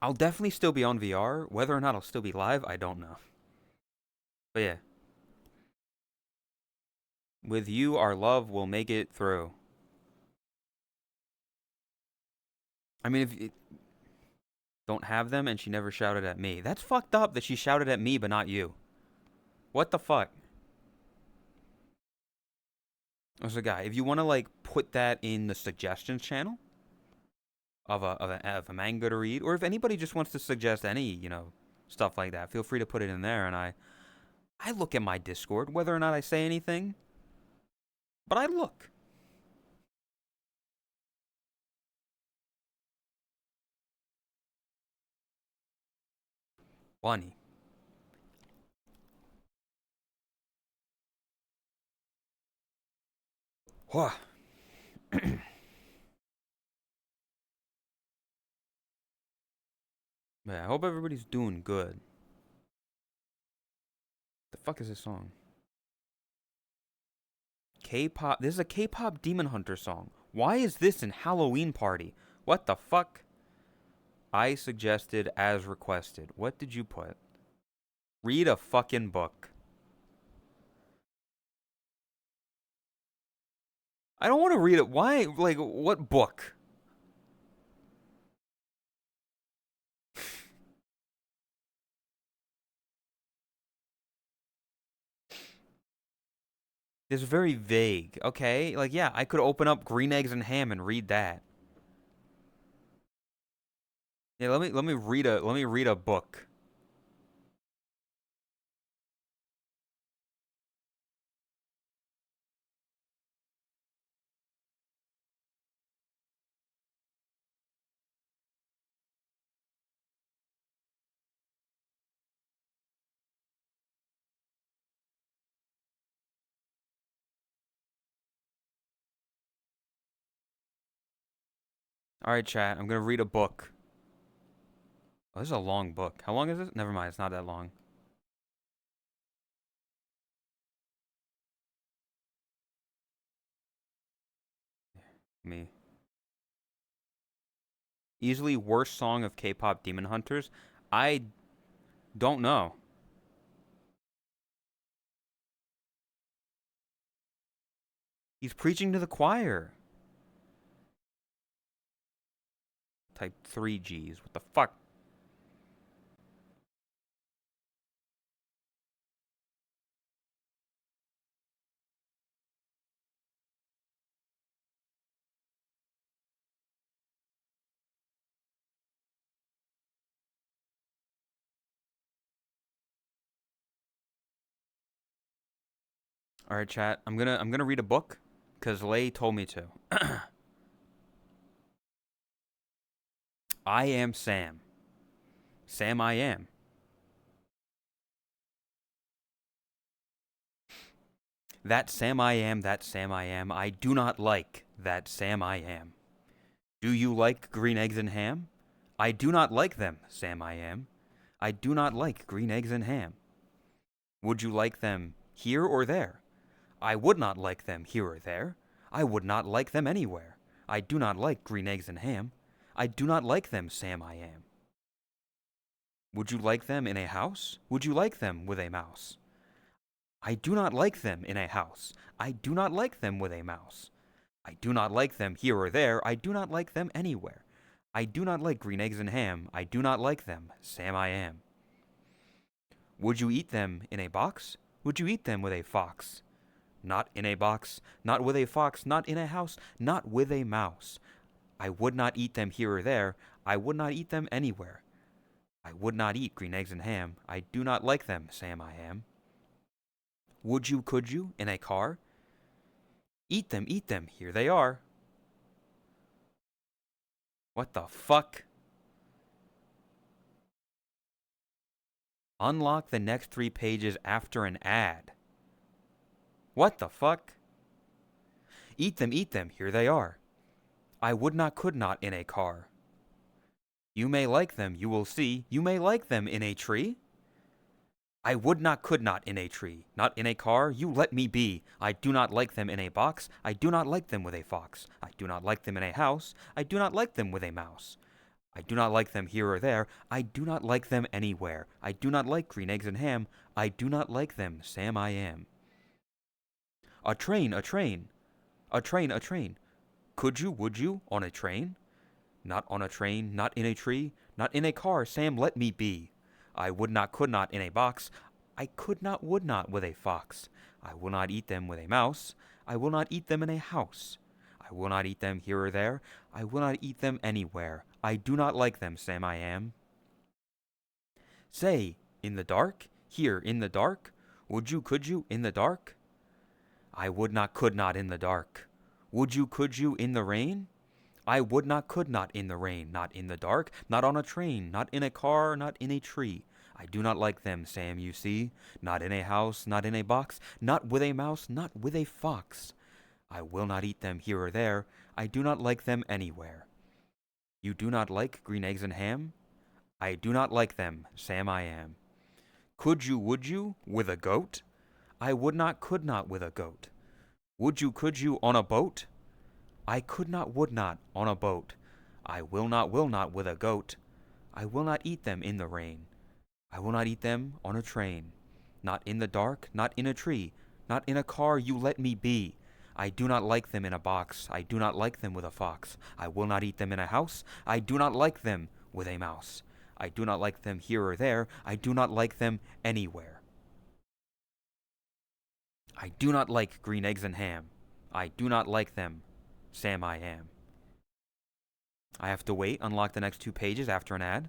I'll definitely still be on VR. Whether or not I'll still be live, I don't know. But yeah. With you, our love will make it through. I mean, if you don't have them and she never shouted at me. That's fucked up that she shouted at me but not you. What the fuck? As a guy, if you want to like put that in the suggestions channel of a manga to read, or if anybody just wants to suggest any, stuff like that, feel free to put it in there and I look at my Discord, whether or not I say anything, but I look. Funny. Whew. Yeah, I hope everybody's doing good. The fuck is this song? K-pop. This is a K-pop Demon Hunter song. Why is this in Halloween Party? What the fuck? I suggested as requested. What did you put? Read a fucking book. I don't want to read it. Why? Like, what book? It's very vague. Okay, like yeah, I could open up Green Eggs and Ham and read that. Yeah, let me read a book. All right, chat. I'm gonna read a book. Oh, this is a long book. How long is it? Never mind. It's not that long. Me. Easily worst song of K-pop Demon Hunters. I don't know. He's preaching to the choir. Type 3 Gs. What the fuck? All right, chat. I'm gonna read a book because Lay told me to. I am Sam. Sam I am. That Sam I am, that Sam I am. I do not like that Sam I am. Do you like green eggs and ham? I do not like them, Sam I am. I do not like green eggs and ham. Would you like them here or there? I would not like them here or there. I would not like them anywhere. I do not like green eggs and ham. I do not like them, Sam I am. Would you like them in a house? Would you like them with a mouse? I do not like them in a house. I do not like them with a mouse. I do not like them here or there. I do not like them anywhere. I do not like green eggs and ham. I do not like them, Sam I am. Would you eat them in a box? Would you eat them with a fox? Not in a box, not with a fox, not in a house, not with a mouse. I would not eat them here or there. I would not eat them anywhere. I would not eat green eggs and ham. I do not like them, Sam I am. Would you, could you, in a car? Eat them, here they are. What the fuck? Unlock the next 3 pages after an ad. What the fuck? Eat them, here they are. I would not, could not, in a car. You may like them, you will see. You may like them in a tree. I would not, could not, in a tree. Not in a car, you let me be. I do not like them in a box. I do not like them with a fox. I do not like them in a house. I do not like them with a mouse. I do not like them here or there. I do not like them anywhere. I do not like green eggs and ham. I do not like them, Sam I am. A train, a train. A train, a train. Could you, would you, on a train? Not on a train, not in a tree, not in a car, Sam, let me be. I would not, could not, in a box. I could not, would not, with a fox. I will not eat them with a mouse. I will not eat them in a house. I will not eat them here or there. I will not eat them anywhere. I do not like them, Sam I am. Say, in the dark? Here, in the dark? Would you, could you, in the dark? I would not, could not, in the dark. Would you, could you, in the rain? I would not, could not, in the rain, not in the dark, not on a train, not in a car, not in a tree. I do not like them, Sam, you see. Not in a house, not in a box, not with a mouse, not with a fox. I will not eat them here or there. I do not like them anywhere. You do not like green eggs and ham? I do not like them, Sam I am. Could you, would you, with a goat? I would not, could not, with a goat. Would you, could you, on a boat? I could not, would not, on a boat. I will not, with a goat. I will not eat them in the rain. I will not eat them on a train. Not in the dark, not in a tree, not in a car, you let me be. I do not like them in a box. I do not like them with a fox. I will not eat them in a house. I do not like them with a mouse. I do not like them here or there. I do not like them anywhere. I do not like green eggs and ham. I do not like them, Sam I am. I have to wait, unlock the next 2 pages after an ad.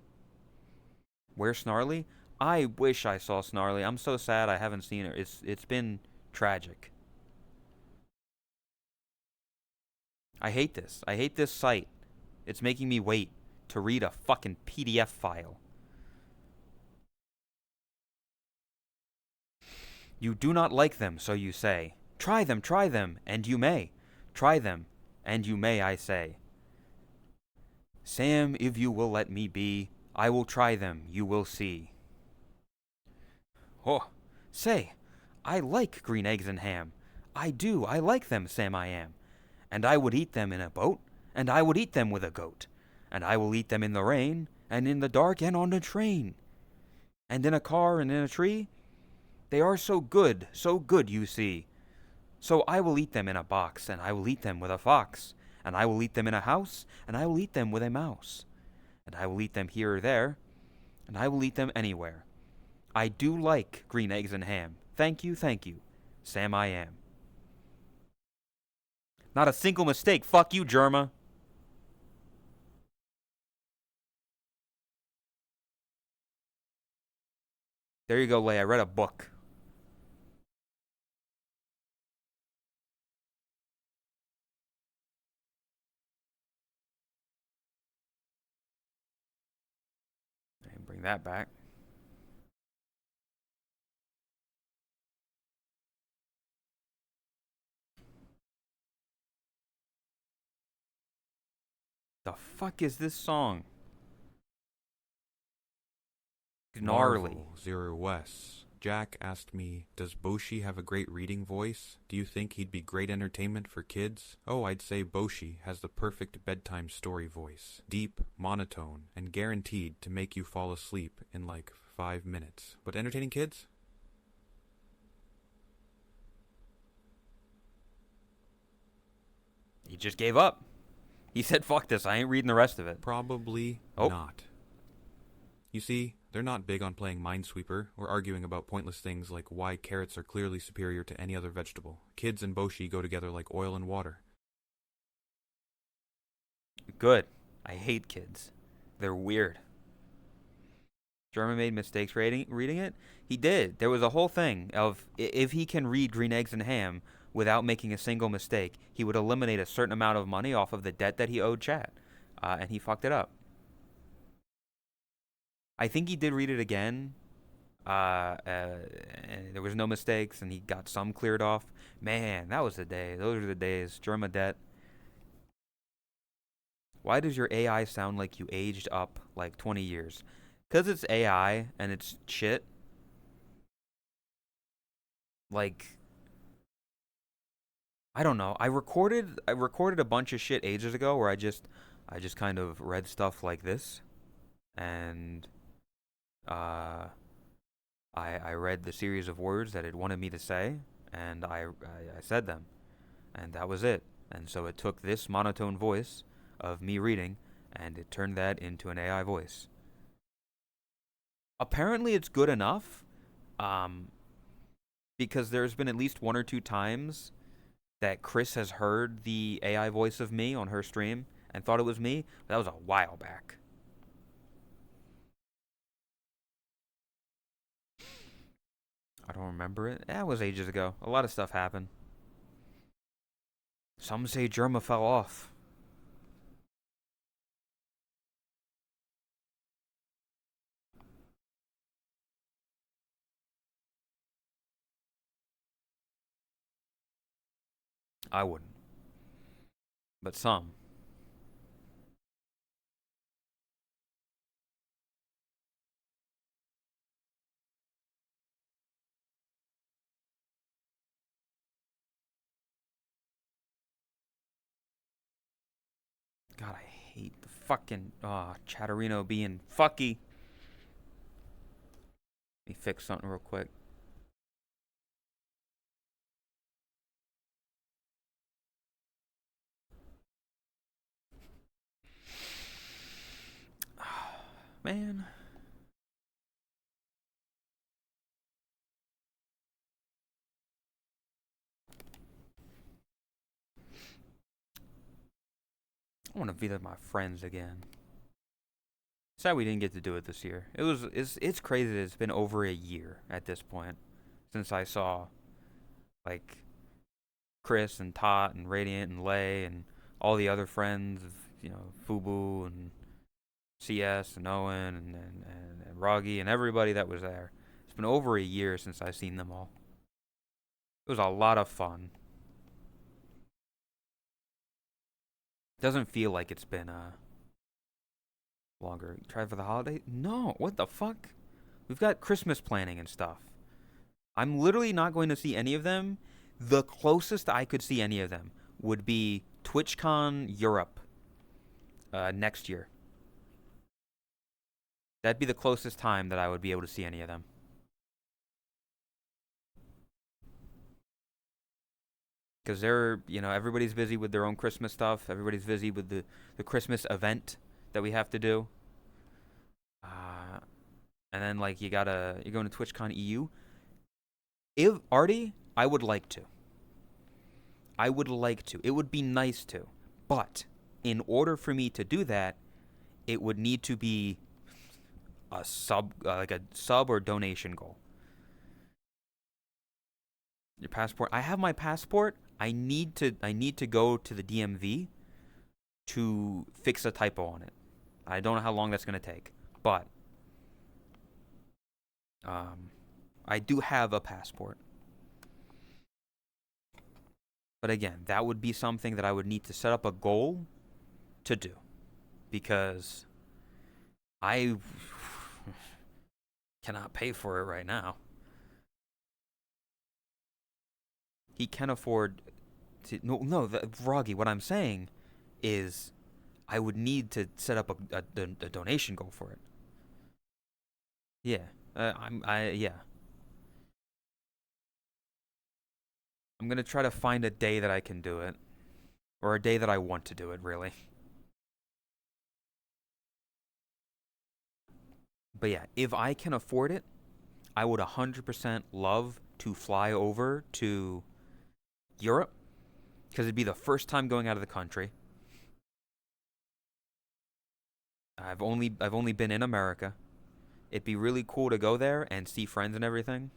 Where's Snarly? I wish I saw Snarly. I'm so sad I haven't seen her. It's been tragic. I hate this. I hate this site. It's making me wait to read a fucking PDF file. You do not like them, so you say. Try them, and you may. Try them, and you may, I say. Sam, if you will let me be, I will try them, you will see. Oh, say, I like green eggs and ham. I do, I like them, Sam I am. And I would eat them in a boat, and I would eat them with a goat. And I will eat them in the rain, and in the dark, and on a train. And in a car, and in a tree. They are so good, you see. So I will eat them in a box, and I will eat them with a fox. And I will eat them in a house, and I will eat them with a mouse. And I will eat them here or there, and I will eat them anywhere. I do like green eggs and ham. Thank you, Sam I am. Not a single mistake. Fuck you, Germa. There you go, Leigh. I read a book. And bring that back. The fuck is this song? Gnarly. Marvel, Zero West. Jack asked me, does Boshi have a great reading voice? Do you think he'd be great entertainment for kids? Oh, I'd say Boshi has the perfect bedtime story voice. Deep, monotone, and guaranteed to make you fall asleep in like 5 minutes. But entertaining kids? He just gave up. He said, fuck this, I ain't reading the rest of it. Probably not. You see, they're not big on playing Minesweeper or arguing about pointless things like why carrots are clearly superior to any other vegetable. Kids and Boshi go together like oil and water. Good. I hate kids. They're weird. German made mistakes reading it? He did. There was a whole thing of if he can read Green Eggs and Ham without making a single mistake, he would eliminate a certain amount of money off of the debt that he owed Chat. And he fucked it up. I think he did read it again. And there was no mistakes, and he got some cleared off. Man, that was the day. Those are the days. Germa debt. Why does your AI sound like you aged up like 20 years? Because it's AI and it's shit. Like, I don't know. I recorded a bunch of shit ages ago where I just kind of read stuff like this, and I read the series of words that it wanted me to say, and I said them, and that was it. And so it took this monotone voice of me reading, and it turned that into an AI voice. Apparently, it's good enough, because there's been at least 1 or 2 times that Chris has heard the AI voice of me on her stream and thought it was me. That was a while back. I don't remember it. That was ages ago. A lot of stuff happened. Some say Germa fell off. I wouldn't. But some. God, I hate the fucking Chatterino being fucky. Let me fix something real quick. Man. I want to visit my friends again. Sad we didn't get to do it this year. It's crazy that it's been over a year at this point since I saw like Chris and Tot and Radiant and Lay and all the other friends of, Fubu and CS and Owen and Roggy and everybody that was there. It's been over a year since I've seen them all. It was a lot of fun. Doesn't feel like it's been longer. Try for the holiday? No, what the fuck? We've got Christmas planning and stuff. I'm literally not going to see any of them. The closest I could see any of them would be TwitchCon Europe next year. That'd be the closest time that I would be able to see any of them. Because they're, everybody's busy with their own Christmas stuff. Everybody's busy with the Christmas event that we have to do. And then, like, you're going to TwitchCon EU. If, Artie, I would like to. It would be nice to. But, in order for me to do that, it would need to be a sub or donation goal. Your passport. I have my passport. I need to go to the DMV to fix a typo on it. I don't know how long that's going to take, but I do have a passport. But again, that would be something that I would need to set up a goal to do, because I cannot pay for it right now. He can afford to. No, Froggy, what I'm saying is I would need to set up a donation goal for it. Yeah. Yeah. I'm going to try to find a day that I can do it. Or a day that I want to do it, really. But yeah, if I can afford it, I would 100% love to fly over to Europe, because it'd be the first time going out of the country. I've only been in America. It'd be really cool to go there and see friends and everything.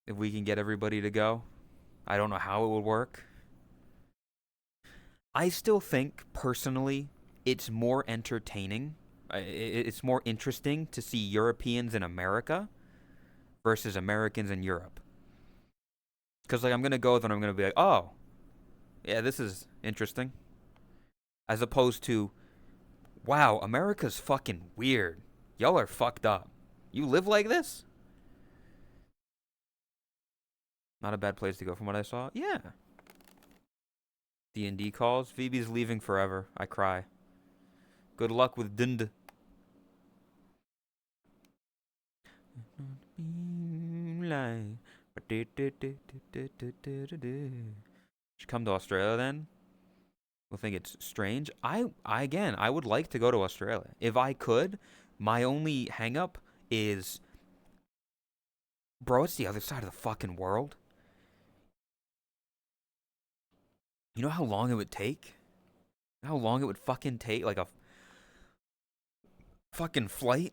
If we can get everybody to go. I don't know how it would work. I still think, personally, it's more entertaining. It's more interesting to see Europeans in America versus Americans in Europe. Because, like, I'm going to go there and I'm going to be like, oh, yeah, this is interesting. As opposed to, wow, America's fucking weird. Y'all are fucked up. You live like this? Not a bad place to go from what I saw. Yeah. D&D calls. Phoebe's leaving forever. I cry. Good luck with Dund. Should come to Australia then? We'll think it's strange. I would like to go to Australia. If I could, my only hang up is, bro, it's the other side of the fucking world. You know how long it would take? How long it would fucking take, like a fucking flight?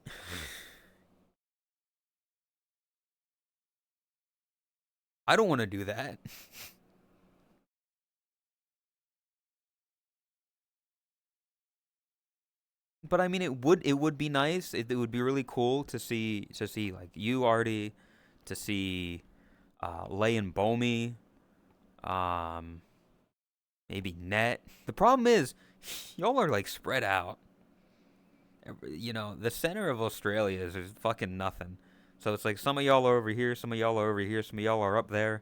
I don't want to do that. But I mean, it would be nice. It would be really cool to see like you already, to see Lay and Bomi, maybe Net. The problem is, y'all are like spread out. The center of Australia is fucking nothing. So it's like some of y'all are over here, some of y'all are over here, some of y'all are up there.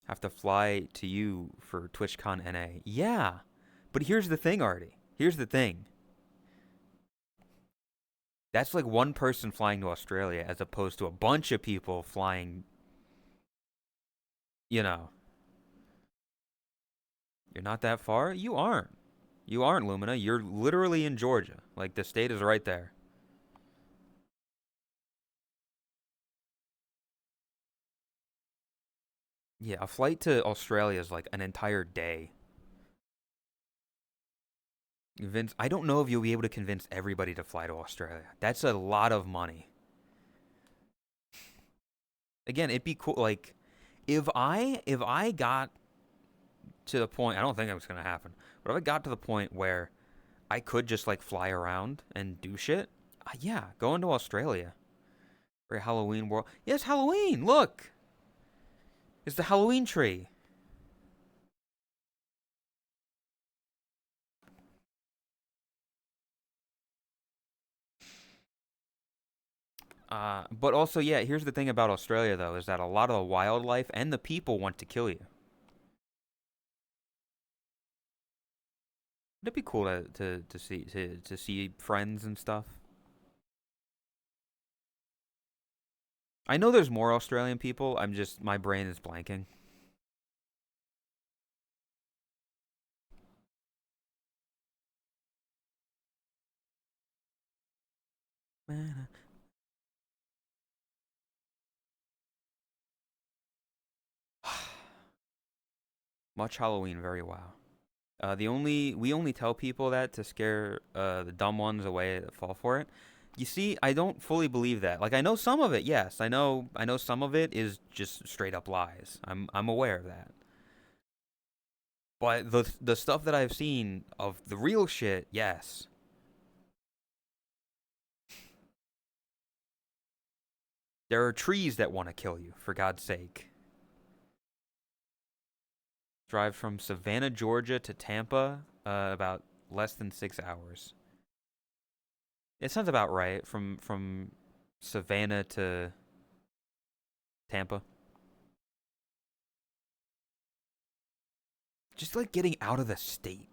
Have to fly to you for TwitchCon NA. Yeah. But here's the thing, Artie. Here's the thing. That's like one person flying to Australia as opposed to a bunch of people flying, You're not that far? You aren't. You aren't, Lumina. You're literally in Georgia. Like, the state is right there. Yeah, a flight to Australia is like an entire day. Vince, I don't know if you'll be able to convince everybody to fly to Australia. That's a lot of money. Again, it'd be cool. Like, if I got to the point, I don't think it's gonna happen. But if I got to the point where I could just like fly around and do shit, yeah, going to Australia for Halloween world. Yes, Halloween. Look, it's the Halloween tree. But also, yeah, here's the thing about Australia though, is that a lot of the wildlife and the people want to kill you. It'd be cool to see friends and stuff. I know there's more Australian people. I'm just my brain is blanking. Much Halloween, very wow. The only we only tell people that to scare the dumb ones away that fall for it. You see, I don't fully believe that. Like I know some of it, yes. I know some of it is just straight up lies. I'm aware of that. But the stuff that I've seen of the real shit, yes. There are trees that want to kill you, for God's sake. Drive from Savannah, Georgia to Tampa, about less than 6 hours. It sounds about right from Savannah to Tampa. Just like getting out of the state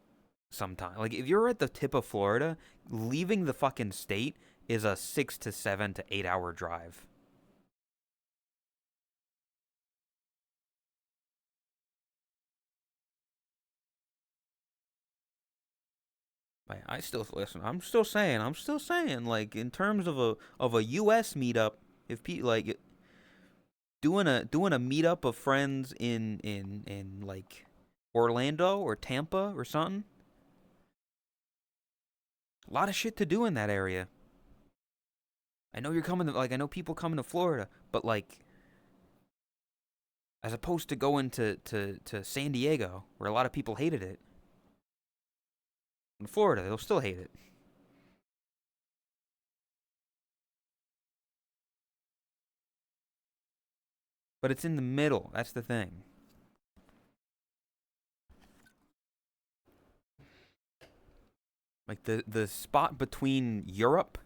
sometime. Like if you're at the tip of Florida, leaving the fucking state is a 6 to 7 to 8 hour drive. Like, I still listen. I'm still saying. Like in terms of a U.S. meetup, if like doing a meetup of friends in like Orlando or Tampa or something, a lot of shit to do in that area. I know you're coming to like I know people coming to Florida, but like as opposed to going to San Diego where a lot of people hated it. In Florida, they'll still hate it. But it's in the middle. That's the thing. Like the spot between Europe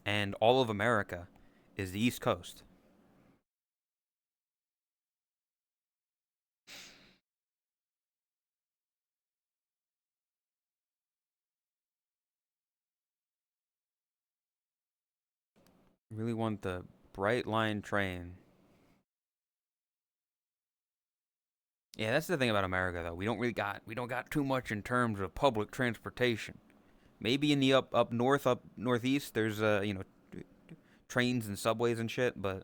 and all of America is the East Coast. Really want the Bright Line train. Yeah, that's the thing about America though. We don't got too much in terms of public transportation. Maybe in the up north, up northeast, there's trains and subways and shit, but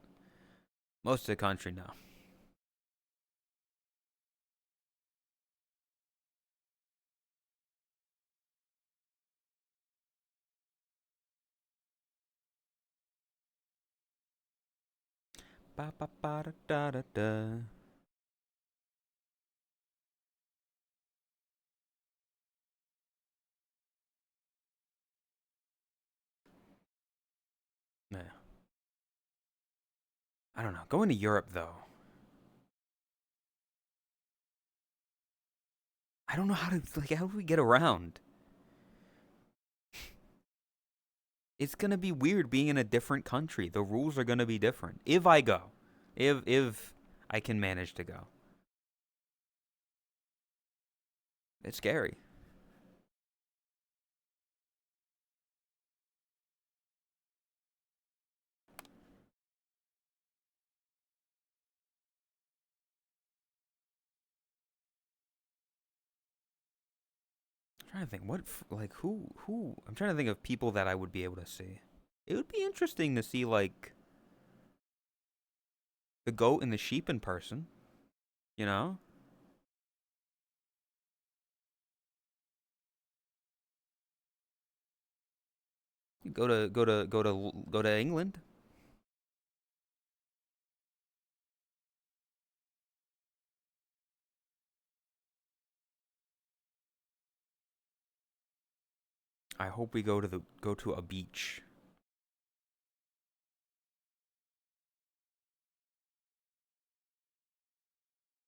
most of the country no. Ba ba ba da da da da. Yeah. I don't know. Going to Europe though, I don't know how do we get around? It's gonna be weird being in a different country. The rules are gonna be different if I go, if I can manage to go. It's scary. I'm trying to think like who. I'm trying to think of people that I would be able to see. It would be interesting to see like the goat and the sheep in person. You know? You go to England. I hope we go to a beach.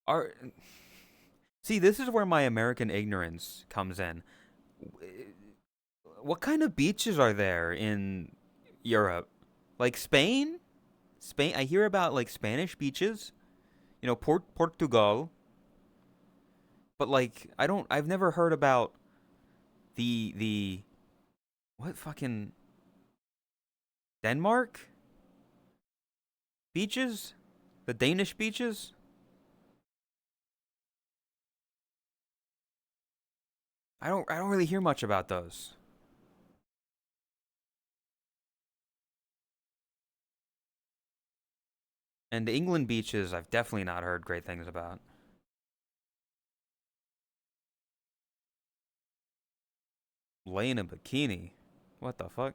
Our See, this is where my American ignorance comes in. What kind of beaches are there in Europe? Like Spain? Spain, I hear about like Spanish beaches, Portugal, but like I've never heard about the what fucking Denmark beaches? The Danish beaches? I don't really hear much about those. And the England beaches I've definitely not heard great things about. Lay in a bikini. What the fuck?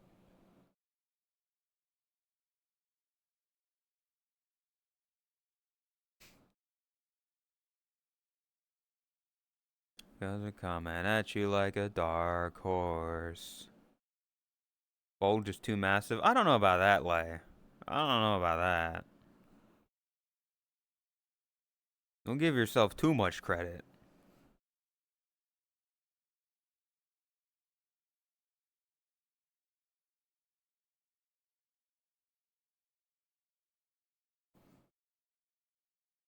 Cause are coming at you like a dark horse. Bulge is too massive. I don't know about that, Lay. I don't know about that. Don't give yourself too much credit.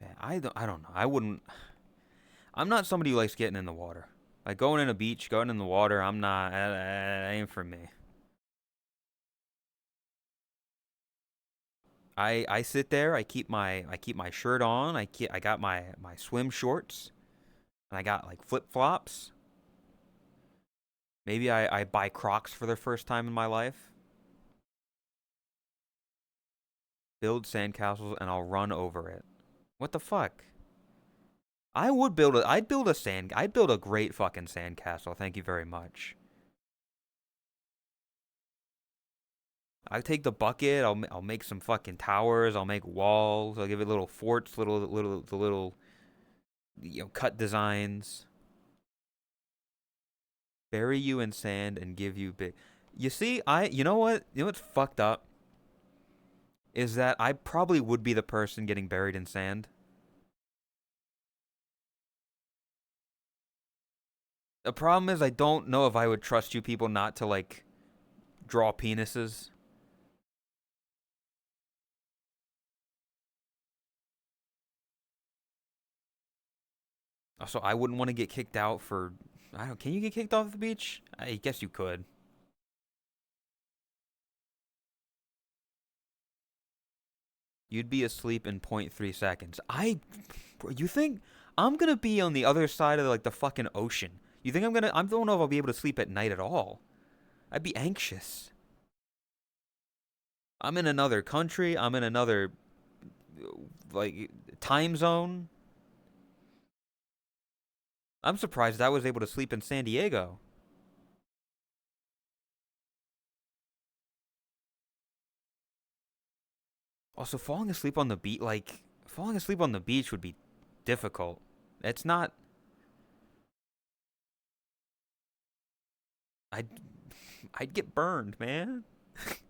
Yeah, I don't know. I'm not somebody who likes getting in the water. Like going in a beach, going in the water, I'm not that ain't for me. I sit there, I keep my shirt on, I got my swim shorts, and I got like flip-flops. Maybe I buy Crocs for the first time in my life. Build sandcastles and I'll run over it. What the fuck? I'd build a great fucking sandcastle. Thank you very much. I take the bucket. I'll make some fucking towers. I'll make walls. I'll give it little forts, little cut designs. Bury you in sand and give you big. You see, you know what? You know what's fucked up is that I probably would be the person getting buried in sand. The problem is I don't know if I would trust you people not to like draw penises. Also, I wouldn't want to get kicked out for. I don't. Can you get kicked off the beach? I guess you could. You'd be asleep in point 0.3 seconds. You think I'm gonna be on the other side of like the fucking ocean? You think I'm gonna? I don't know if I'll be able to sleep at night at all. I'd be anxious. I'm in another country. I'm in another like time zone. I'm surprised I was able to sleep in San Diego. Also, falling asleep on the beach would be difficult. It's not. I'd I'd get burned, man.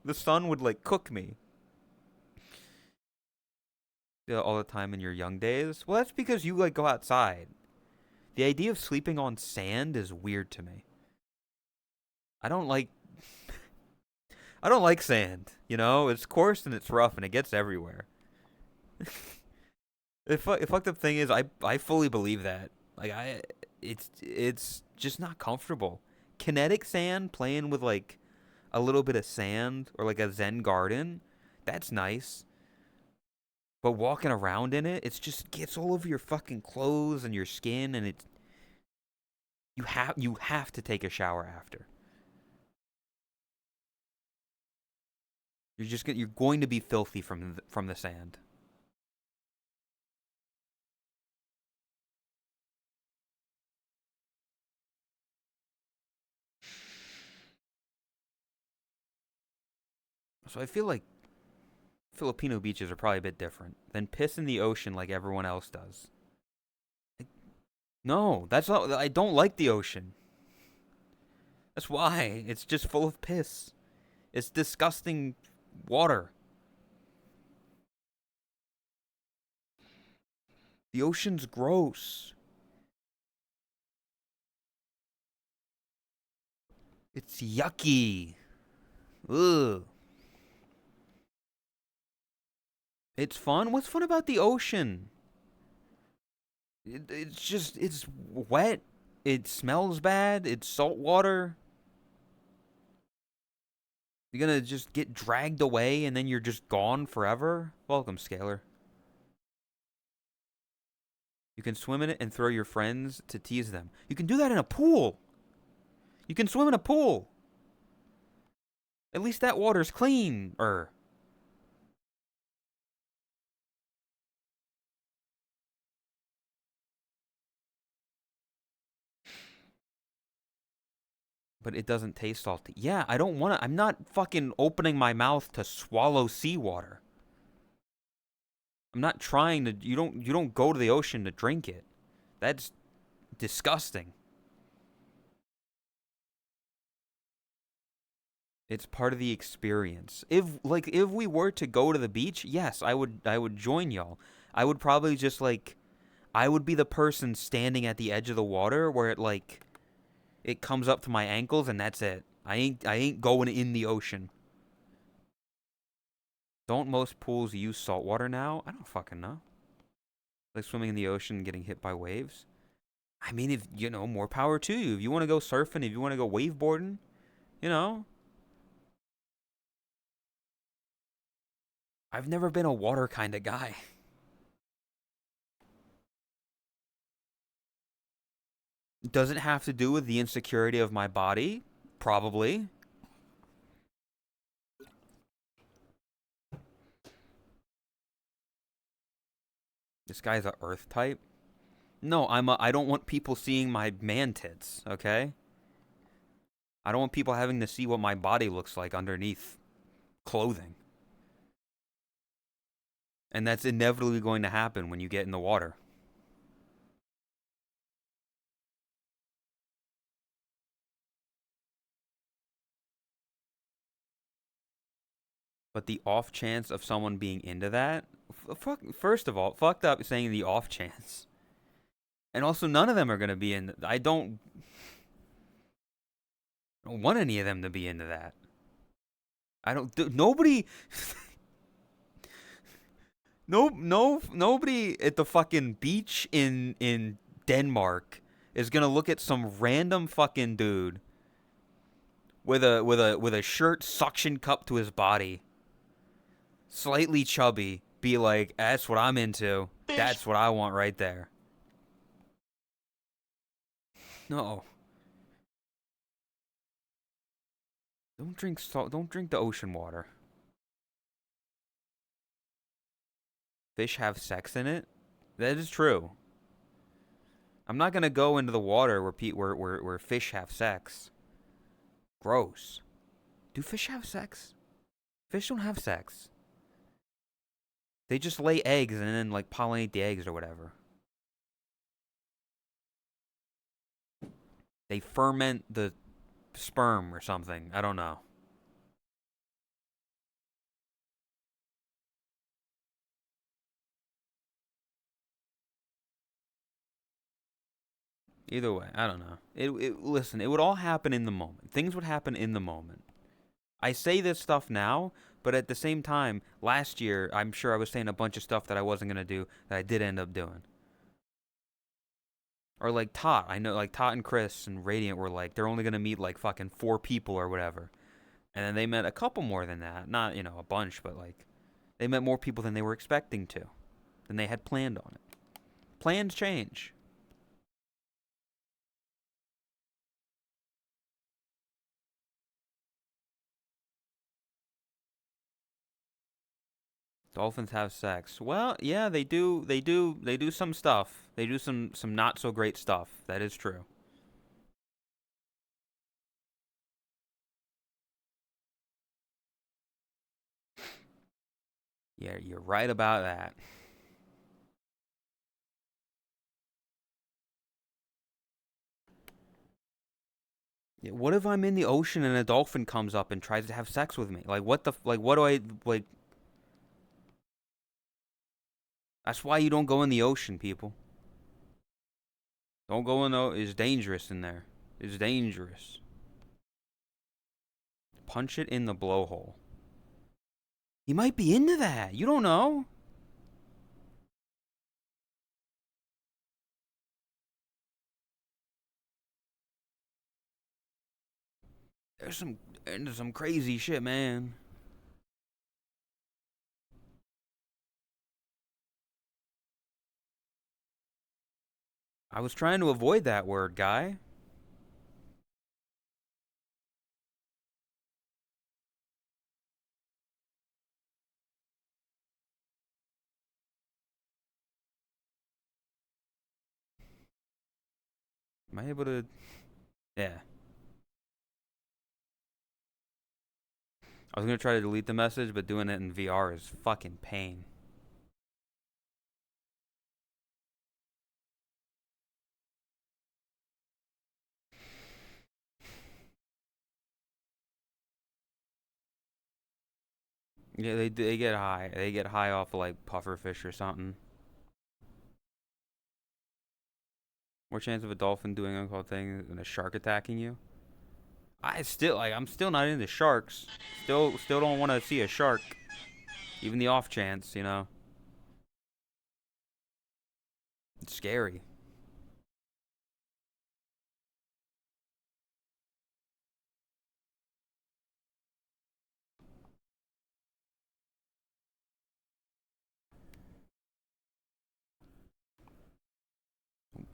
The sun would like cook me. All the time in your young days. Well, that's because you like go outside. The idea of sleeping on sand is weird to me. I don't like I don't like sand. It's coarse and it's rough and it gets everywhere. The fucked up thing is I fully believe that. Like it's just not comfortable. Kinetic sand playing with like a little bit of sand or like a Zen garden, that's nice. But walking around in it, it's just gets all over your fucking clothes and your skin, and you have to take a shower after. You're going to be filthy from the sand. So I feel like Filipino beaches are probably a bit different than piss in the ocean like everyone else does. No, that's not. I don't like the ocean. That's why. It's just full of piss. It's disgusting water. The ocean's gross. It's yucky. Ugh. It's fun. What's fun about the ocean? It's wet. It smells bad. It's salt water. You're gonna just get dragged away and then you're just gone forever? Welcome, Scalar. You can swim in it and throw your friends to tease them. You can do that in a pool. You can swim in a pool. At least that water's clean-er. But it doesn't taste salty. Yeah, I don't want to. I'm not fucking opening my mouth to swallow seawater. I'm not trying to. You don't go to the ocean to drink it. That's disgusting. It's part of the experience. If we were to go to the beach, yes, I would join y'all. I would probably just I would be the person standing at the edge of the water where it comes up to my ankles and that's it. I ain't going in the ocean. Don't most pools use salt water now? I don't fucking know. Like swimming in the ocean and getting hit by waves. I mean, if more power to you. If you want to go surfing, if you want to go waveboarding, you know. I've never been a water kind of guy. Does it have to do with the insecurity of my body? Probably. This guy's a earth type. No, I don't want people seeing my man tits, okay? I don't want people having to see what my body looks like underneath clothing. And that's inevitably going to happen when you get in the water. But the off chance of someone being into that, first of all, fucked up saying the off chance. And also, none of them are going to be in. I don't want any of them to be into that. I don't. Nobody. Nobody at the fucking beach in Denmark is gonna look at some random fucking dude with a shirt suction cup to his body, slightly chubby, be like, that's what I'm into. That's what I want right there. No. Don't drink salt. Don't drink the ocean water. Fish have sex in it? That is true. I'm not gonna go into the water where fish have sex. Gross. Do fish have sex? Fish don't have sex. They just lay eggs and then pollinate the eggs or whatever. They ferment the sperm or something. I don't know. Either way, I don't know. Listen, it would all happen in the moment. Things would happen in the moment. I say this stuff now, but at the same time, last year, I'm sure I was saying a bunch of stuff that I wasn't going to do that I did end up doing. Or Tot. I know Tot and Chris and Radiant were they're only going to meet fucking 4 people or whatever. And then they met a couple more than that. Not, a bunch, but they met more people than they were expecting to. Than they had planned on it. Plans change. Dolphins have sex. Well, yeah, they do. They do some stuff. They do some not so great stuff. That is true. Yeah, you're right about that. Yeah, what if I'm in the ocean and a dolphin comes up and tries to have sex with me? Like, what the, like, what do I, like, that's why you don't go in the ocean, people. Don't go in the, it's dangerous in there. It's dangerous. Punch it in the blowhole. He might be into that. You don't know. There's some, into some crazy shit, man. I was trying to avoid that word, guy. Am I able to? Yeah. I was gonna try to delete the message, but doing it in VR is fucking pain. Yeah, they get high. They get high off of like pufferfish or something. More chance of a dolphin doing uncalled thing than a shark attacking you. I'm still not into sharks. Still don't want to see a shark. Even the off chance, you know. It's scary.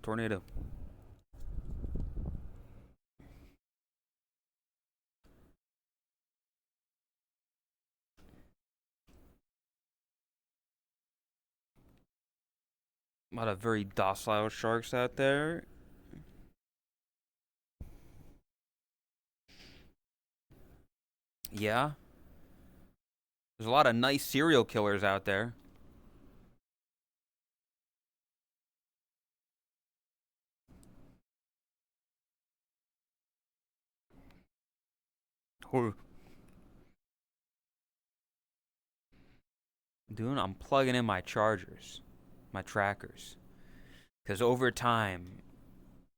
Tornado. A lot of very docile sharks out there. Yeah. There's a lot of nice serial killers out there. Dude, I'm plugging in my chargers, my trackers. Because over time,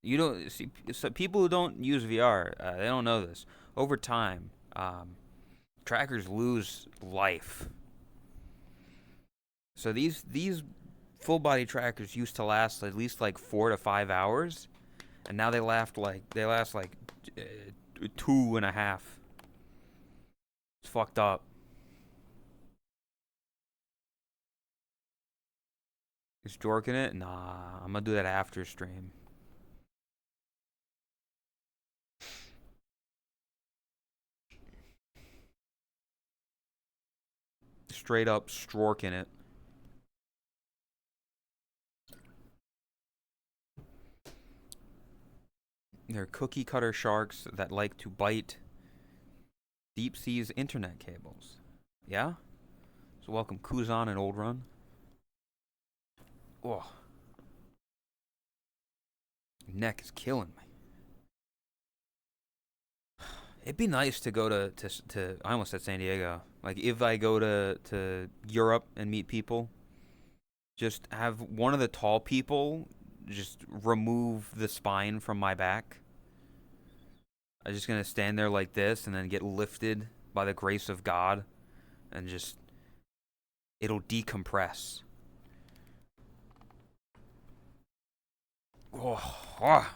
you don't see, so people who don't use VR, they don't know this. Over time, trackers lose life. So these full body trackers used to last at least like 4 to 5 hours, and now they last like 2.5. It's fucked up. Is Jorking it? Nah, I'm gonna do that after stream. Straight up strorking it. They're cookie cutter sharks that like to bite deep sea's internet cables. Yeah? So welcome Kuzan and Old Run. Oh, neck is killing me. It'd be nice to go to I almost said San Diego. Like if I go to Europe and meet people, just have one of the tall people just remove the spine from my back. I'm just gonna stand there like this and then get lifted by the grace of God and just it'll decompress. Oh, oh.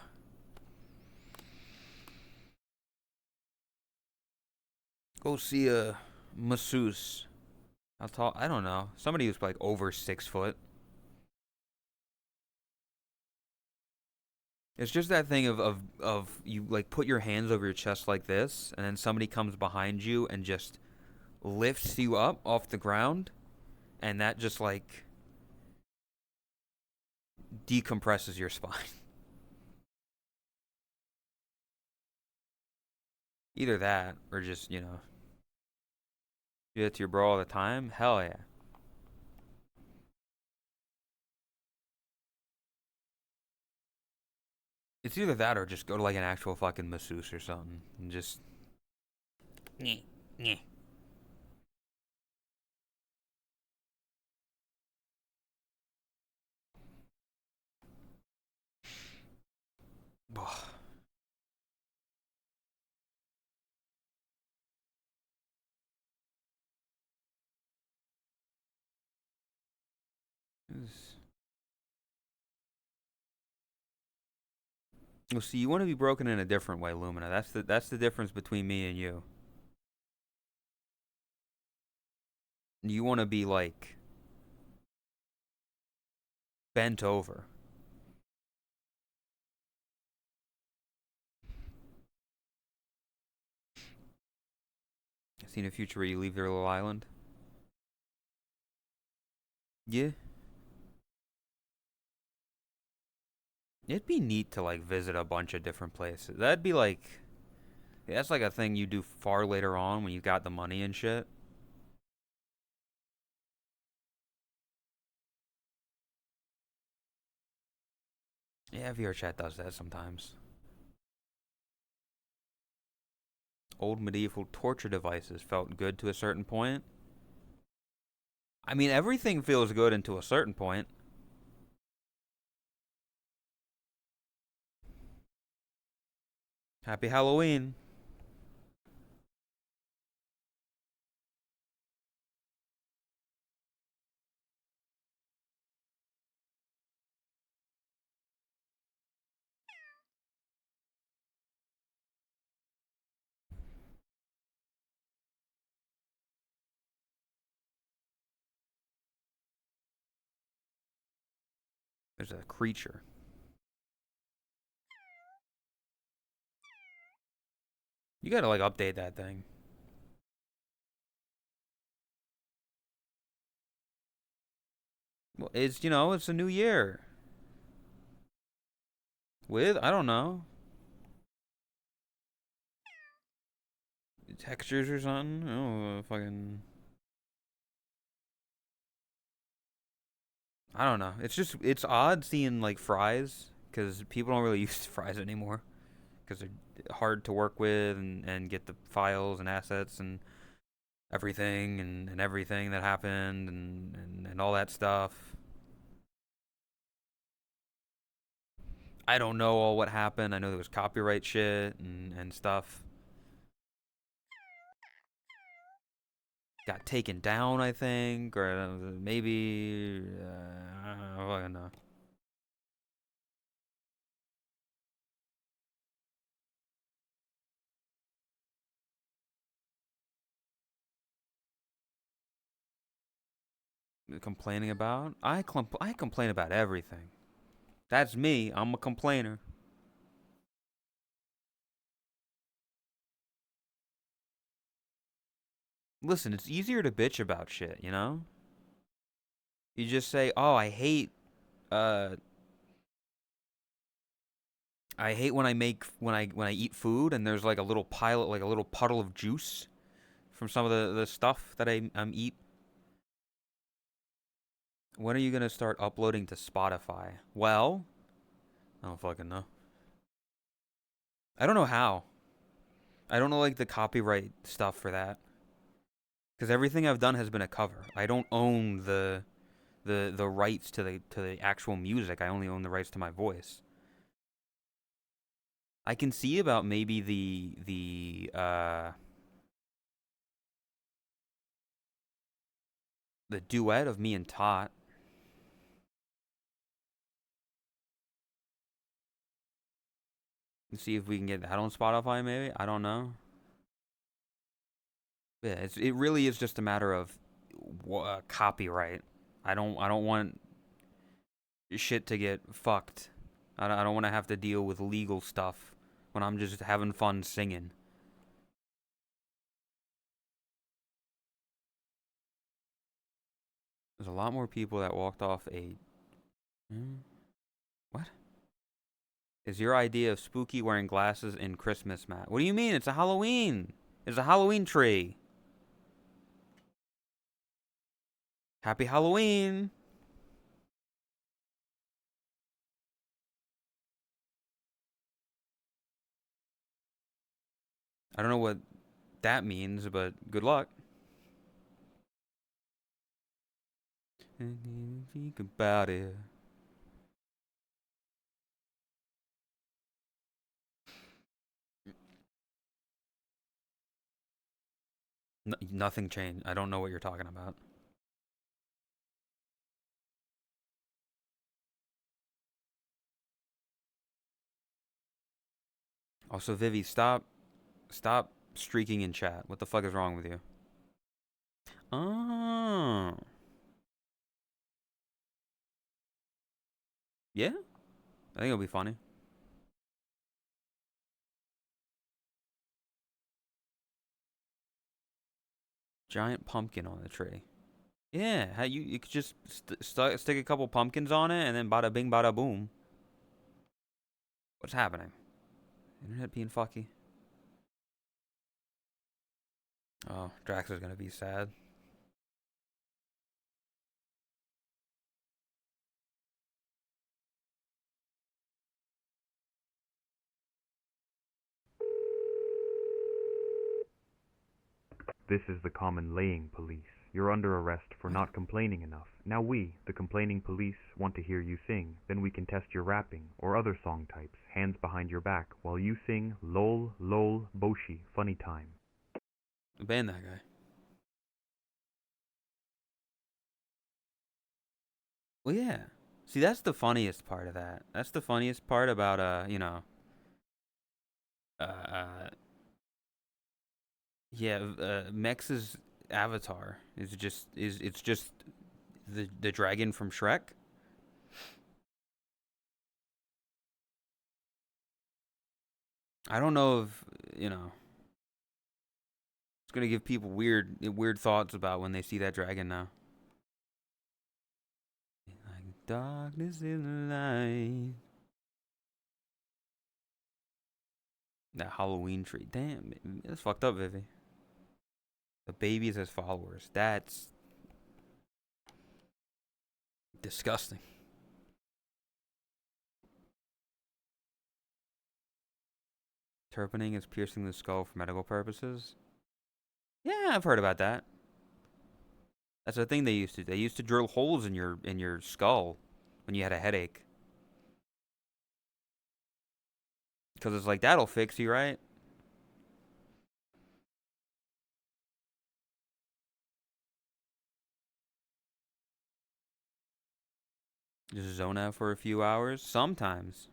Go see a masseuse. How tall? I don't know. Somebody who's like over 6 foot. It's just that thing of you like put your hands over your chest like this, and then somebody comes behind you and just lifts you up off the ground, and that just like decompresses your spine. Either that or just, you know, do that to your bro all the time. Hell yeah. It's either that or just go to like an actual fucking masseuse or something and just. Nyeh, nyeh. Well, see, you want to be broken in a different way, Lumina. That's the difference between me and you. You want to be like bent over. Seen a future where you leave their little island? Yeah. It'd be neat to like visit a bunch of different places. That'd be like that's like a thing you do far later on when you got the money and shit. Yeah, VRChat does that sometimes. Old medieval torture devices felt good to a certain point. I mean, everything feels good until a certain point. Happy Halloween. There's a creature. You gotta like update that thing. Well, it's a new year. With I don't know textures or something. Oh, fucking. I don't know. It's odd seeing like fries because people don't really use fries anymore because they're hard to work with and get the files and assets and everything and everything that happened and all that stuff. I don't know all what happened. I know there was copyright shit and stuff. Got taken down, I think, or maybe I don't fucking know. Complaining about? I complain about everything. That's me. I'm a complainer. Listen, it's easier to bitch about shit, you know? You just say, "Oh, uh I hate when I make when I eat food and there's like a little pile like a little puddle of juice from some of the stuff that I'm eat." When are you going to start uploading to Spotify? Well, I don't fucking know. I don't know how. I don't know like the copyright stuff for that cuz everything I've done has been a cover. I don't own the rights to the actual music. I only own the rights to my voice. I can see about maybe the duet of me and Tot. And see if we can get that on Spotify. Maybe I don't know. Yeah, it really is just a matter of copyright. I don't want shit to get fucked. I don't want to have to deal with legal stuff when I'm just having fun singing. There's a lot more people that walked off a. Hmm? What? Is your idea of spooky wearing glasses in Christmas, Matt? What do you mean? It's a Halloween. It's a Halloween tree. Happy Halloween. I don't know what that means, but good luck. Think about it. Nothing changed. I don't know what you're talking about. Also, Vivi, stop streaking in chat. What the fuck is wrong with you? Oh, yeah. I think it'll be funny. Giant pumpkin on the tree. Yeah, how you could just stick a couple pumpkins on it and then bada bing bada boom. What's happening? Internet being fucky. Oh, Drax is gonna be sad. This is the common laying police. You're under arrest for not complaining enough. Now we, the complaining police, want to hear you sing. Then we can test your rapping or other song types, hands behind your back, while you sing lol, lol, boshi, funny time. Ban that guy. Well, yeah. See, that's the funniest part of that. That's the funniest part about uh, yeah, Mex's avatar is just it's just the dragon from Shrek. I don't know if it's gonna give people weird thoughts about when they see that dragon now. Like darkness in the light. That Halloween tree. Damn, that's fucked up, Vivi. The babies as followers. That's disgusting. Turpinning is piercing the skull for medical purposes. Yeah, I've heard about that. That's a thing they used to. They used to drill holes in your skull when you had a headache. Because it's like that'll fix you, right? Just zone out for a few hours. Sometimes.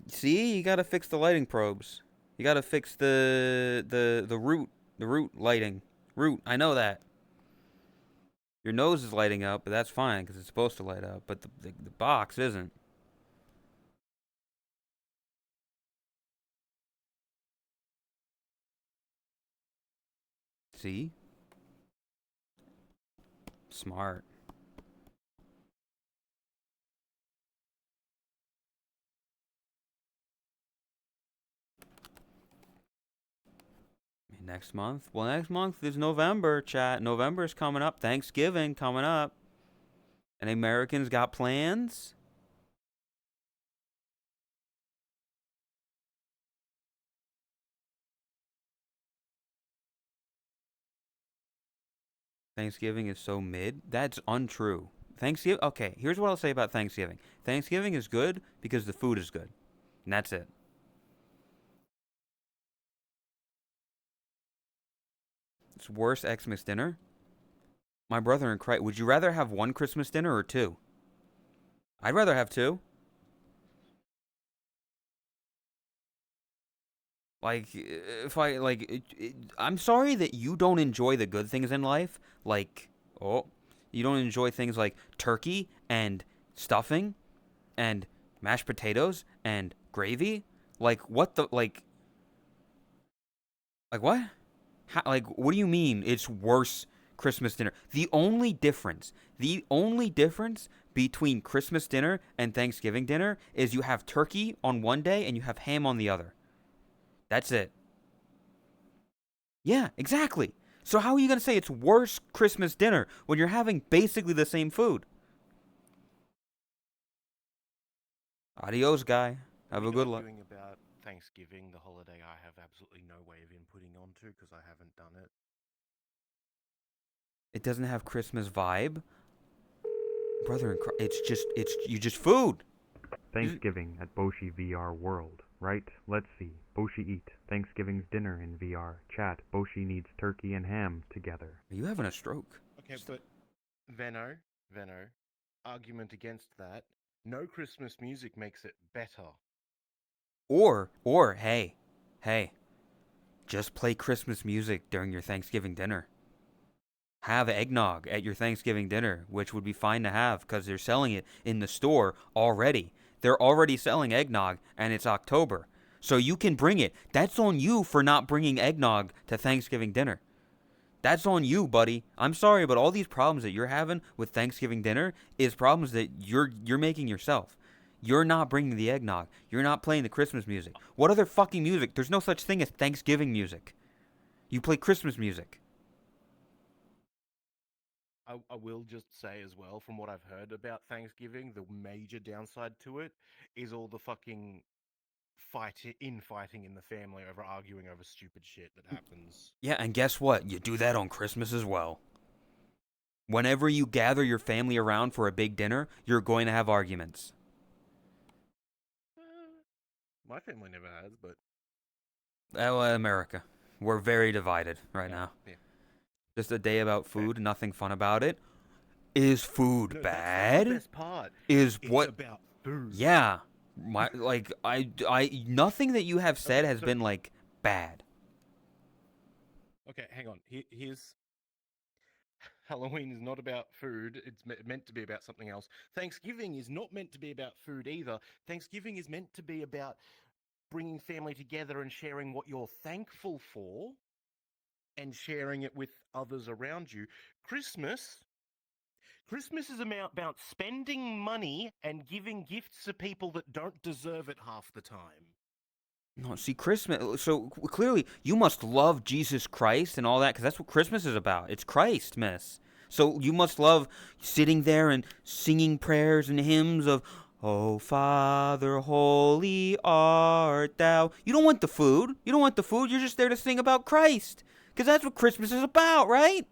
See, you gotta fix the lighting probes. You gotta fix the root lighting. Root, I know that. Your nose is lighting up, but that's fine because it's supposed to light up. But the box isn't. See? Smart. Next month? Well, next month is November, chat. November's coming up. Thanksgiving coming up. And Americans got plans? Thanksgiving is so mid? That's untrue. Thanksgiving, okay, here's what I'll say about Thanksgiving. Thanksgiving is good because the food is good. And that's it. It's worse Xmas dinner. My brother in Christ, would you rather have one Christmas dinner or two? I'd rather have two. Like, if I, like, I'm sorry that you don't enjoy the good things in life. Like, oh, you don't enjoy things like turkey and stuffing and mashed potatoes and gravy. Like, what the, like what? How, like, what do you mean it's worse Christmas dinner? The only difference between Christmas dinner and Thanksgiving dinner is you have turkey on one day and you have ham on the other. That's it. Yeah, exactly. So how are you going to say it's worse Christmas dinner when you're having basically the same food? Adios, guy. Have a Maybe good luck. arguing about Thanksgiving, the holiday I have absolutely no way of inputting onto because I haven't done it. It doesn't have Christmas vibe. Brother, it's you just food. Thanksgiving at Boshi VR World. Right? Let's see. Boshi eat. Thanksgiving's dinner in VR. Chat. Boshi needs turkey and ham together. Are you having a stroke? Okay, but Venno, argument against that. No Christmas music makes it better. Or, hey, just play Christmas music during your Thanksgiving dinner. Have eggnog at your Thanksgiving dinner, which would be fine to have because they're selling it in the store already. They're already selling eggnog, and it's October. So you can bring it. That's on you for not bringing eggnog to Thanksgiving dinner. That's on you, buddy. I'm sorry, but all these problems that you're having with Thanksgiving dinner is problems that you're making yourself. You're not bringing the eggnog. You're not playing the Christmas music. What other fucking music? There's no such thing as Thanksgiving music. You play Christmas music. I will just say as well, from what I've heard about Thanksgiving, the major downside to it is all the fucking fighting in the family over arguing over stupid shit that happens. Yeah, and guess what? You do that on Christmas as well. Whenever you gather your family around for a big dinner, you're going to have arguments. My family never has, but Well, America. We're very divided right now. yeah. Just a day about food, nothing fun about it. Is food No, bad? that's the best part. Is It's what? about food. Yeah. Nothing that you have said Okay, has so- been like bad. Okay, hang on. Here's Halloween is not about food. It's meant to be about something else. Thanksgiving is not meant to be about food either. Thanksgiving is meant to be about bringing family together and sharing what you're thankful for and sharing it with others around you. Christmas is about spending money and giving gifts to people that don't deserve it half the time. No, see, Christmas. So clearly, you must love Jesus Christ and all that, because that's what Christmas is about. It's Christ, miss. So you must love sitting there and singing prayers and hymns of, "Oh Father, holy art thou." You don't want the food. You don't want the food. You're just there to sing about Christ, because that's what Christmas is about, right?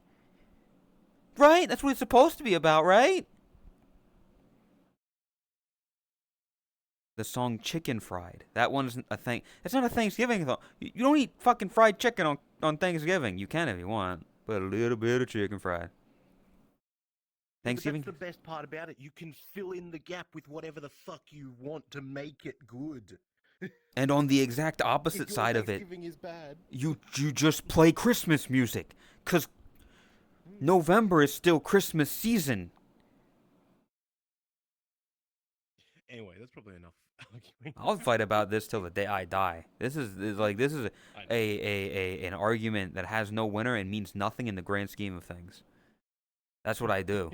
Right? That's what it's supposed to be about, right? The song Chicken Fried. That one's a thing. It's not a Thanksgiving song. You don't eat fucking fried chicken on Thanksgiving. You can if you want, but a little bit of chicken fried. Thanksgiving. But that's the best part about it. You can fill in the gap with whatever the fuck you want to make it good. And on the exact opposite If your side of it, Thanksgiving is bad. you just play Christmas music, cause November is still Christmas season. Anyway, that's probably enough arguing. I'll fight about this till the day I die. This is an argument that has no winner and means nothing in the grand scheme of things. That's what I do.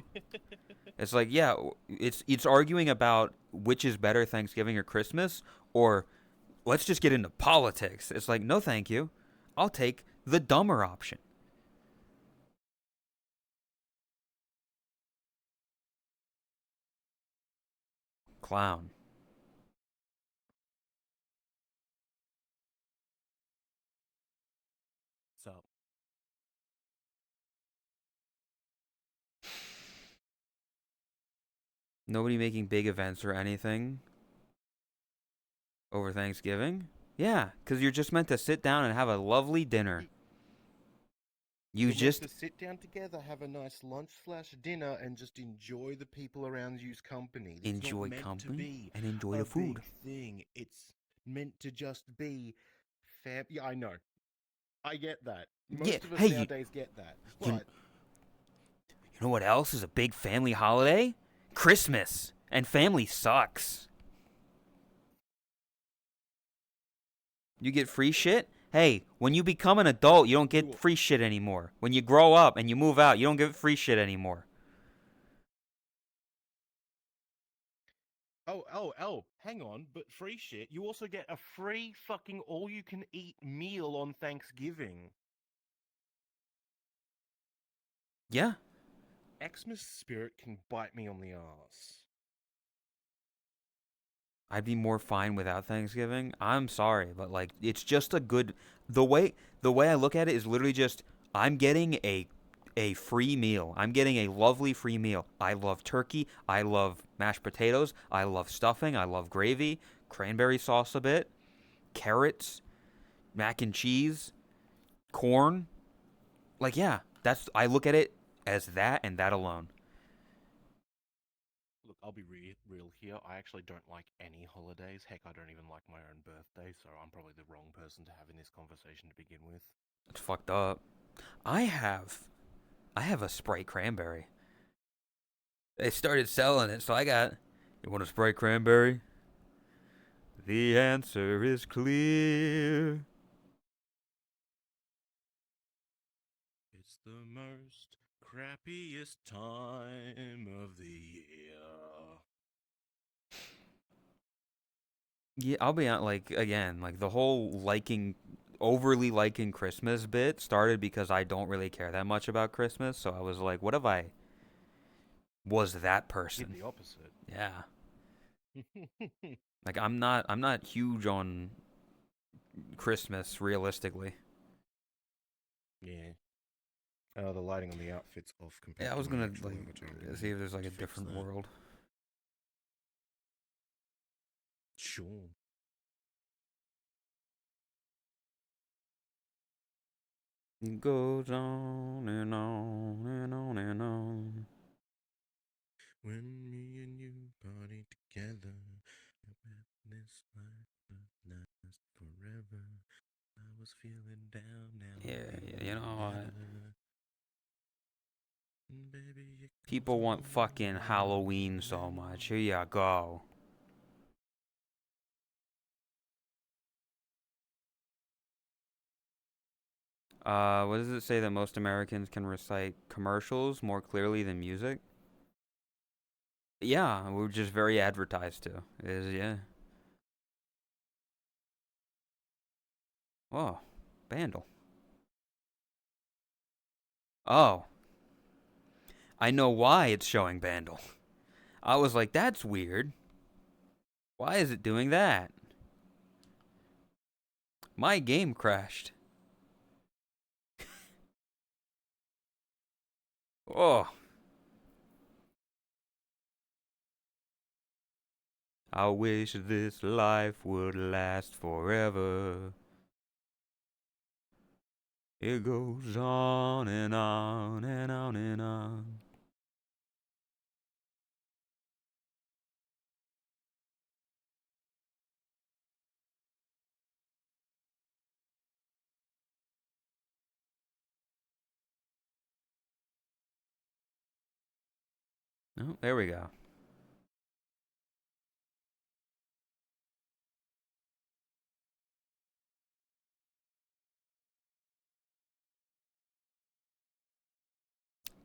It's like, yeah, it's arguing about which is better, Thanksgiving or Christmas, or let's just get into politics. It's like, no, thank you. I'll take the dumber option. Clown. So, Nobody making big events or anything over Thanksgiving? Yeah, because you're just meant to sit down and have a lovely dinner. You you're just meant to sit down together, have a nice lunch/dinner, and just enjoy the people around you's company. It's not enjoy meant to company be and enjoy a the food. big thing. It's meant to just be Yeah, I know. I get that. Yeah, Most of us hey, nowadays get that. you, But you know what else is a big family holiday? Christmas. And family sucks. You get free shit? Hey, when you become an adult, you don't get free shit anymore. When you grow up and you move out, you don't get free shit anymore. hang on, but free shit. You also get a free fucking all-you-can-eat meal on Thanksgiving. Yeah. Xmas spirit can bite me on the ass. I'd be more fine without Thanksgiving. I'm sorry, but like it's just a good the way I look at it is literally just I'm getting a free meal. I'm getting a lovely free meal. I love turkey, I love mashed potatoes, I love stuffing, I love gravy, cranberry sauce a bit, carrots, mac and cheese, corn. Like yeah, that's I look at it as that and that alone. Look, I'll be real here. I actually don't like any holidays. Heck, I don't even like my own birthday, so I'm probably the wrong person to have in this conversation to begin with. It's fucked up. I have I have a Sprite cranberry. They started selling it, so I got. You want a Sprite cranberry? The answer is clear. It's the most crappiest time of the year. Yeah, I'll be on like again, like the whole overly liking Christmas bit started because I don't really care that much about Christmas. So I was like, what if I was that Did person? the opposite. Yeah, like I'm not huge on Christmas realistically. Yeah. The lighting on the outfit's off Yeah, compared I to was my gonna actual like avatar. Do we see need if there's like to a fix different that? world. Sure. It goes on and on and on and on. When me and you party together, I bet this life would last forever. I was feeling down, now I'm Yeah, you feeling know what? better. Baby, it goes People want on fucking and on Halloween and so much. on. Here you go. What does it say that most Americans can recite commercials more clearly than music? Yeah, we're just very advertised to. Is yeah. Oh, Bandle. Oh, I know why it's showing Bandle. I was like, that's weird. Why is it doing that? My game crashed. Oh, I wish this life would last forever. It goes on and on and on and on. Oh, there we go.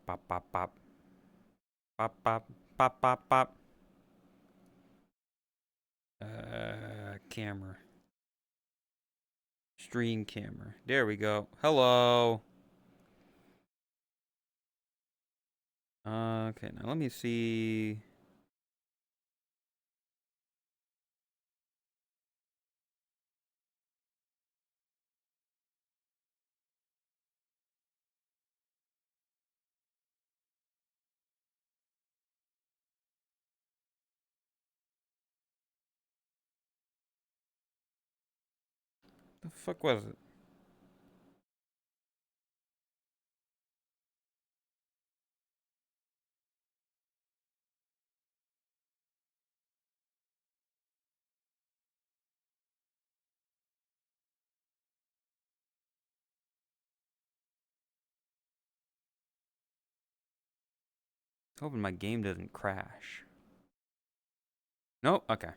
Pop, pop, pop. Pop, pop, pop, pop, pop. Camera. Stream camera. There we go. Hello. Okay, now let me see. The fuck was it? Hoping my game doesn't crash. Nope. Okay.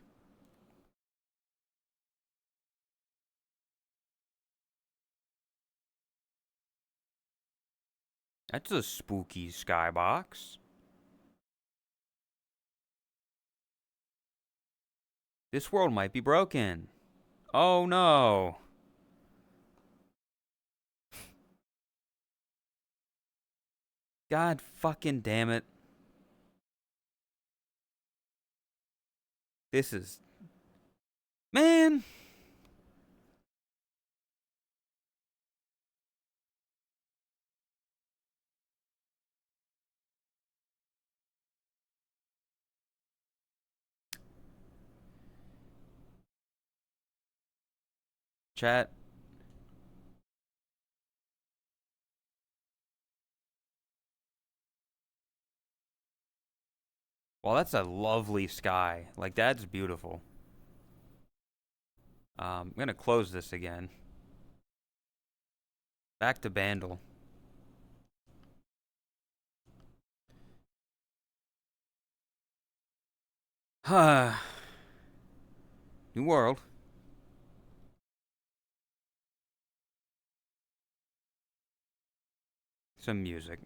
That's a spooky skybox. This world might be broken. Oh no. God fucking damn it. This is Man. Chat. Well, that's a lovely sky. Like, that's beautiful. I'm gonna close this again. Back to Bandle. New world. Some music.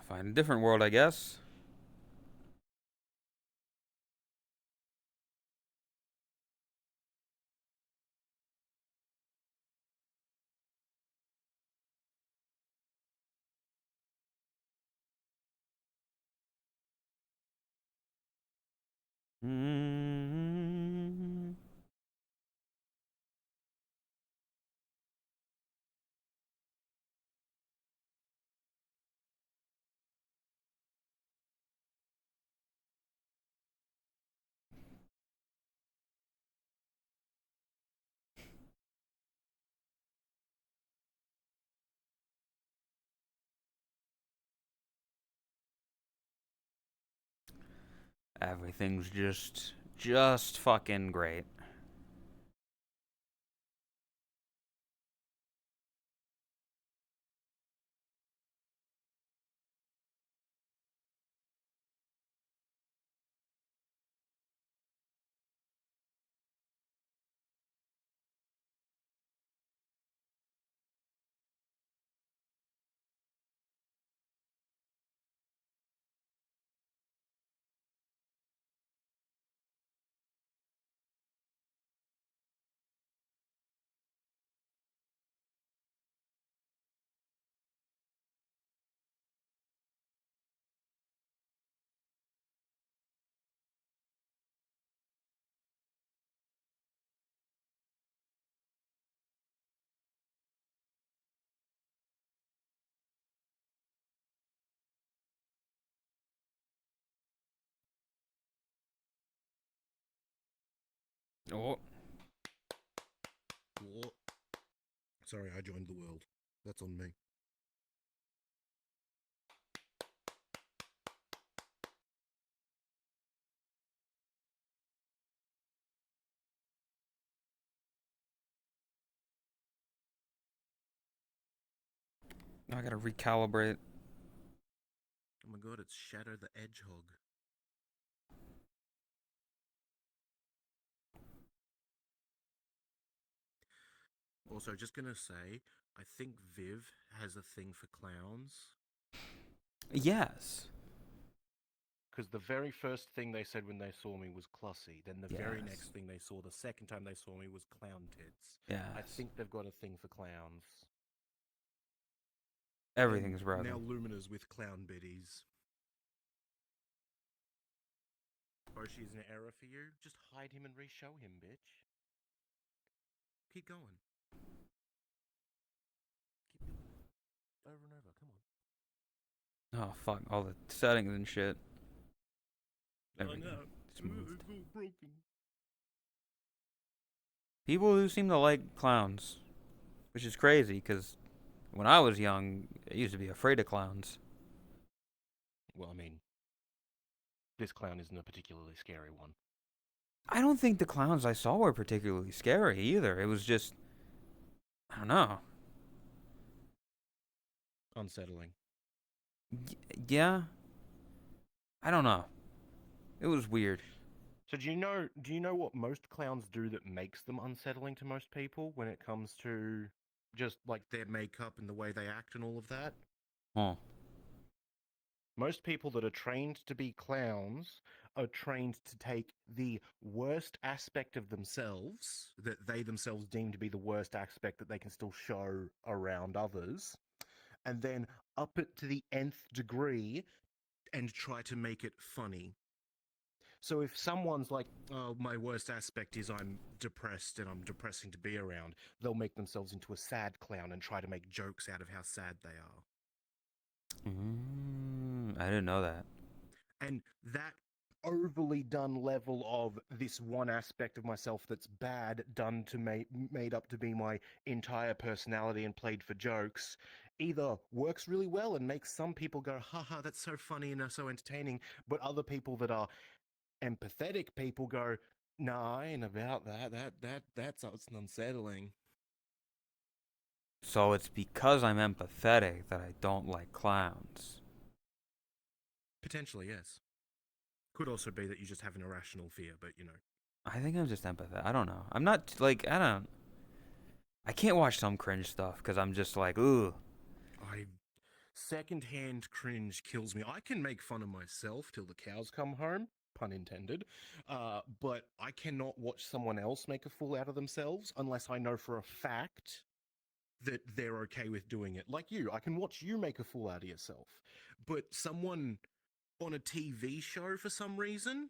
Find a different world, I guess. Mm-hmm. Everything's just fucking great. Oh, What? Sorry, I joined the world. That's on me. I gotta recalibrate. Oh my god, it's Shadow the Hedgehog. Also, just gonna say, I think Viv has a thing for clowns. Yes. Because the very first thing they said when they saw me was Clussy. Then the very Yes. next thing they saw, the second time they saw me, was Clown Tits. I Yes. think they've got a thing for clowns. Everything's And now broken. Lumina's with Clown Biddies. Or she's an error for you? Just hide him and re-show him, bitch. Keep going. Keep doing it. Over and over, come on. Oh fuck, all the settings and shit. Everything. I know. Smooth. It's all broken. People who seem to like clowns, which is crazy because when I was young, I used to be afraid of clowns. Well, I mean, this clown isn't a particularly scary one. I don't think the clowns I saw were particularly scary either. It was just, I don't know. Unsettling. Yeah, I don't know. It was weird. So do you know what most clowns do that makes them unsettling to most people when it comes to just like their makeup and the way they act and all of that? Huh. Most people that are trained to be clowns are trained to take the worst aspect of themselves, that they themselves deem to be the worst aspect that they can still show around others, and then up it to the nth degree and try to make it funny. So if someone's like, oh, my worst aspect is I'm depressed and I'm depressing to be around, they'll make themselves into a sad clown and try to make jokes out of how sad they are. I didn't know that. And that overly done level of this one aspect of myself that's bad done to made up to be my entire personality and played for jokes either works really well and makes some people go haha that's so funny and so entertaining, but other people that are empathetic people go nah I ain't about that that's unsettling. So it's because I'm empathetic that I don't like clowns. Potentially, yes. Could also be that you just have an irrational fear, but you know. I think I'm just empathetic. I don't know. I'm not like I don't. I can't watch some cringe stuff because I'm just like, ooh. I Secondhand cringe kills me. I can make fun of myself till the cows come home, pun intended. But I cannot watch someone else make a fool out of themselves unless I know for a fact that they're okay with doing it. Like you, I can watch you make a fool out of yourself. But someone on a TV show for some reason,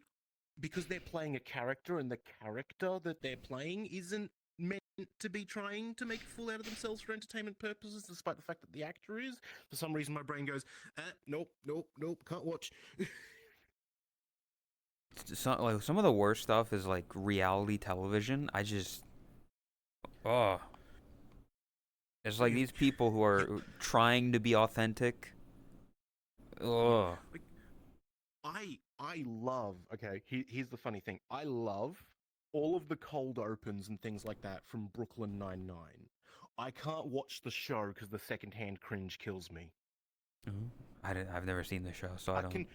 because they're playing a character and the character that they're playing isn't meant to be trying to make a fool out of themselves for entertainment purposes, despite the fact that the actor is. For some reason, my brain goes, nope, nope, nope, can't watch. Some of the worst stuff is like reality television. I just, oh, it's like these people who Yeah, are trying to be authentic. yeah. Oh, Like, I love. Okay, here's the funny thing. I love all of the cold opens and things like that from Brooklyn Nine-Nine. I can't watch the show because the secondhand cringe kills me. I've never seen the show, so I I don't. can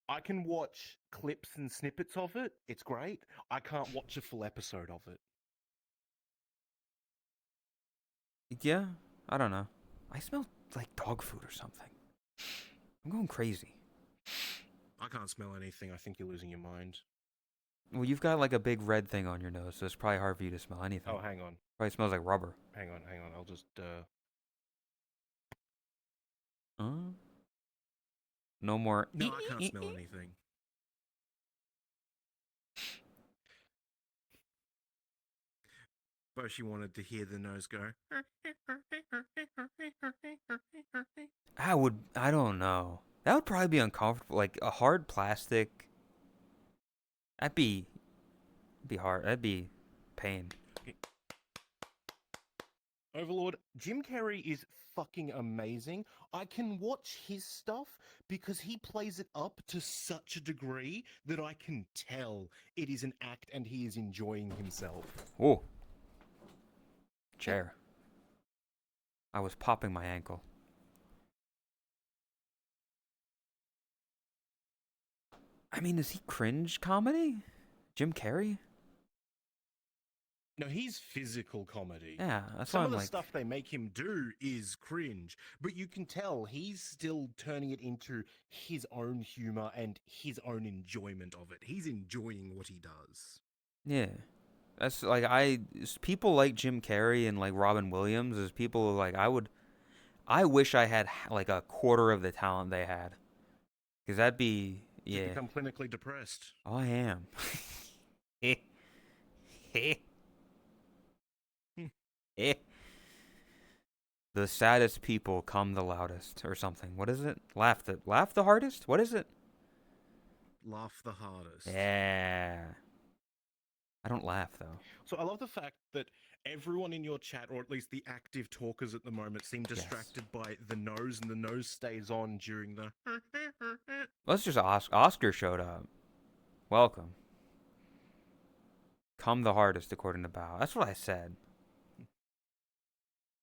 I can watch clips and snippets of it. It's great. I can't watch a full episode of it. Yeah, I don't know. I smell like dog food or something. I'm going crazy. I can't smell anything. I think you're losing your mind. Well, you've got like a big red thing on your nose, so it's probably hard for you to smell anything. Oh, hang on. Probably smells like rubber. Hang on. I'll just Huh? No more. No, I can't smell anything. But she wanted to hear the nose go. I would. I don't know. That would probably be uncomfortable. Like a hard plastic. That'd be hard. That'd be pain. Overlord, Jim Carrey is fucking amazing. I can watch his stuff because he plays it up to such a degree that I can tell it is an act and he is enjoying himself. Oh, chair. I was popping my ankle. I mean, is he cringe comedy? Jim Carrey? No, he's physical comedy. Yeah, that's Some why of I'm the like. stuff they make him do is cringe, but you can tell he's still turning it into his own humor and his own enjoyment of it. He's enjoying what he does. Yeah. That's like people like Jim Carrey and like Robin Williams is people who like I wish I had like a quarter of the talent they had. Cuz that'd be You yeah. become clinically depressed. Oh, I am. The saddest people come the loudest or something. What is it? Laugh the hardest? What is it? Laugh the hardest. Yeah. I don't laugh though. So I love the fact that everyone in your chat, or at least the active talkers at the moment, seem Yes. distracted by the nose, and the nose stays on during the. Let's just Oscar showed up. Welcome. Come the hardest, according to Bao. That's what I said.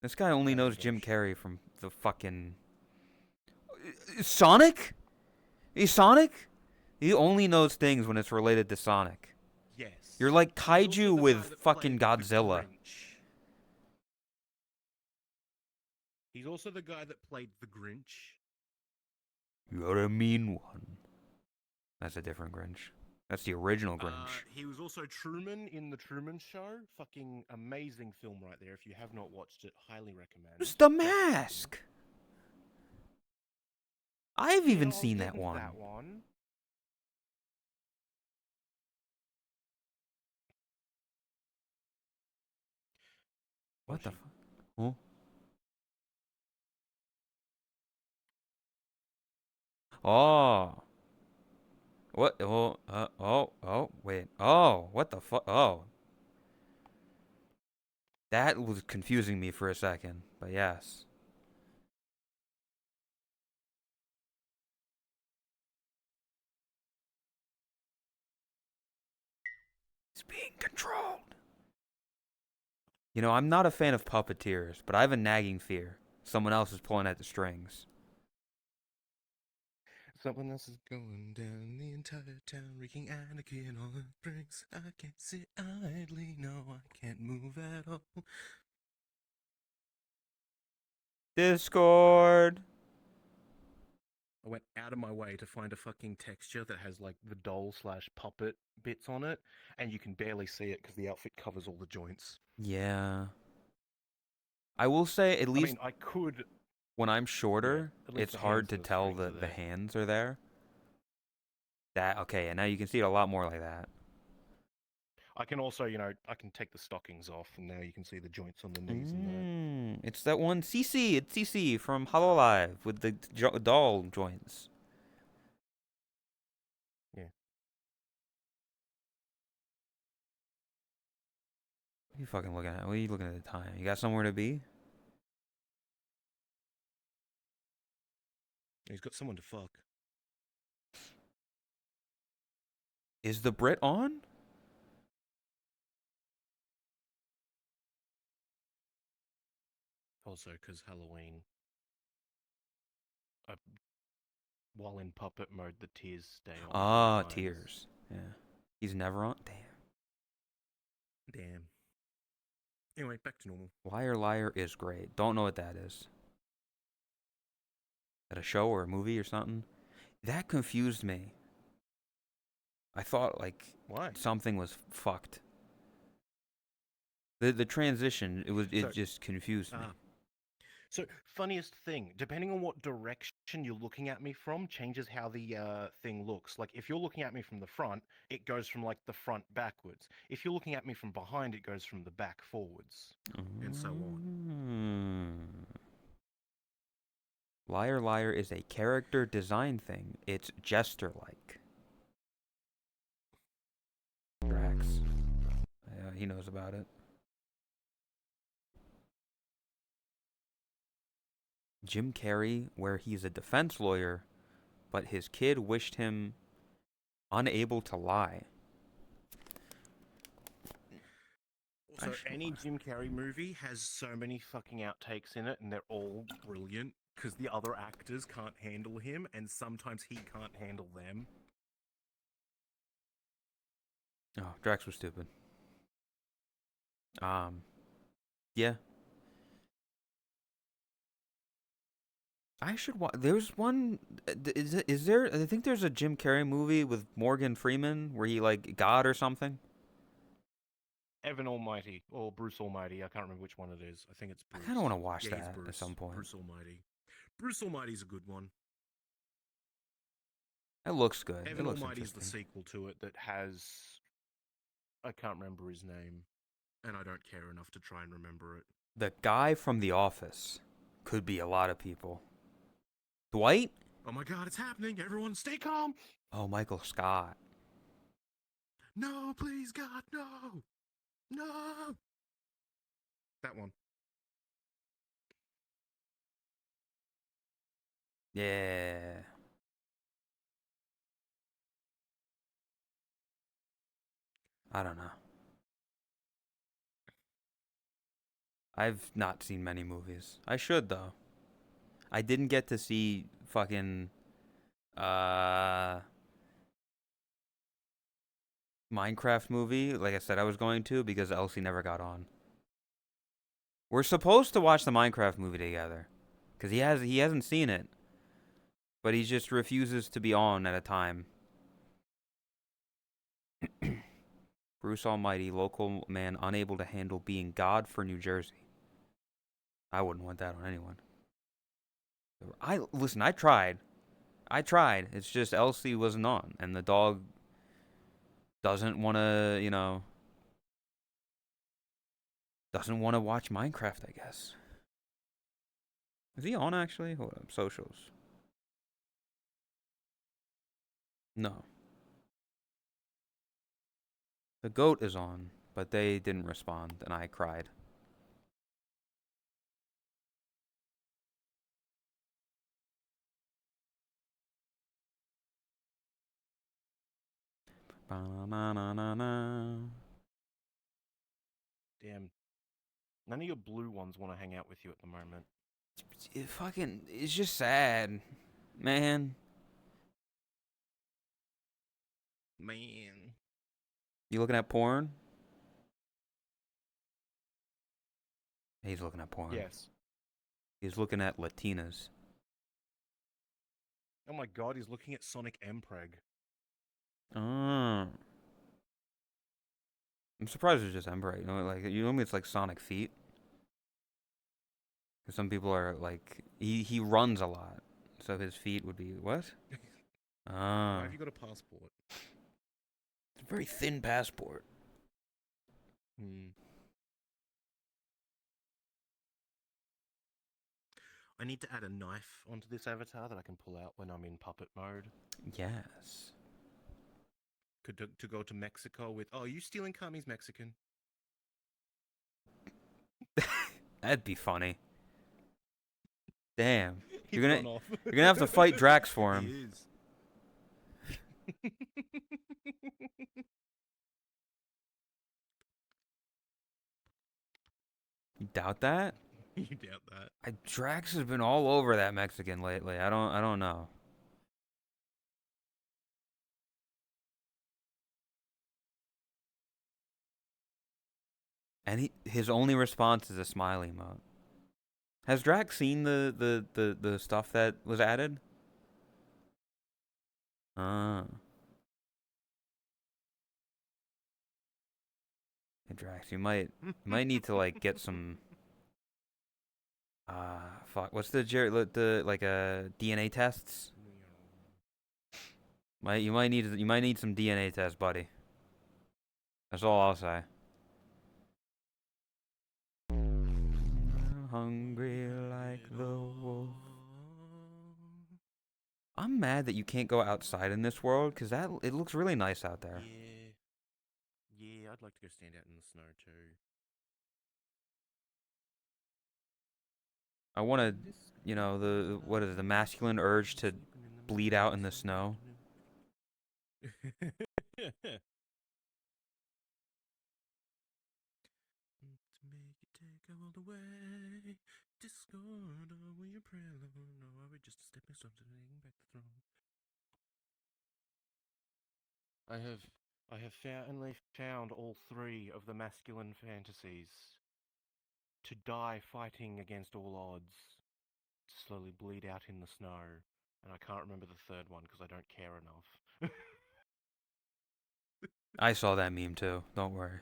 This guy only Bad knows Jim bullshit. Carrey from the fucking Sonic. He's Sonic. He only knows things when it's related to Sonic. You're Yes. like He's also kaiju the with guy that fucking played the Godzilla. Grinch. He's also the guy that played the Grinch. You're a mean one. That's a different Grinch. That's the original Grinch. He was also Truman in The Truman Show. Fucking amazing film right there. If you have not watched it, highly recommend. It's The Jack Mask. I've Yeah, even I was seen that getting to one. that one. What the Boshi. fuck? Huh? Oh. What? Oh, wait. Oh, what the fuck? Oh. That was confusing me for a second, but yes. It's being controlled. You know, I'm not a fan of puppeteers, but I have a nagging fear. Someone else is pulling at the strings. Something else is going down the entire town, wreaking anarchy in all it brings. I can't sit idly, no, I can't move at all. Discord. I went out of my way to find a fucking texture that has like the doll slash puppet bits on it, and you can barely see it because the outfit covers all the joints. Yeah. I will say, at I least mean, I could, when I'm yeah, shorter, at least it's the hard hands to and the tell strings are that the there. hands are there. Okay, and now you can see it a lot more like that. I can also, I can take the stockings off, and now you can see the joints on the knees and that. It's that one CC. It's CC from Hololive with the doll joints. Yeah. What are you fucking looking at? What are you looking at the time? You got somewhere to be? He's got someone to fuck. Is the Brit on? Also, because Halloween, uh, while in puppet mode, the tears stay on Ah, his eyes. tears. Yeah. He's never on? Damn. Damn. Anyway, back to normal. Liar Liar is great. Don't know what that is. At a show or a movie or something? That confused me. I thought like Why? something was fucked. The transition, it So, just confused me. So, funniest thing, depending on what direction you're looking at me from, changes how the thing looks. Like, if you're looking at me from the front, it goes from like the front backwards. If you're looking at me from behind, it goes from the back forwards, and so on. Liar Liar is a character design thing. It's jester like. Drax. Yeah, he knows about it. Jim Carrey, where he's a defense lawyer, but his kid wished him unable to lie. So any Jim Carrey movie has so many fucking outtakes in it, and they're all brilliant because the other actors can't handle him, and sometimes he can't handle them. Oh, Drax was stupid. Yeah. I should watch. There's one. Is there? I think there's a Jim Carrey movie with Morgan Freeman where he like God or something. Evan Almighty or Bruce Almighty, I can't remember which one it is. I think it's I Bruce. kind of want to watch Yeah, he's that Bruce. at some point. Bruce Almighty. Bruce Almighty's a good one. It looks good. Evan It looks Almighty's the interesting. sequel to it that has, I can't remember his name, and I don't care enough to try and remember it. The guy from The Office could be a lot of people. Dwight? Oh my god, it's happening! Everyone stay calm! Oh, Michael Scott. No, please, God, no! No! That one. Yeah. I don't know. I've not seen many movies. I should though. I didn't get to see fucking uh Minecraft movie like I said I was going to because Elsie never got on. We're supposed to watch the Minecraft movie together cuz he hasn't seen it, but he just refuses to be on at a time. Bruce Almighty, local man unable to handle being God for New Jersey. I wouldn't want that on anyone. I listen, I tried. I tried. It's just Elsie wasn't on and the dog doesn't want to, doesn't want to watch Minecraft, I guess. Is he on actually? Hold up, socials. No. The goat is on, but they didn't respond and I cried. Ba-na-na-na-na. Damn. None of your blue ones want to hang out with you at the moment. It's just sad, man. Man. You looking at porn? He's looking at porn. Yes. He's looking at Latinas. Oh my god, he's looking at Sonic Mpreg. Oh. I'm surprised it's just Ember. You know, it's like Sonic Feet. Because some people are like, he runs a lot, so his feet would be what? Why Ah, have you got a passport? it's a very thin passport. Hmm. I need to add a knife onto this avatar that I can pull out when I'm in puppet mode. Yes. To go to Mexico with, oh, are you stealing Kami's Mexican? That'd be funny. Damn. He's You're run gonna off. you're gonna have to fight Drax for him. He is. You doubt that? You doubt that? Drax has been all over that Mexican lately. I don't know. And his only response is a smiley emote. Has Drax seen the stuff that was added? Ah. Hey Drax, you might need to like get some fuck. What's the like DNA tests? You might need some DNA tests, buddy. That's all I'll say. Hungry like the wolf. I'm mad that you can't go outside in this world because it looks really nice out there. Yeah. Yeah, I'd like to go stand out in the snow too. I want to, what is it, the masculine urge to bleed out in the snow. To make you take all the way, discord over your prayer, no, are we just a stepping stone to taking back the throne? I have finally found all three of the masculine fantasies. To die fighting against all odds, to slowly bleed out in the snow, and I can't remember the third one because I don't care enough. I saw that meme too. Don't worry.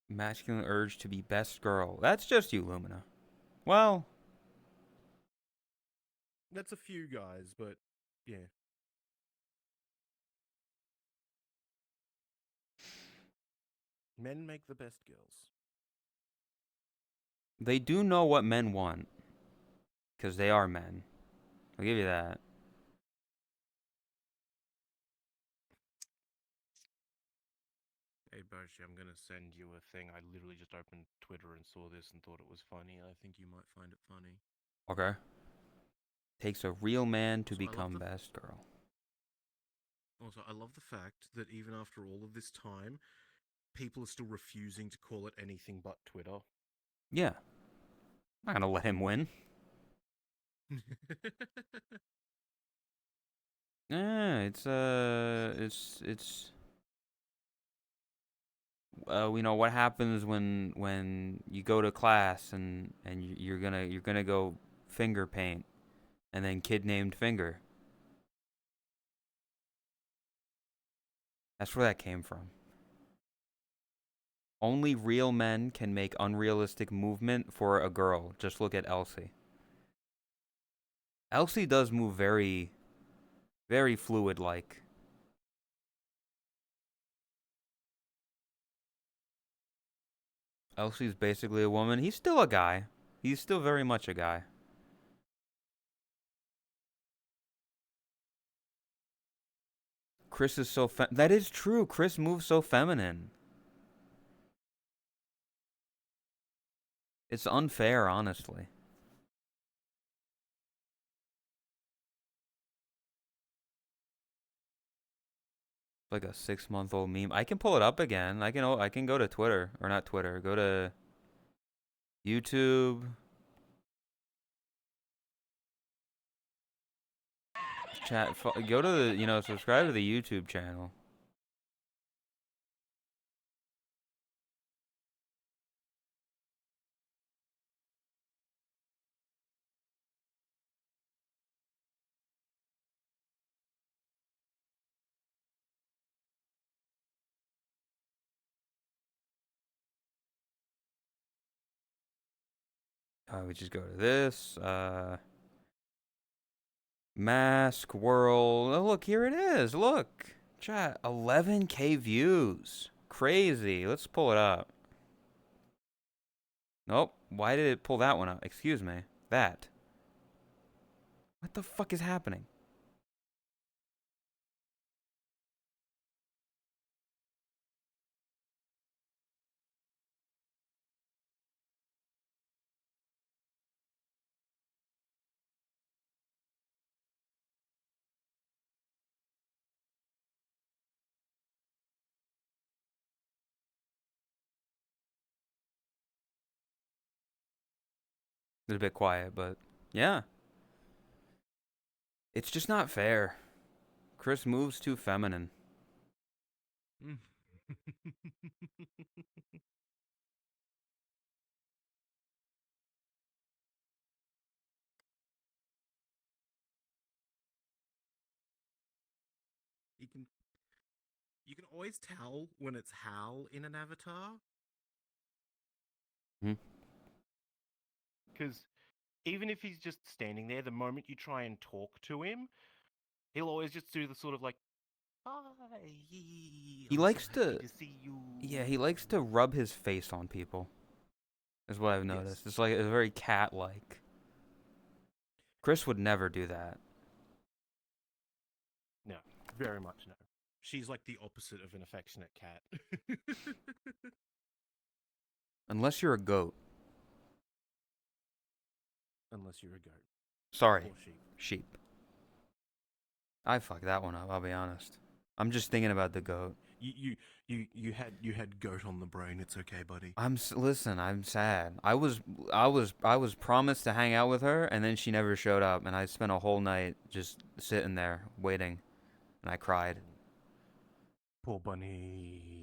Masculine urge to be best girl. That's just you, Lumina. Well, That's a few guys, but yeah. Men make the best girls. they do know what men want. Because they are men. I'll give you that. Hey Boshi, I'm gonna send you a thing. I literally just opened Twitter and saw this and thought it was funny. I think you might find it funny. Okay. Takes a real man to Also, become best girl. Also, I love the fact that even after all of this time, people are still refusing to call it anything but Twitter. Yeah. I'm not gonna let him win. Yeah, it's we know what happens when you go to class and you're gonna go finger paint and then kid named finger. That's where that came from. Only real men can make unrealistic movement for a girl. Just look at Elsie. Elsie does move very, very fluid like. Elsie's basically a woman. He's still a guy. He's still very much a guy. Chris is so that is true. Chris moves so feminine. It's unfair, honestly. Like a 6-month-old meme. I can pull it up again. I can go to Twitter or not Twitter. Go to YouTube. Chat. Go to the subscribe to the YouTube channel. We just go to this. Mask World. Oh, look, here it is. Look. Chat. 11K views. Crazy. Let's pull it up. Nope. Why did it pull that one up? Excuse me. That. What the fuck is happening? It's a bit quiet, but yeah. It's just not fair. Chris moves too feminine. you can you can always tell when it's Hal in an avatar. Hmm. Because even if he's just standing there, the moment you try and talk to him, he'll always just do the sort of like, "Hi, He I'm so likes happy to to see you." Yeah, he likes to rub his face on people. Is what I've noticed. Yes. It's like it's very cat-like. Chris would never do that. No, very much no. She's like the opposite of an affectionate cat. Unless you're a goat. Unless you're a goat Sorry, or sheep. sheep. I fucked that one up, I'll be honest. I'm just thinking about the goat. You had goat on the brain. It's okay, buddy. Listen, I'm sad. I was promised to hang out with her and then she never showed up and I spent a whole night just sitting there waiting and I cried. Poor bunny.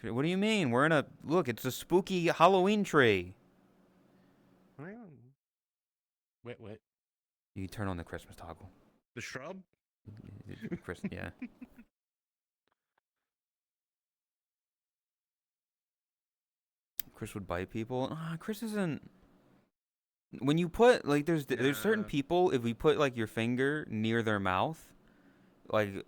What do you mean? We're in a look, it's a spooky Halloween tree. Wet. You turn on the Christmas toggle. The shrub? Yeah. Chris would bite people. Chris isn't. When you put like, there's certain Yeah. people. If we put like your finger near their mouth, like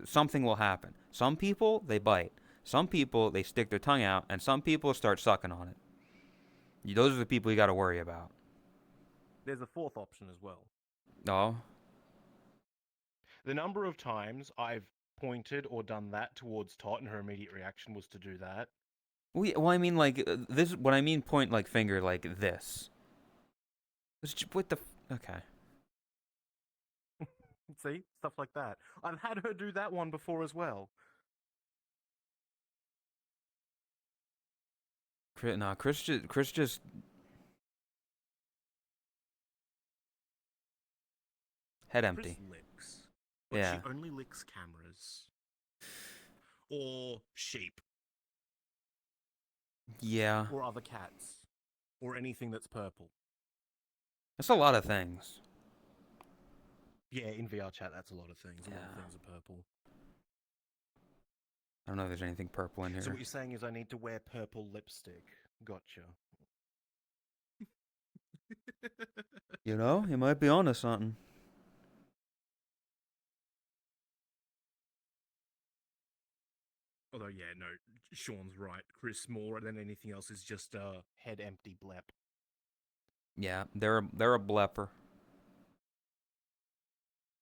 something will happen. Some people they bite. Some people they stick their tongue out, and some people start sucking on it. Those are the people you got to worry about. There's a fourth option as well. Oh, The number of times I've pointed or done that towards Tot and her immediate reaction was to do that. well, I mean like this. What I mean, point like finger like this. What the? Okay. See, stuff like that. I've had her do that one before as well. Nah, Chris just head Chris empty. licks, but she Yeah, only licks cameras or sheep yeah. or other cats or anything that's purple. That's a lot of things. Yeah, in VR chat, that's a lot of things. A lot of Yeah. things are purple. I don't know if there's anything purple in So here. what you're saying is I need to wear purple lipstick. Gotcha. You know, you might be onto something. Although, yeah, no, Sean's right. Chris more than anything else is just a head empty blep. Yeah, they're a blepper.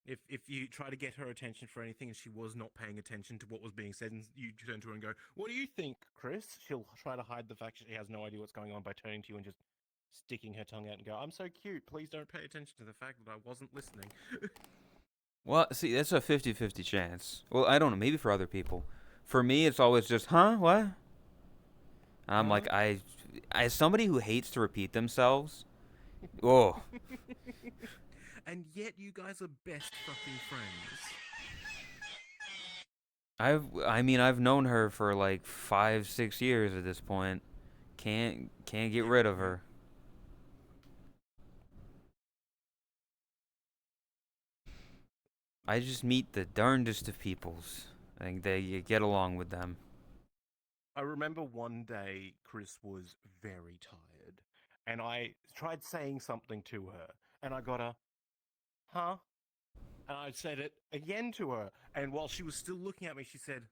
If you try to get her attention for anything and she was not paying attention to what was being said, and you turn to her and go, "What do you think, Chris?" She'll try to hide the fact that she has no idea what's going on by turning to you and just sticking her tongue out and go, "I'm so cute. Please don't pay attention to the fact that I wasn't listening." Well, see, that's a 50-50 chance. Well, I don't know, maybe for other people. For me, it's always just, huh? What? And I'm Huh? like, as somebody who hates to repeat themselves, oh, And yet you guys are best fucking friends. I mean, I've known her for like 5, 6 years at this point. Can't get rid of You her. I just meet the darndest of peoples. I think they you get along with them. I remember one day Chris was very tired, and I tried saying something to her, and I got a, huh? And I said it again to her, and while she was still looking at me, she said,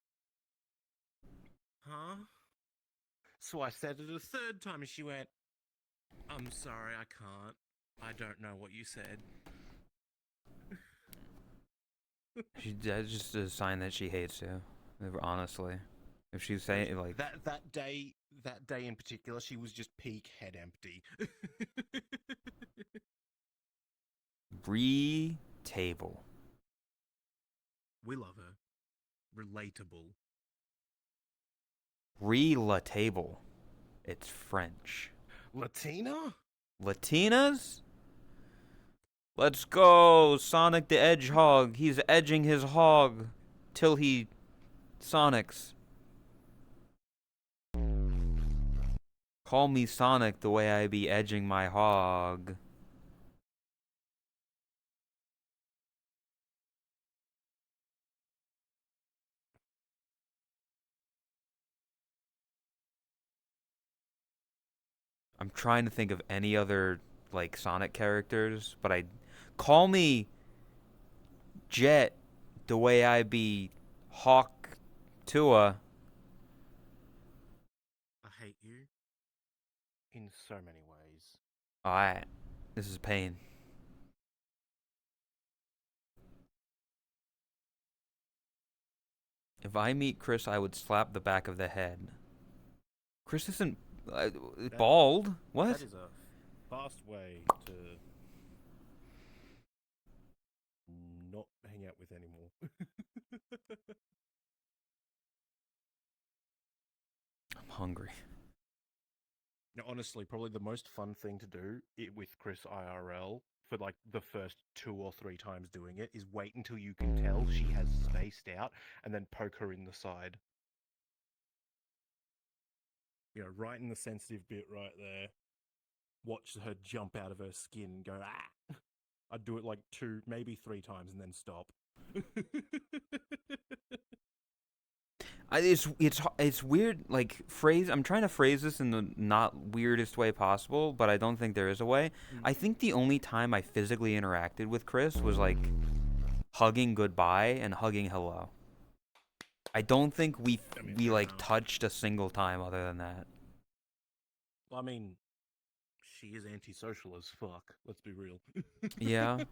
huh? So I said it a third time, and she went, I'm sorry, I can't. I don't know what you said. That's just a sign that she hates you. Honestly, if she's saying like That day in particular, she was just peak head empty. table, We love her. Relatable. relatable. It's French. Latina? Latinas? Let's go, Sonic the Hedgehog. He's edging his hog till he Sonics. Call me Sonic the way I be edging my hog. I'm trying to think of any other like Sonic characters, but I call me Jet the way I be Hawk Tua. I hate you in so many ways. Alright, this is pain. If I meet Chris, I would slap the back of the head. Chris isn't uh, That bald. What? that is a fast way to not hang out with anymore. I'm hungry. Now, honestly, probably the most fun thing to do with Chris IRL for like the first 2 or 3 times doing it is wait until you can tell she has spaced out and then poke her in the side. Right in the sensitive bit right there. Watch her jump out of her skin and go, ah! I'd do it like 2, maybe 3 times and then stop. It's weird. Like phrase. I'm trying to phrase this in the not weirdest way possible, but I don't think there is a way. I think the only time I physically interacted with Chris was like hugging goodbye and hugging hello. I don't think I mean, we fair like enough. touched a single time other than that. I mean, she is antisocial as fuck. Let's be real. Yeah.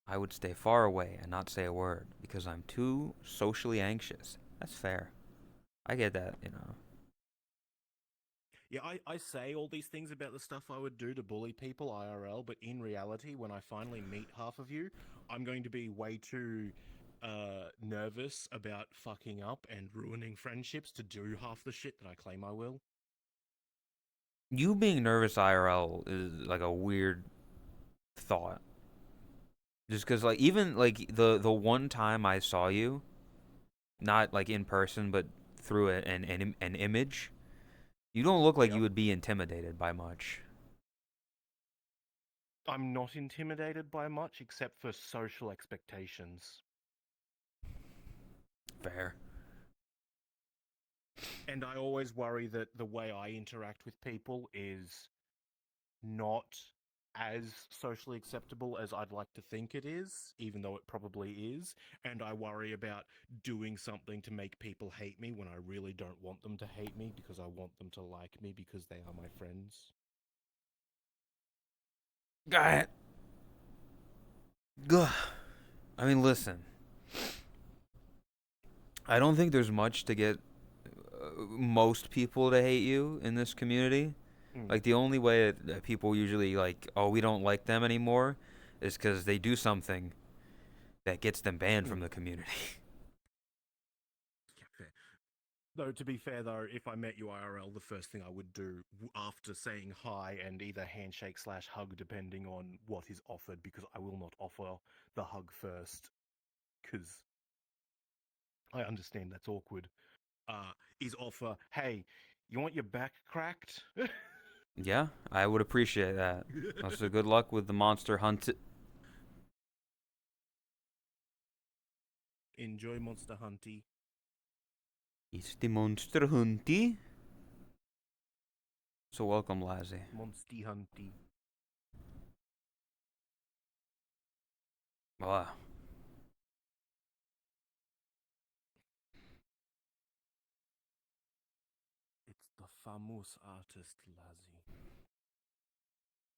I would stay far away and not say a word because I'm too socially anxious. That's fair. I get that. Yeah, I say all these things about the stuff I would do to bully people IRL, but in reality, when I finally meet half of you, I'm going to be way too nervous about fucking up and ruining friendships to do half the shit that I claim I will. You being nervous IRL is like a weird thought. Just because, like, even like the one time I saw you, not like in person, but through an image, you don't look like you Yep. would be intimidated by much. I'm not intimidated by much except for social expectations. Fair. And I always worry that the way I interact with people is not as socially acceptable as I'd like to think it is, even though it probably is. And I worry about doing something to make people hate me when I really don't want them to hate me because I want them to like me because they are my friends. Got it. Gah. I mean, listen. I don't think there's much to get most people to hate you in this community. Mm, Like the only way that people usually like, oh, we don't like them anymore, is because they do something that gets them banned from mm. the community. Yeah, fair. Though, to be fair, though, if I met you IRL, the first thing I would do after saying hi and either handshake slash hug, depending on what is offered, because I will not offer the hug first, because I understand that's awkward, is offer, hey, you want your back cracked? Yeah, I would appreciate that. Also, good luck with the monster hunt. Enjoy Monster Hunty. It's the monster hunty. So welcome, Lazzy. Monsty Hunty. Wow. It's the famous artist Lazzy.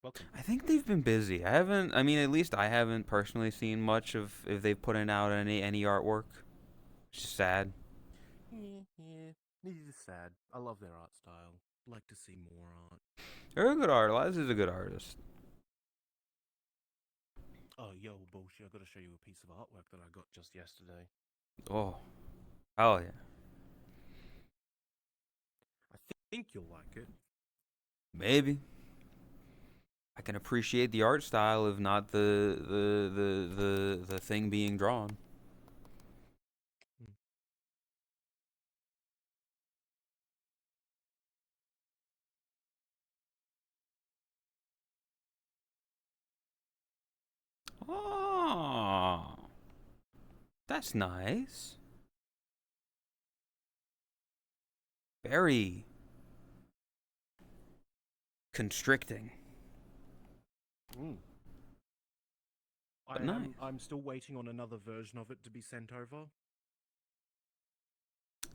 Welcome. I think they've been busy. I haven't. I mean, at least I haven't personally seen much of if they've put in out any artwork. It's just sad. Yeah. This is sad. I love their art style. Like to see more art. They're a good artist. Lazzy's a good artist. Oh, yo, bullshit. I gotta show you a piece of artwork that I got just yesterday. Oh, hell yeah. I think you'll like it. Maybe. I can appreciate the art style, if not the thing being drawn. Hmm. Oh, that's nice. Very constricting, Mm. but nice. I'm still waiting on another version of it to be sent over.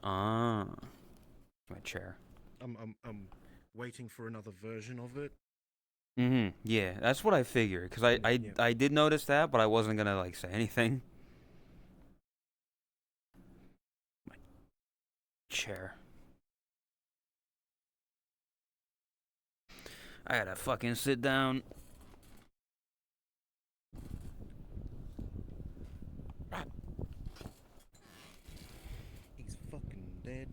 Ah, my chair. I'm waiting for another version of it. Yeah, that's what I figured. Cause I, I, Yeah. I did notice that, but I wasn't gonna like say anything. My chair. I gotta fucking sit down. He's fucking dead.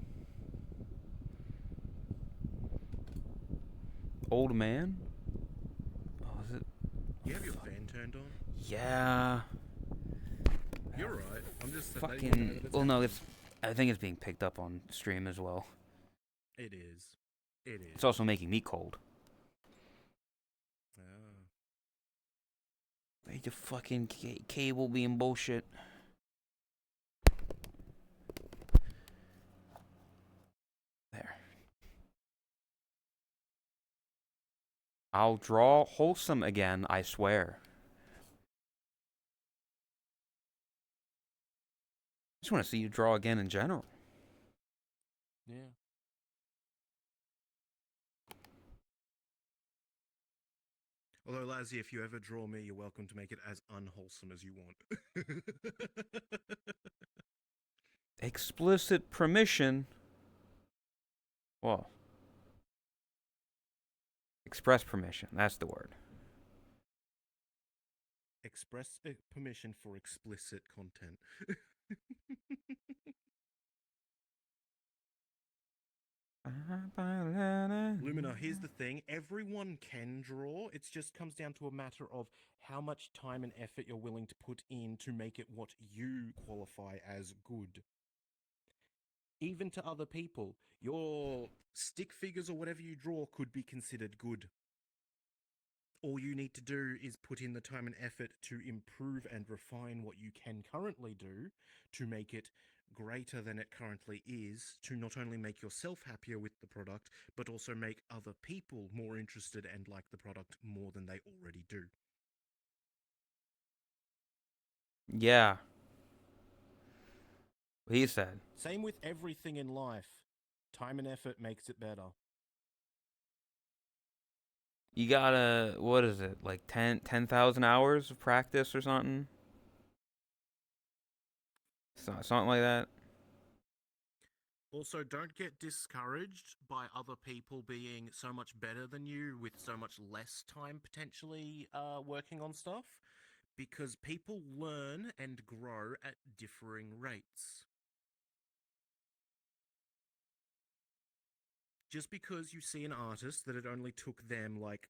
Old man. Oh, is it? You have your fan turned on? Yeah. You're right. I'm just letting you know Fucking. that it's Well, no, happening. it's. I think it's being picked up on stream as well. It is. It It's is. also making me cold. Ah. Wait, the fucking cable being bullshit. There. I'll draw wholesome again, I swear. I just want to see you draw again in general. Yeah. Although, Lazzy, if you ever draw me, you're welcome to make it as unwholesome as you want. Explicit permission. Whoa. Express permission. That's the word. Express permission for explicit content. Lumina, here's the thing. Everyone can draw. It just comes down to a matter of how much time and effort you're willing to put in to make it what you qualify as good. Even to other people, your stick figures or whatever you draw could be considered good. All you need to do is put in the time and effort to improve and refine what you can currently do to make it greater than it currently is, to not only make yourself happier with the product, but also make other people more interested and like the product more than they already do. Yeah. He said. Same with everything in life. Time and effort makes it better. You gotta, what is it, like 10,000 hours of practice or something? Something like that. Also, don't get discouraged by other people being so much better than you with so much less time potentially working on stuff, because people learn and grow at differing rates. Just because you see an artist that it only took them like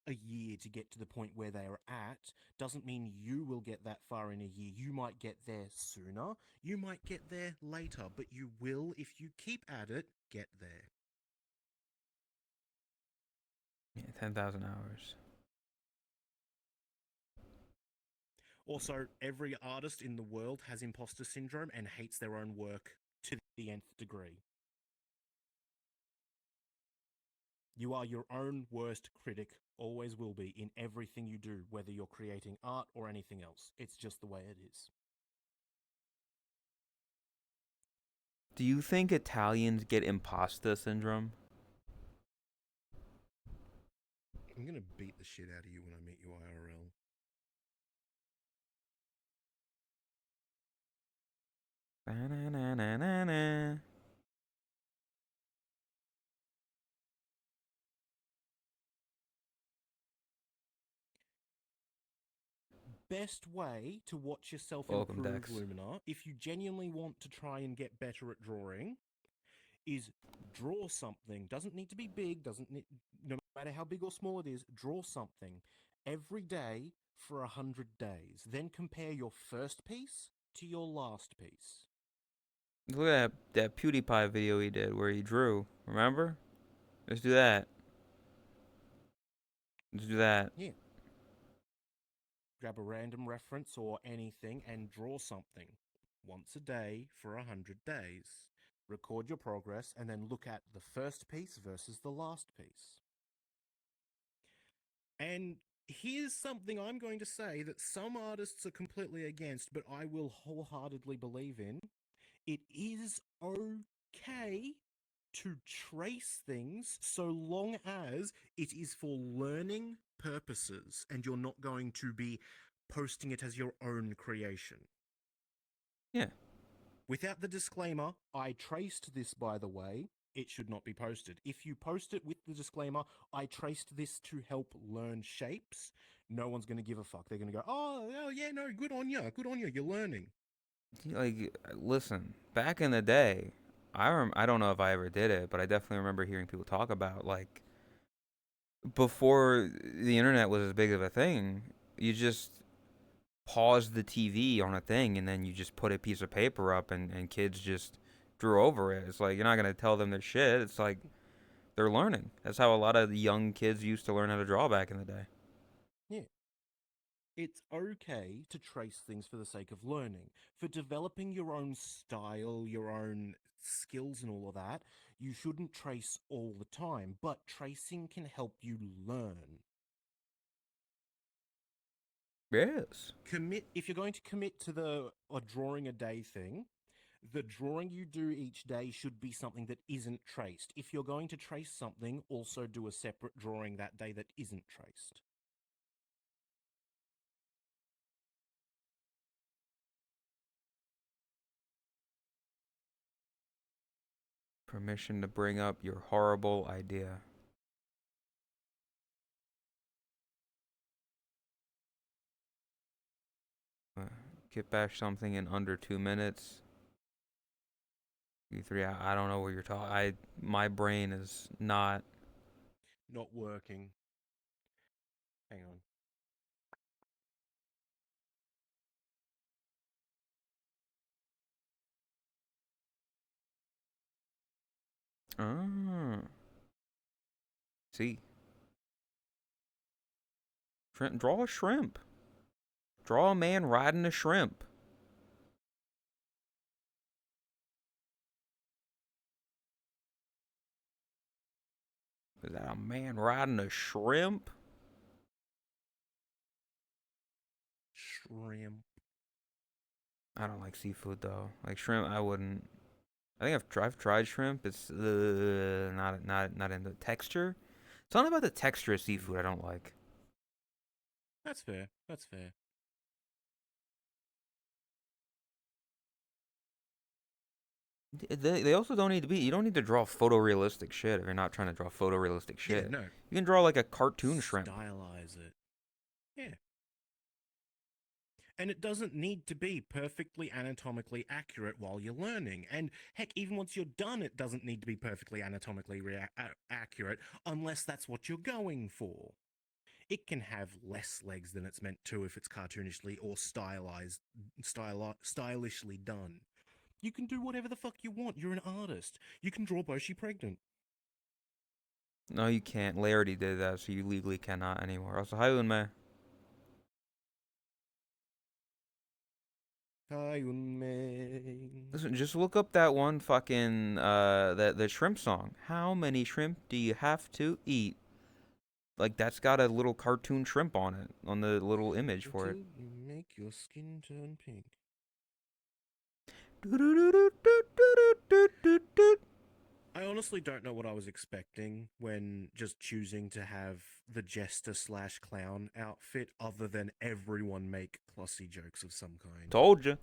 a year to get to the point where they are at doesn't mean you will get that far in a year. You might get there sooner, you might get there later, but you will, if you keep at it, get there. Yeah, 10,000 hours. Also, every artist in the world has imposter syndrome and hates their own work to the nth degree. You are your own worst critic, always will be, in everything you do, whether you're creating art or anything else. It's just the way it is. Do you think Italians get imposter syndrome? I'm gonna beat the shit out of you when I meet you IRL. Ba-na-na-na-na-na. Best way to watch yourself Welcome, improve, Dex. Lumina, if you genuinely want to try and get better at drawing, is draw something. Doesn't need to be big, doesn't need, no matter how big or small it is, draw something every day for 100 days. Then compare your first piece to your last piece. Look at that PewDiePie video he did where he drew. Remember? Let's do that. Let's do that. Yeah. Grab a random reference or anything and draw something once a day for 100 days. Record your progress and then look at the first piece versus the last piece. And here's something I'm going to say that some artists are completely against, but I will wholeheartedly believe in. It is okay to trace things so long as it is for learning purposes and you're not going to be posting it as your own creation. Yeah. Without the disclaimer, I traced this, by the way, it should not be posted. If you post it with the disclaimer, I traced this to help learn shapes, no one's going to give a fuck. They're going to go, oh, yeah, no, good on you, you're learning. Like, listen, back in the day, I don't know if I ever did it, but I definitely remember hearing people talk about, like, before the internet was as big of a thing, you just paused the TV on a thing and then you just put a piece of paper up and kids just drew over it. It's like, you're not going to tell them their shit. It's like they're learning. That's how a lot of young kids used to learn how to draw back in the day. Yeah. It's okay to trace things for the sake of learning. For developing your own style, your own skills, and all of that, you shouldn't trace all the time, but tracing can help you learn. Yes. If you're going to commit to the drawing a day thing, the drawing you do each day should be something that isn't traced. If you're going to trace something, also do a separate drawing that day that isn't traced. Permission to bring up your horrible idea. Get back something in under 2 minutes. E3, I don't know what you're talking. My brain is not. Not working. Hang on. Ah, see, shrimp, draw a shrimp. Draw a man riding a shrimp. Is that a man riding a shrimp? Shrimp. I don't like seafood though. Like shrimp, I wouldn't. I think I've tried shrimp. It's not in the texture. Something about the texture of Mm. seafood I don't like. That's fair. That's fair. They also don't need to be. You don't need to draw photorealistic shit if you're not trying to draw photorealistic Yeah, shit. no. You can draw like a cartoon shrimp. Stylize it. Yeah. And it doesn't need to be perfectly anatomically accurate while you're learning. And heck, even once you're done, it doesn't need to be perfectly anatomically accurate unless that's what you're going for. It can have less legs than it's meant to if it's cartoonishly or stylishly done. You can do whatever the fuck you want. You're an artist. You can draw Boshi pregnant. No, you can't. Larry did that, so you legally cannot anymore. Also, hi, Unme. Hi, Unmei. Listen, just look up that one fucking that the shrimp song. How many shrimp do you have to eat? Like that's got a little cartoon shrimp on it, on the little image for it. Until you make your skin turn pink. I honestly don't know what I was expecting when just choosing to have the jester slash clown outfit, other than everyone make Clossy jokes of some kind. Told you.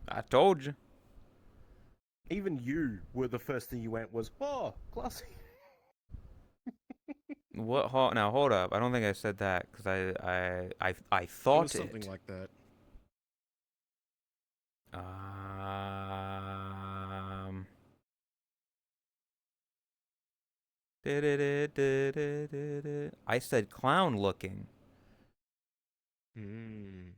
I told you. Even you were the first thing you went was, oh, Clossy. What? Now hold up. I don't think I said that because I It was thought something it. like that. Um. I said clown looking. Hmm.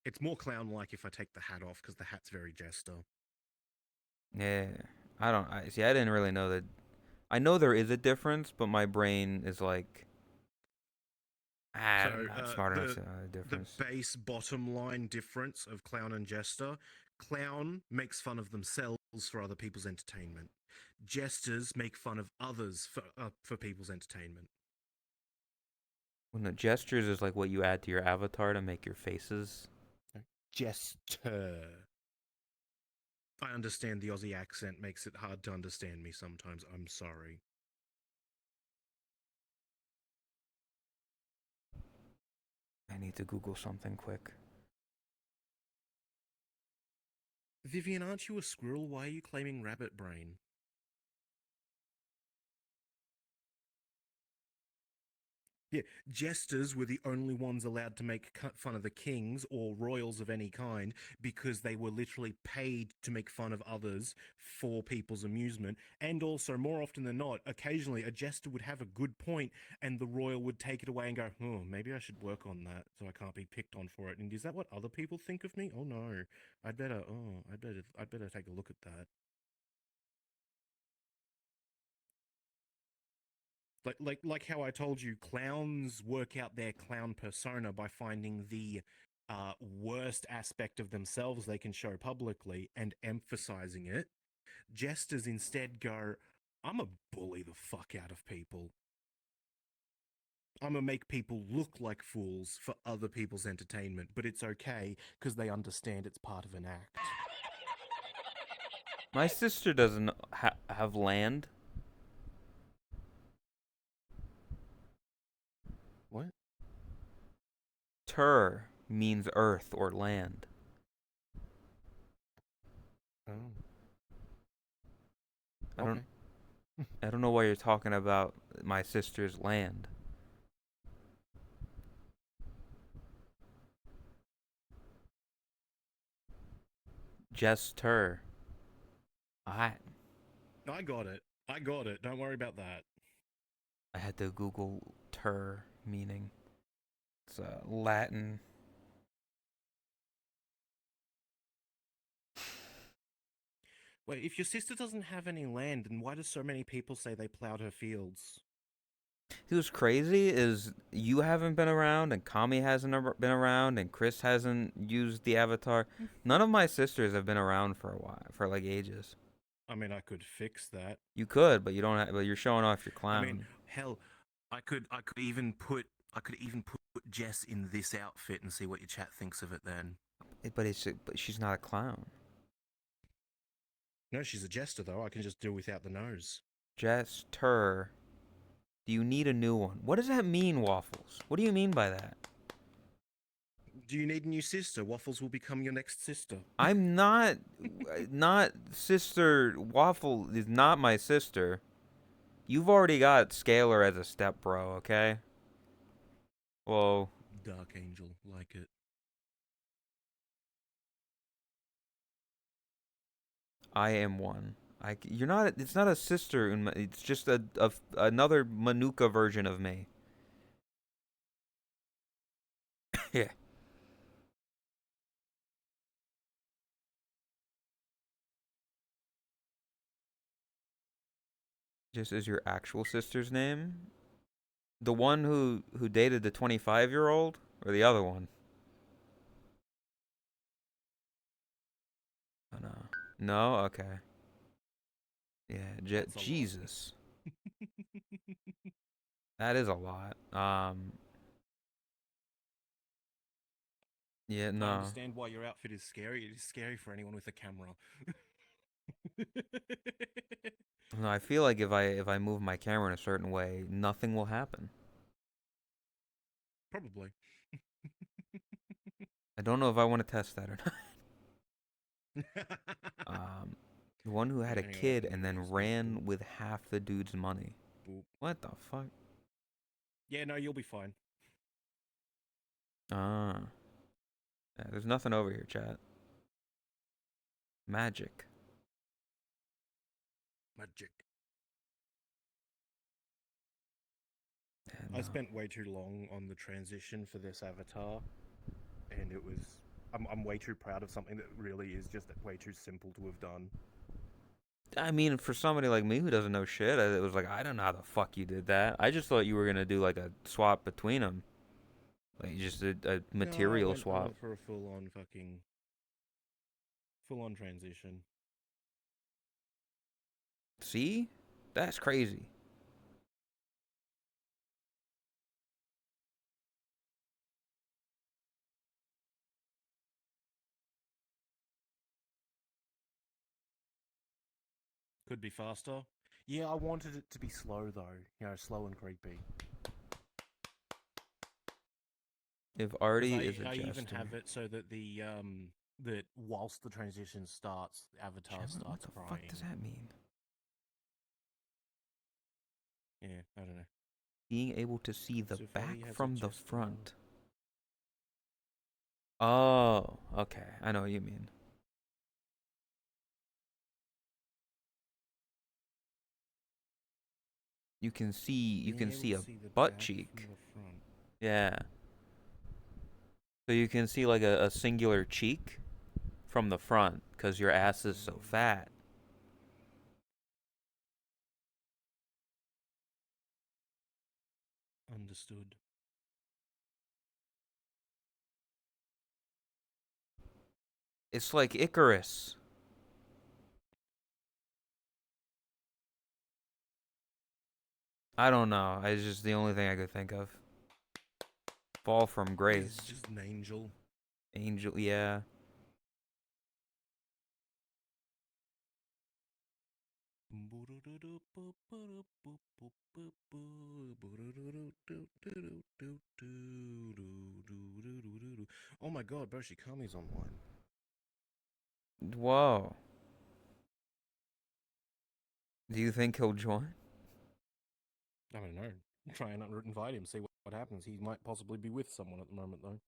It's more clown like if I take the hat off because the hat's very jester. Yeah. I don't. I see. I didn't really know that. I know there is a difference, but my brain is like, So I'm not smart enough the to know the the difference. base bottom line difference of clown and jester: clown makes fun of themselves for other people's entertainment. Jesters make fun of others for people's entertainment. When the gestures is like what you add to your avatar to make your faces. Jester. I understand the Aussie accent makes it hard to understand me sometimes. I'm sorry. I need to Google something quick. Vivian, aren't you a squirrel? Why are you claiming rabbit brain? Yeah, jesters were the only ones allowed to make fun of the kings or royals of any kind because they were literally paid to make fun of others for people's amusement. And also, more often than not, occasionally a jester would have a good point and the royal would take it away and go, oh, maybe I should work on that so I can't be picked on for it. And is that what other people think of me? Oh no, I'd better take a look at that. Like how I told you, clowns work out their clown persona by finding the worst aspect of themselves they can show publicly and emphasizing it. Jesters instead go, I'm gonna bully the fuck out of people. I'm gonna make people look like fools for other people's entertainment, but it's okay because they understand it's part of an act. My sister doesn't have land. What? Tur means earth or land. Oh, I don't okay. I don't know why you're talking about my sister's land. Jester. I I got it. I got it. Don't worry about that. I had to Google ter meaning. It's Latin. Wait, if your sister doesn't have any land, then why do so many people say they plowed her fields? Who's crazy is you haven't been around, and Kami hasn't been around, and Chris hasn't used the avatar. None of my sisters have been around for a while, for like ages. I mean, I could fix that. You could, but you don't. But you're showing off your I mean, clown. hell, I could even put Jess in this outfit and see what your chat thinks of it then. But she's not a clown. No, she's a jester though. I can just do without the nose. Jester. Do you need a new one? What does that mean, Waffles? What do you mean by that? Do you need a new sister? Waffles will become your next sister. I'm not sister. Waffle is not my sister. You've already got Scalar as a step bro, okay? Well, Dark Angel, like it. I am one. You're not. It's not a sister. It's just another Manuka version of me. Yeah. Just as your actual sister's name? The one who dated the 25-year-old or the other one? Oh no. No? Okay. Yeah, That's a lot. Jesus. That is a lot. Yeah, I no. understand why your outfit is scary. It is scary for anyone with a camera. No, I feel like if I move my camera in a certain way, nothing will happen. Probably. I don't know if I want to test that or not. The one who had a Hang on, kid let and me then use ran boop, with half the dude's money. boop. What the fuck? Yeah, no, you'll be fine. Ah. Yeah, there's nothing over here, chat. Magic. Magic. Yeah, I no. spent way too long on the transition for this avatar, and it was. I'm way too proud of something that really is just way too simple to have done. I mean, for somebody like me who doesn't know shit, it was like, I don't know how the fuck you did that. I just thought you were gonna do like a swap between them, like just a No, I material went. I swap. went for a full on transition. See, that's crazy. Could be faster. Yeah, I wanted it to be slow though. Slow and creepy. If Because Artie I is a I even have jester, it so that that whilst the transition starts, the avatar Gemma, what starts the fuck does crying. that mean? Yeah, I don't know. Being able to see the So if Artie back has a from the jester, front. Oh, okay. I know what you mean. You being can able see to a see the butt back from cheek. the front. Yeah. So you can see like a singular cheek from the front because your ass is so fat. Understood. It's like Icarus. I don't know. It's just the only thing I could think of. Fall from He's grace. just an angel. Angel, yeah. Oh my god, Boshikami's online. Whoa. Do you think he'll join? I don't know. Try and invite him, see what happens. He might possibly be with someone at the moment, though.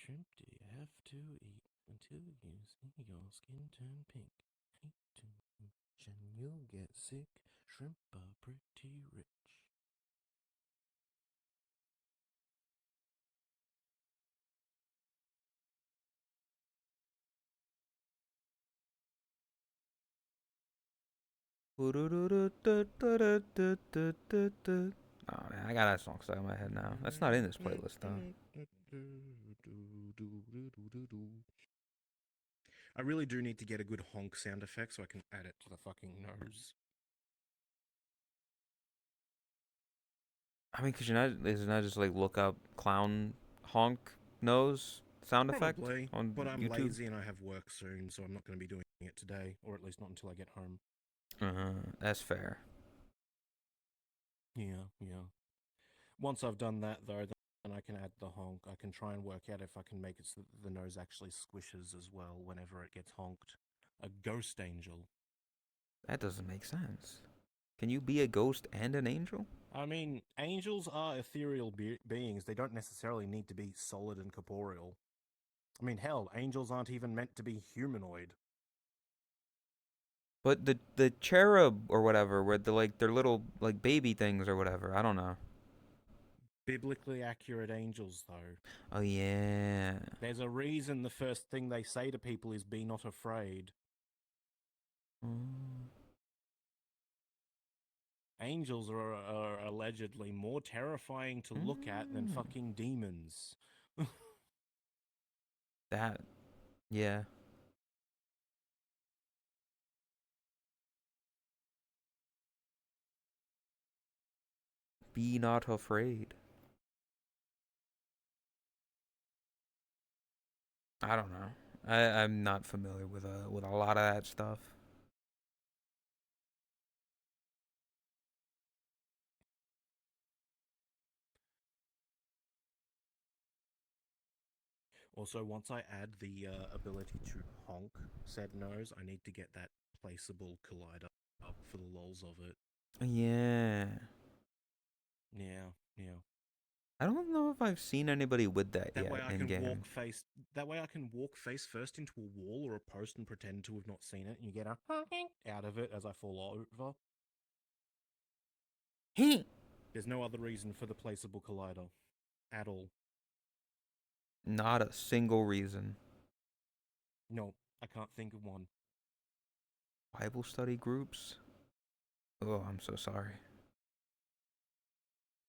shrimp do you have to eat until you see your skin turn pink? Eat too much and you'll get sick. Shrimp are pretty rich. Oh man, I got that song stuck in my head now. That's not in this playlist though. I really do need to get a good honk sound effect so I can add it to the fucking nose. I mean, could you not? Is it not just like look up clown honk nose sound effect Probably, on but I'm YouTube? lazy and I have work soon, so I'm not going to be doing it today, or at least not until I get home. That's fair. Yeah. Once I've done that, though, then I can add the honk. I can try and work out if I can make it so that the nose actually squishes as well whenever it gets honked. A ghost angel. That doesn't make sense. Can you be a ghost and an angel? I mean, angels are ethereal beings. They don't necessarily need to be solid and corporeal. I mean, hell, angels aren't even meant to be humanoid. But the cherub or whatever, where the like their little like baby things or whatever. I don't know. Biblically accurate angels, though. Oh yeah. There's a reason the first thing they say to people is be not afraid. Mm. Angels are allegedly more terrifying to look at than fucking demons. That, yeah. Be not afraid. I don't know. I'm not familiar with a lot of that stuff. Also, once I add the ability to honk said nose, I need to get that placeable collider up for the lols of it. Yeah. Yeah. I don't know if I've seen anybody with that That way yet I in can game. walk face. That way I can walk face first into a wall or a post and pretend to have not seen it, and you get a honking out of it as I fall over. There's no other reason for the placeable collider at all. Not a single reason. No, I can't think of one. Bible study groups? Oh, I'm so sorry.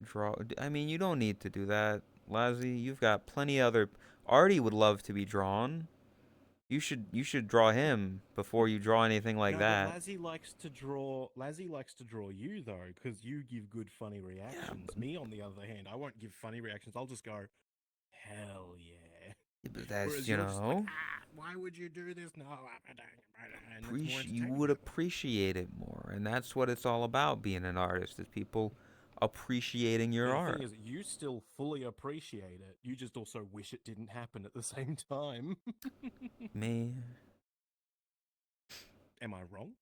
Draw. I mean, you don't need to do that, Lazzy. You've got plenty other. Artie would love to be drawn. You should draw him before you draw anything like No, but that. Lazzy likes to draw. Lazzy likes to draw you though, because you give good funny Yeah, reactions. Me, on the other hand, I won't give funny reactions. I'll just go, hell yeah. but that's Whereas you're just like, you know, why would you do this? No, and it's more you entertaining would that way. appreciate it more, and that's what it's all about. Being an artist is people appreciating your But the thing art. is, you still fully appreciate it. You just also wish it didn't happen at the same time. Man, Am I wrong?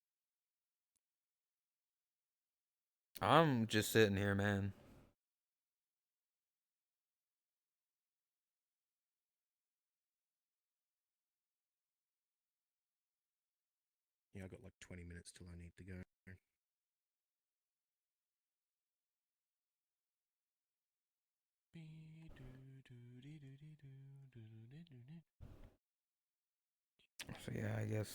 I'm just sitting here, man. Yeah, I got like 20 minutes till I need to go. So yeah, I guess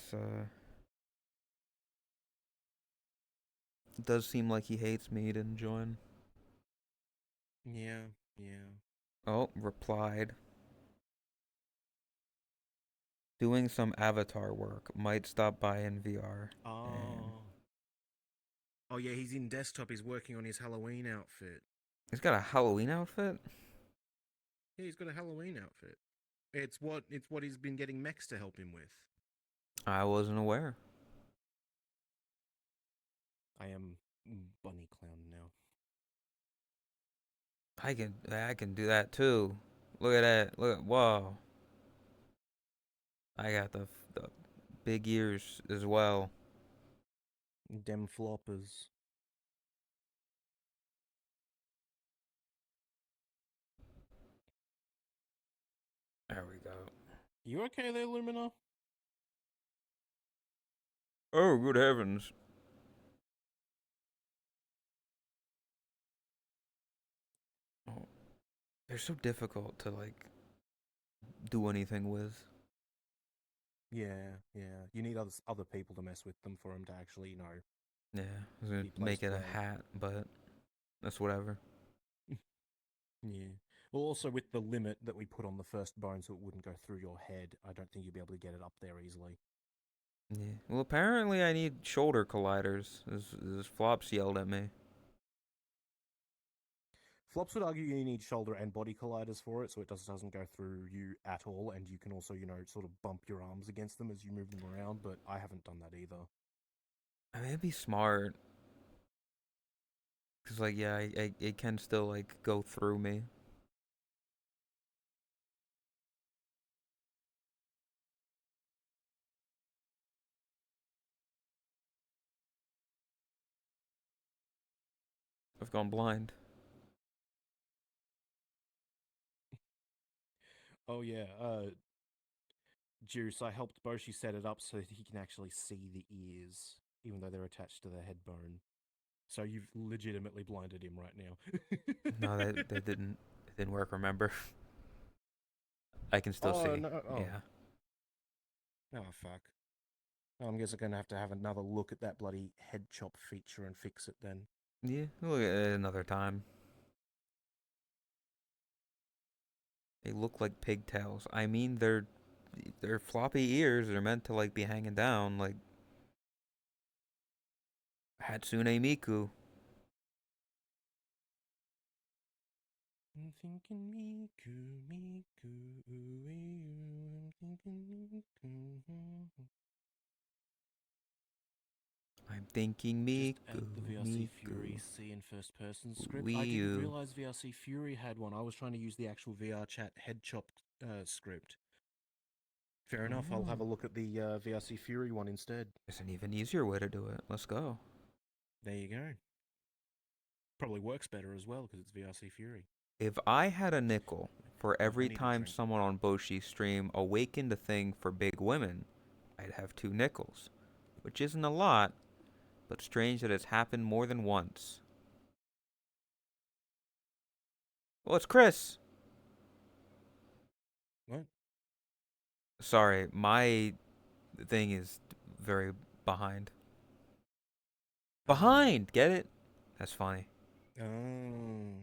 it does seem like he hates me. He didn't join. Yeah. Oh, replied. Doing some avatar work. Might stop by in VR. And Oh. Oh yeah, he's in desktop. He's working on his Halloween outfit. he's got a Halloween outfit? Yeah, he's got a Halloween outfit. It's what he's been getting mechs to help him with. I wasn't aware. I am bunny clown now. I can do that too. Look at that. Look at whoa. I got the big ears as well. Dem floppers. There we out. You okay there, Lumina? Oh, good heavens. Oh, they're so difficult to, like, do anything with. Yeah, yeah. You need other people to mess with them for them to actually, Yeah, I was gonna be make placed it a well. hat, but that's whatever. Yeah. Well, also with the limit that we put on the first bone so it wouldn't go through your head, I don't think you'll be able to get it up there easily. Yeah. Well, apparently I need shoulder colliders. This Flops yelled at me. Flops would argue you need shoulder and body colliders for it, so it doesn't go through you at all, and you can also, sort of bump your arms against them as you move them around, but I haven't done that either. I mean, it'd be smart. Cause like, yeah, it can still like go through me. I've gone blind. Oh yeah, Juice, I helped Boshi set it up so that he can actually see the ears, even though they're attached to the head bone. So you've legitimately blinded him right now. No, that didn't. It didn't work. Remember, I can still Oh see. no! Oh, Yeah. oh fuck! I'm guess I'm gonna have another look at that bloody head chop feature and fix it then. Yeah. We'll look at it another time. They look like pigtails. I mean, they're floppy ears. They're meant to like be hanging down like Hatsune Miku. I'm thinking Miku, Miku, ooh, I'm thinking Miku. I'm thinking Just Miku, add the VRC Fury Miku, C in first person script. I Wii didn't U. realize VRC Fury had one. I was trying to use the actual VR chat head chop script. Fair enough. I'll have a Oh, look at the VRC Fury one instead. there's an even easier way to do it. Let's go. There you go. Probably works better as well because it's VRC Fury. If I had a nickel for Oh, I every need a time drink. someone on Boshi's stream awakened a thing for big women, I'd have 2 nickels. Which isn't a lot, but strange that it's happened more than once. Well, it's Chris. What? Sorry, my thing is very behind. Behind! Get it? That's funny. Oh.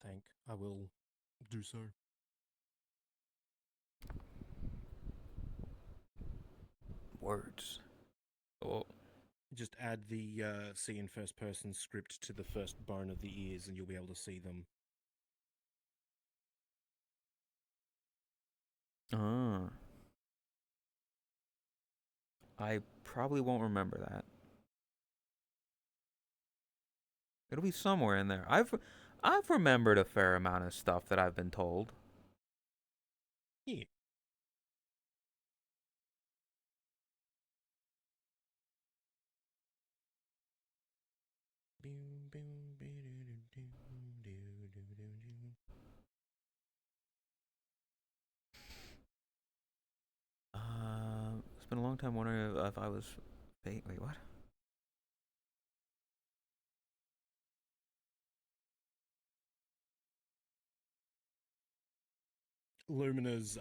Thank. I will do so. Words. Oh. Just add the C in first person script to the first bone of the ears and you'll be able to see them. Ah. I probably won't remember that. It'll be somewhere in there. I've remembered a fair amount of stuff that I've been told. Yeah. It's been a long time wondering if I was. Wait, what? Lumina's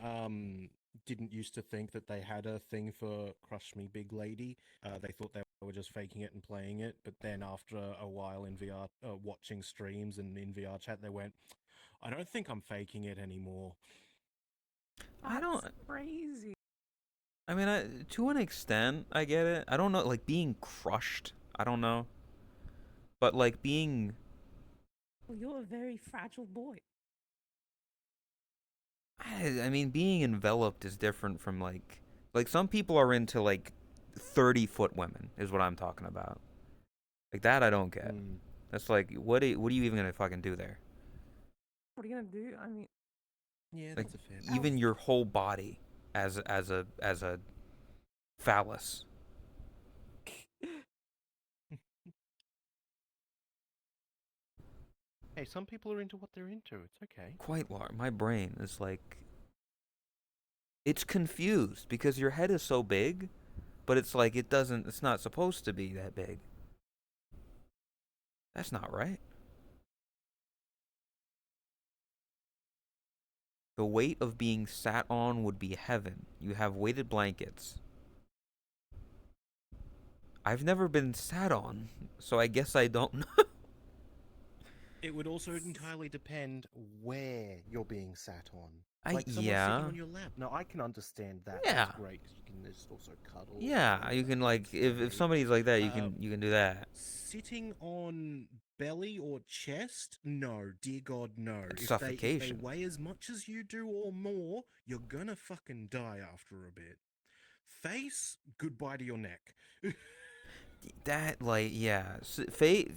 didn't used to think that they had a thing for Crush Me Big Lady. They thought they were just faking it and playing it, but then after a while in VR, watching streams and in VR chat, they went, I don't think I'm faking it anymore. I don't. Crazy. I mean, to an extent, I get it. I don't know, like being crushed. I don't know, but like being. Well, you're a very fragile boy. I mean, being enveloped is different from like some people are into like 30-foot women is what I'm talking about. Like that, I don't get. Mm. That's like, what are you even gonna fucking do there? What are you gonna do? I mean, Yeah, Like that's a fair Ow. even your whole body as a phallus. Hey, some people are into what they're into. It's okay. Quite large. My brain is like, it's confused because your head is so big, but it's like it's not supposed to be that big. That's not right. The weight of being sat on would be heaven. You have weighted blankets. I've never been sat on, so I guess I don't know. It would also entirely depend where you're being sat on. I Like someone sitting yeah. on your lap. Now, I can understand that. Yeah. That's great because you can just also cuddle. Yeah, you can like if somebody's like that, you can do that. Sitting on belly or chest? No, dear God, no. That's If they suffocation. weigh as much as you do or more, you're gonna fucking die after a bit. Face? Goodbye to your neck. That like yeah, face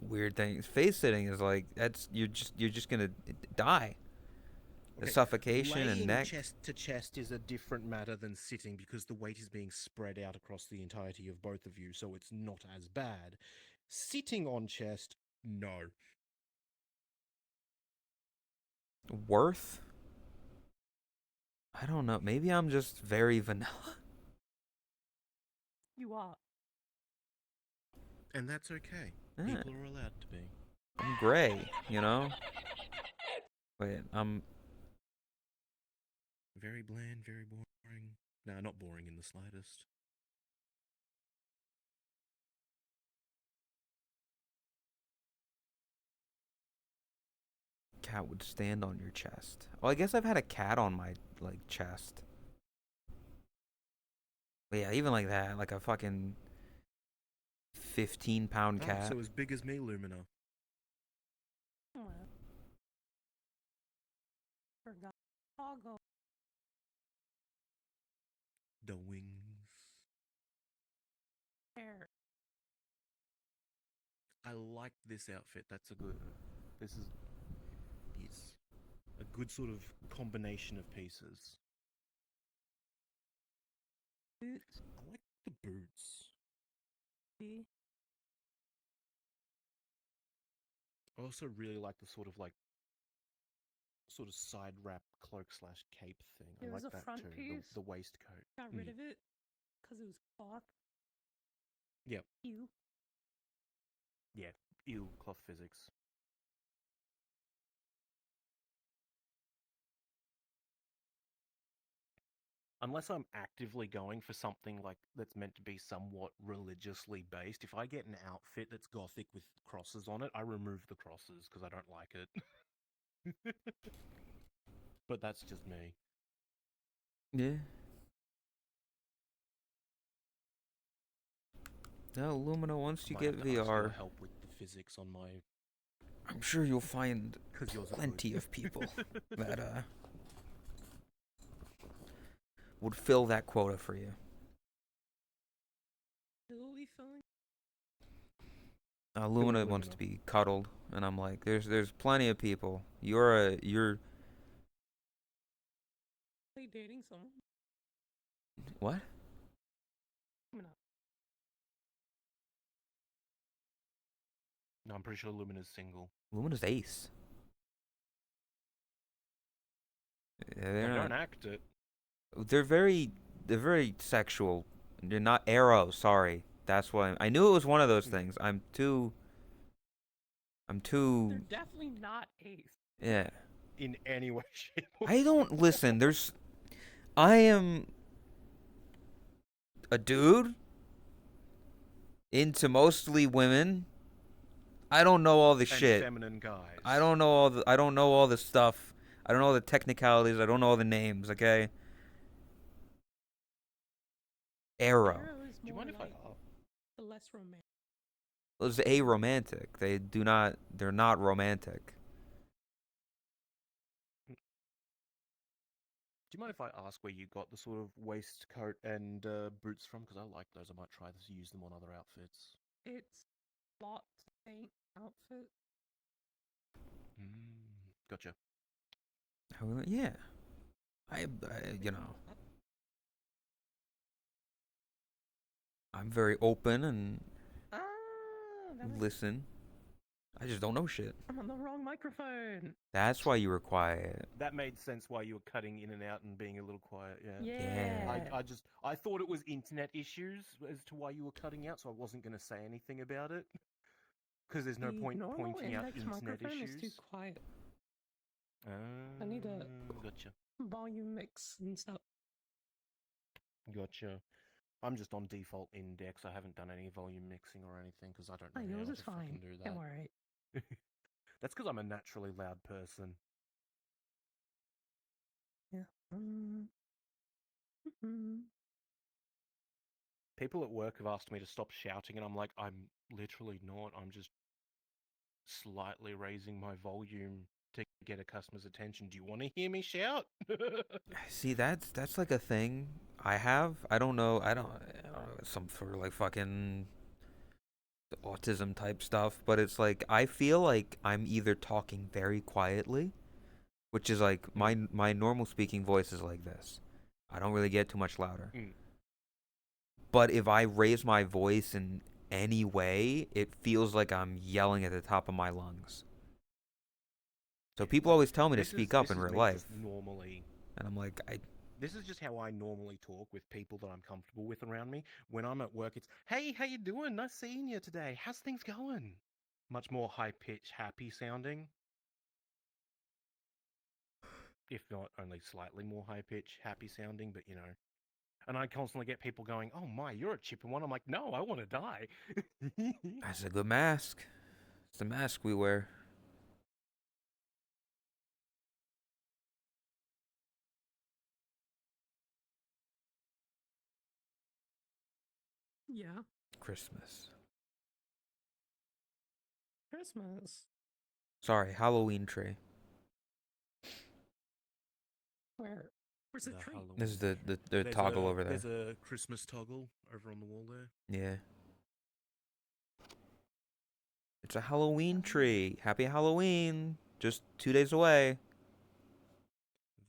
weird thing. Face sitting is like that's you're just gonna die. The Okay, suffocation and laying neck. chest to chest is a different matter than sitting because the weight is being spread out across the entirety of both of you, so it's not as bad. Sitting on chest, no. Worth? I don't know. Maybe I'm just very vanilla. You are. And that's okay. Eh, People are allowed to be. I'm gray, you know? Wait, I'm Very bland, very boring. No, not boring in the slightest. cat would stand on your chest. Well, I guess I've had a cat on my like chest. But yeah, even like that, like a fucking 15-pound Oh, cat. so as big as me, Lumina. Oh, forgot. Toggle. The wings. Hair. I like this outfit. That's a good. This is. Yes. A good sort of combination of pieces. Boots. I like the boots. See? I also really like the sort of side wrap cloak slash cape thing. There I was like a that front too. piece. The waistcoat. Got rid of it because it was cloth. Yep. You. Yeah. Ew. Cloth physics. Unless I'm actively going for something like that's meant to be somewhat religiously based, if I get an outfit that's gothic with crosses on it, I remove the crosses because I don't like it. But that's just me. Yeah. No, Lumina, once I you might have get to ask your VR, help with the physics on my I'm sure you'll find because yours are plenty good. of people that would fill that quota for you. Who will we filling? Lumina wants to be cuddled, and I'm like, there's plenty of people. You're Are you dating someone? what? No. No, I'm pretty sure Lumina's single. Lumina's ace. Yeah, They don't act it. they're very sexual. They're not arrow. Sorry, that's why I knew it was one of those things. I'm They're too. definitely not ace. Yeah. In any way, shape, or I don't listen. I am a dude into mostly women. I don't know all the and shit. feminine guys. I don't know all the stuff. I don't know all the technicalities. I don't know all the names. Okay. Arrow. Arrow is Do you more mind if like I ask? the less romantic. It's aromantic. They do not. They're not romantic. Do you mind if I ask where you got the sort of waistcoat and boots from? Because I like those. I might try to use them on other outfits. It's lots paint outfit. Gotcha. Yeah. I you know. I'm very open and Ah, that makes listen. I just don't know shit. I'm on the wrong microphone. That's why you were quiet. That made sense why you were cutting in and out and being a little quiet. Yeah. Yeah. I thought it was internet issues as to why you were cutting out, so I wasn't going to say anything about it because there's no The point normal pointing out index internet microphone issues. is too quiet. Ah, I need a gotcha. volume mix and stuff. Gotcha. I'm just on default index. I haven't done any volume mixing or anything because I don't Oh, know yours how is to fine. fucking do Don't that. worry. That's because I'm a naturally loud person. Yeah. Mhm. People at work have asked me to stop shouting, and I'm like, I'm literally not. I'm just slightly raising my volume to get a customer's attention. Do you want to hear me shout? See, that's like a thing I have. I don't know. I don't know. Some sort of like fucking autism type stuff, but it's like I feel like I'm either talking very quietly, which is like my normal speaking voice is like this. I don't really get too much louder. Mm. But if I raise my voice in any way, it feels like I'm yelling at the top of my lungs. So people always tell me to speak up This in is real me life, just normally. and I'm like, This is just how I normally talk with people that I'm comfortable with around me. When I'm at work, it's, hey, how you doing? Nice seeing you today. How's things going? Much more high pitch, happy sounding. If not only slightly more high pitch, happy sounding, but you know. And I constantly get people going, "Oh my, you're a chipper one." I'm like, "No, I want to die." that's a good mask. It's the mask we wear. Yeah. Christmas. Christmas. Sorry, Halloween tree. Where? Where's the The tree? This is Halloween the tree. toggle over there. There's a Christmas toggle over on the wall there. Yeah. It's a Halloween tree. Happy Halloween. Just 2 days away.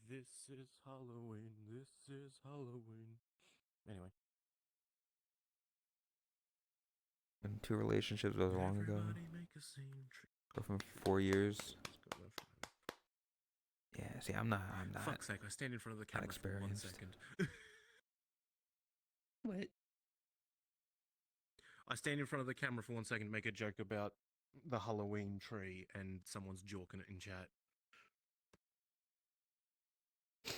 This is Halloween. This is Halloween. Anyway. And two relationships that was long ago. Everybody make a scene. Go from 4 years. Yeah, see, I'm not Fuck's sake, I stand in front of the camera for 1 experienced. second. What? I stand in front of the camera for 1 second to make a joke about the Halloween tree and someone's jorking it in chat.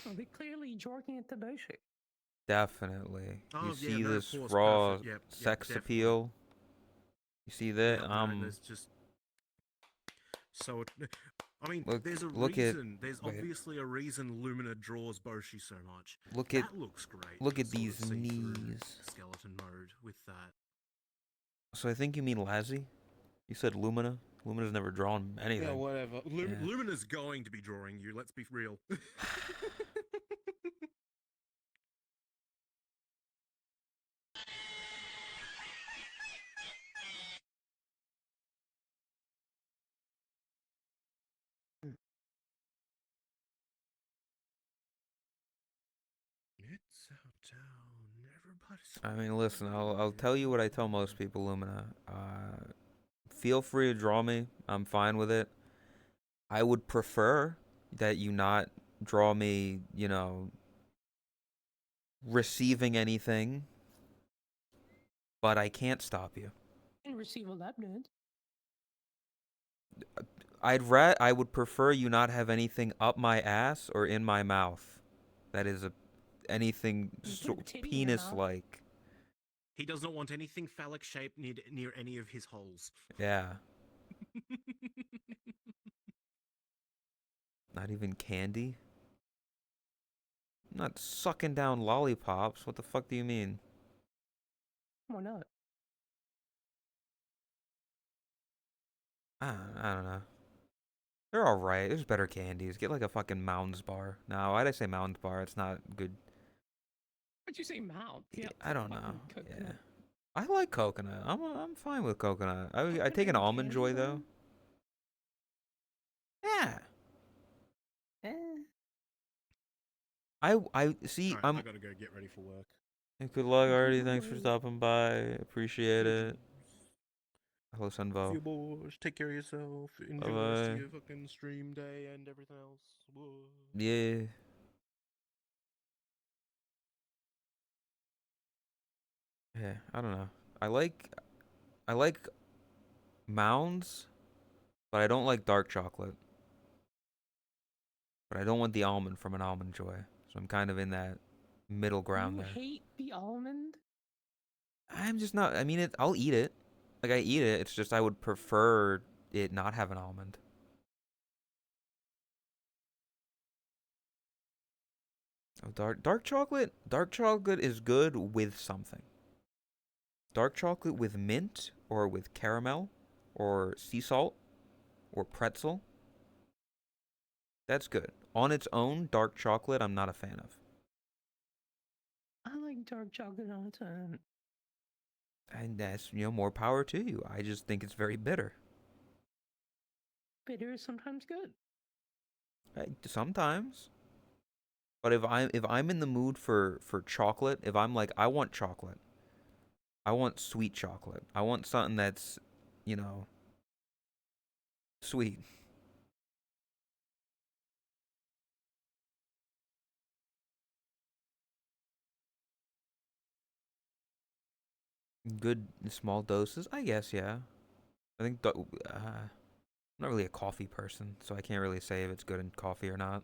Well, they're clearly jorking at the bullshit. Definitely. Oh, You yeah, see no, of this course, raw perfect. Yep, sex definitely. appeal? You see that? Yep, no, there's just so. I mean, there's a look at reason. There's wait. obviously a reason Lumina draws Boshi so much. Look That at looks great. look to at sort of these see through knees. skeleton mode with that. So I think you mean Lazzy? You said Lumina? Lumina's never drawn anything. Yeah, whatever. Yeah. Lumina's going to be drawing you. Let's be real. It's our town. Everybody's. I mean, listen, I'll tell you what I tell most people, Lumina. Feel free to draw me. I'm fine with it. I would prefer that you not draw me, receiving anything, but I can't stop you. And receive a lap dance. I would prefer you not have anything up my ass or in my mouth. That is anything You can have a titty in your penis mouth. like. He does not want anything phallic shaped near any of his holes. Yeah. Not even candy? I'm not sucking down lollipops. What the fuck do you mean? Why not? I don't know. They're alright. There's better candies. Get like a fucking Mounds bar. No, why'd I say Mounds bar? It's not good. What'd you say, mouth? Yeah, Yeah, I don't know. fucking Yeah. coconut. I like coconut. I'm fine with coconut. I take Coconut an and almond candy joy bar? though. Yeah. Eh. I see. Alright, I gotta go get ready for work. Good luck, Okay, already. no Thanks for worries. stopping by. Appreciate it. Hello, Love Sunvo. you, boys. Take care of yourself. Bye Enjoy the rest of bye. your fucking stream day and everything else. Whoa. Yeah. Yeah, I don't know. I like I like mounds, but I don't like dark chocolate. But I don't want the almond from an Almond Joy. So I'm kind of in that middle ground You there. hate the almond? I'm just not. I mean, I'll eat it. Like I eat it. It's just I would prefer it not have an almond. Oh, dark chocolate. Dark chocolate is good with something. Dark chocolate with mint or with caramel or sea salt or pretzel. That's good. On its own, dark chocolate, I'm not a fan of. I like dark chocolate on its own. And that's, more power to you. I just think it's very bitter. Bitter is sometimes good. Sometimes. But if I'm in the mood for chocolate, if I'm like I want chocolate, I want sweet chocolate. I want something that's, you know, sweet. Good small doses, I guess. Yeah, I think I'm not really a coffee person, so I can't really say if it's good in coffee or not.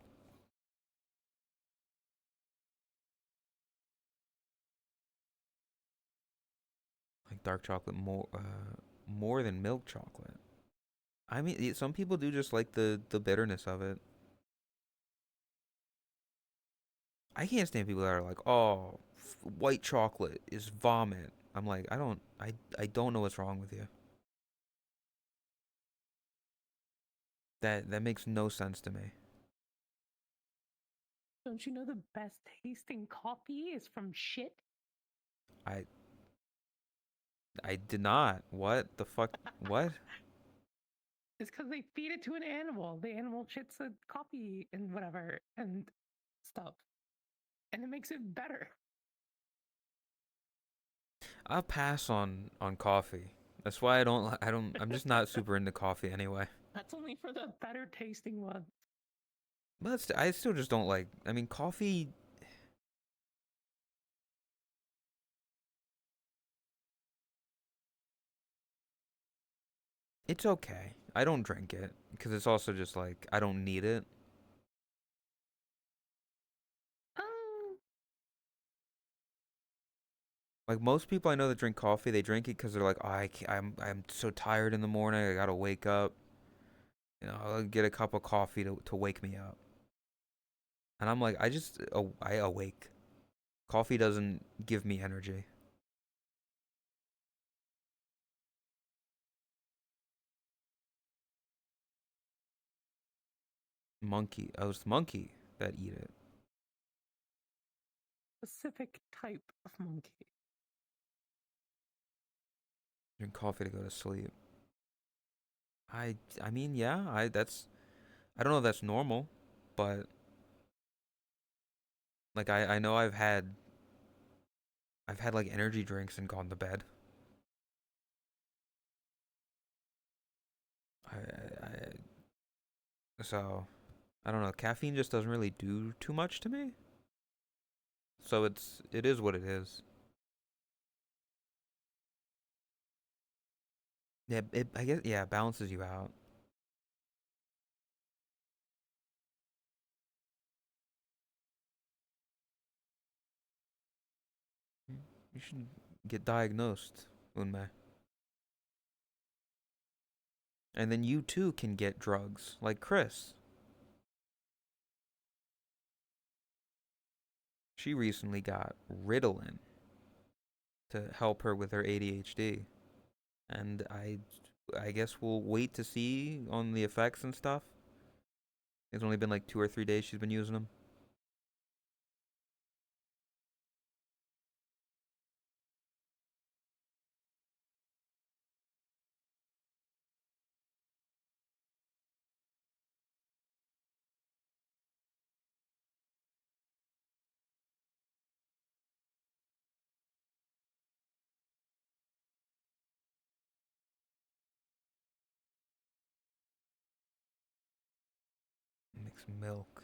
Like dark chocolate more than milk chocolate. I mean, some people do just like the bitterness of it. I can't stand people that are like, "Oh, white chocolate is vomit." I'm like, I don't know what's wrong with you. That makes no sense to me. Don't you know the best tasting coffee is from shit? I I did not. What the fuck? What? It's because they feed it to an animal. The animal shits the coffee and whatever and stuff. And it makes it better. I'll pass on coffee. That's why I'm just not super into coffee anyway. That's only for the better tasting ones. But I still just don't like. I mean, coffee. It's okay. I don't drink it because it's also just like I don't need it. Um, Like most people I know that drink coffee, they drink it because they're like, oh, I'm so tired in the morning. I gotta wake up. I'll get a cup of coffee to wake me up. And I'm like, I awake. Coffee doesn't give me energy. Monkey. Oh, it's the monkey that eat it. specific type of monkey. Drink coffee to go to sleep. I mean, yeah, I don't know if that's normal, but like I know I've had like energy drinks and gone to bed. So I don't know. Caffeine just doesn't really do too much to me. So it is what it is. Yeah, I guess yeah, it balances you out. You should get diagnosed, Unme. And then you too can get drugs, like Chris. She recently got Ritalin to help her with her ADHD. And I guess we'll wait to see on the effects and stuff. It's only been like 2 or 3 days she's been using them. Eggs, milk.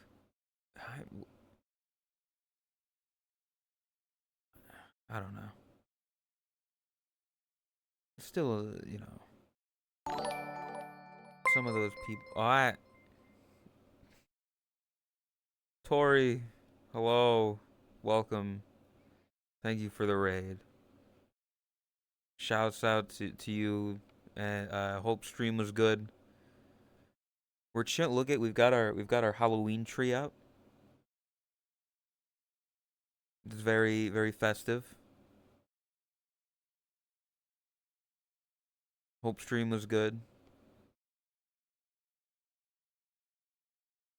I don't know. Still, some of those people. Tori, hello, welcome. Thank you for the raid. Shouts out to you, and hope stream was good. We're chill. Look at we've got our Halloween tree up. It's very very festive. Hope stream was good.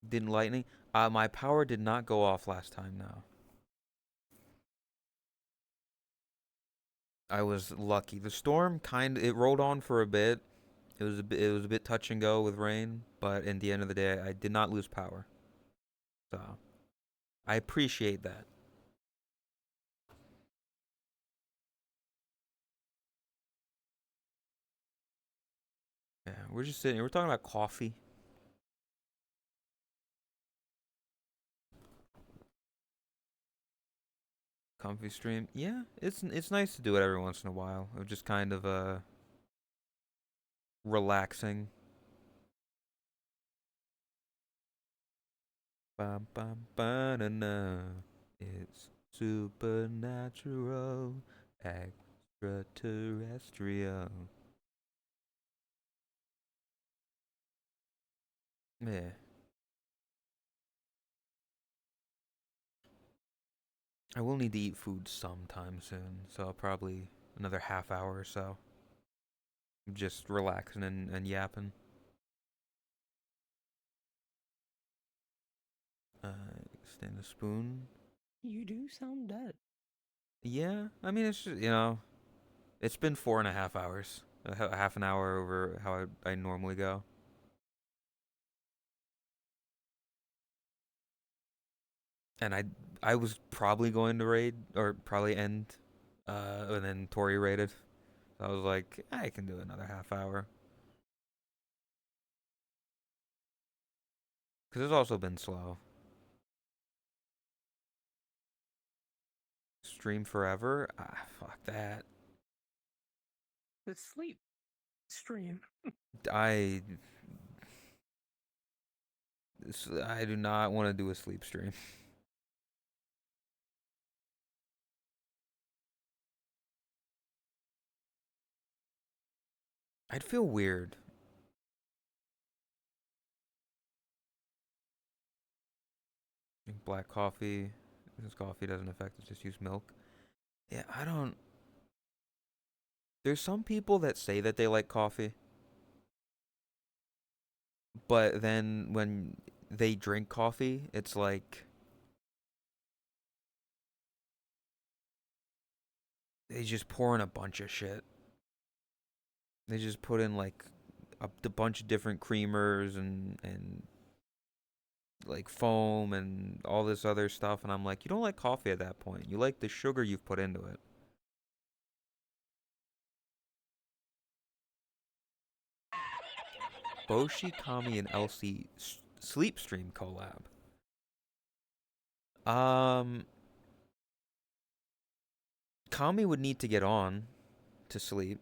Didn't lightning? My power did not go off last time. No. I was lucky. The storm it rolled on for a bit. It was a bit touch and go with rain, but in the end of the day, I did not lose power. So I appreciate that. Yeah, we're just sitting here. We're talking about coffee. Comfy stream. Yeah, it's nice to do it every once in a while. Of just kind of relaxing. Bum bum banana. It's supernatural, extraterrestrial. Yeah. I will need to eat food sometime soon, so I'll probably another half hour or so. Just relaxing and yapping. Stand a spoon. You do sound dead. Yeah, I mean it's just. It's been 4.5 hours. Half an hour over how I normally go. And I was probably going to raid or probably end, and then Tori raided. So I was like, I can do another half hour. Cause it's also been slow. Stream forever? Ah, fuck that. The sleep stream. I I do not want to do a sleep stream. I'd feel weird. Drink black coffee. This coffee doesn't affect it, just use milk. Yeah, I don't. There's some people that say that they like coffee, but then when they drink coffee, it's like they just pour in a bunch of shit. They just put in like a bunch of different creamers and like foam and all this other stuff, and I'm like, you don't like coffee at that point. You like the sugar you've put into it. Boshi, Kami, and Elsie sleep stream collab. Um, Kami would need to get on to sleep.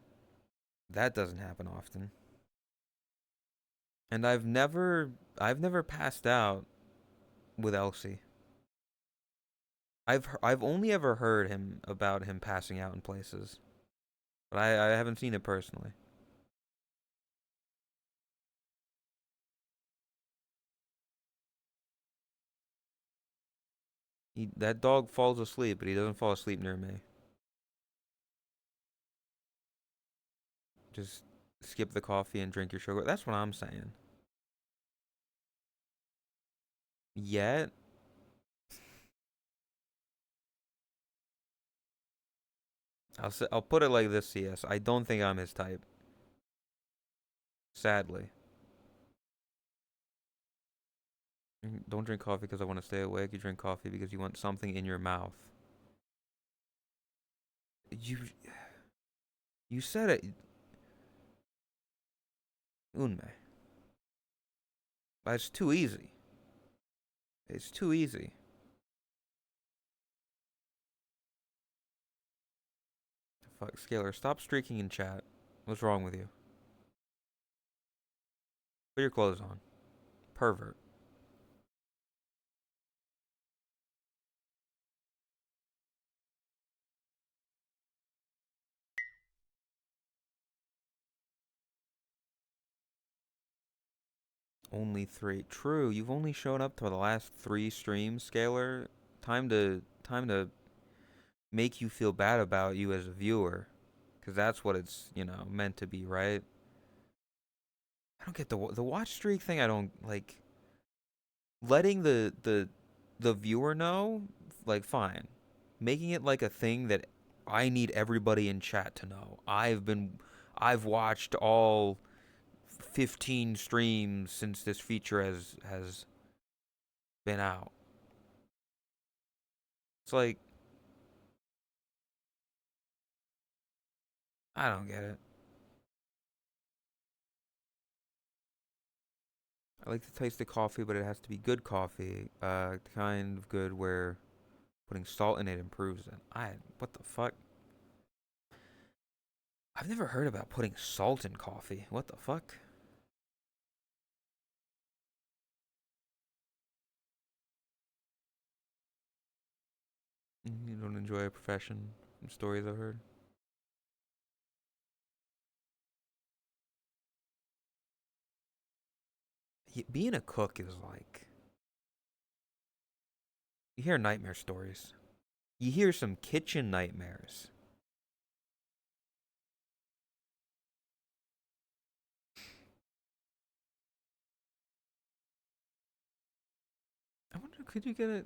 That doesn't happen often. And I've never passed out with Elsie. I've only ever heard about him passing out in places, but I haven't seen it personally. That dog falls asleep, but he doesn't fall asleep near me. Just skip the coffee and drink your sugar. That's what I'm saying. Yet, I'll put it like this, CS. I don't think I'm his type. Sadly. Don't drink coffee because I want to stay awake. You drink coffee because you want something in your mouth. You you said it, Unme. That's too easy. It's too easy. Fuck, Scalar, stop streaking in chat. What's wrong with you? Put your clothes on. Pervert. Only 3. True, you've only shown up to the last 3 streams, Scalar. Time to make you feel bad about you as a viewer. Because that's what it's, meant to be, right? I don't get the watch streak thing. I don't like letting the viewer know, like, fine. Making it like a thing that I need everybody in chat to know. I've watched all 15 streams since this feature has been out. It's like, I don't get it. I like to taste the coffee, but it has to be good coffee. Kind of good where putting salt in it improves it. What the fuck? I've never heard about putting salt in coffee. What the fuck? You don't enjoy a profession from stories I've heard? Being a cook is like, you hear nightmare stories. You hear some kitchen nightmares. I wonder, could you get a?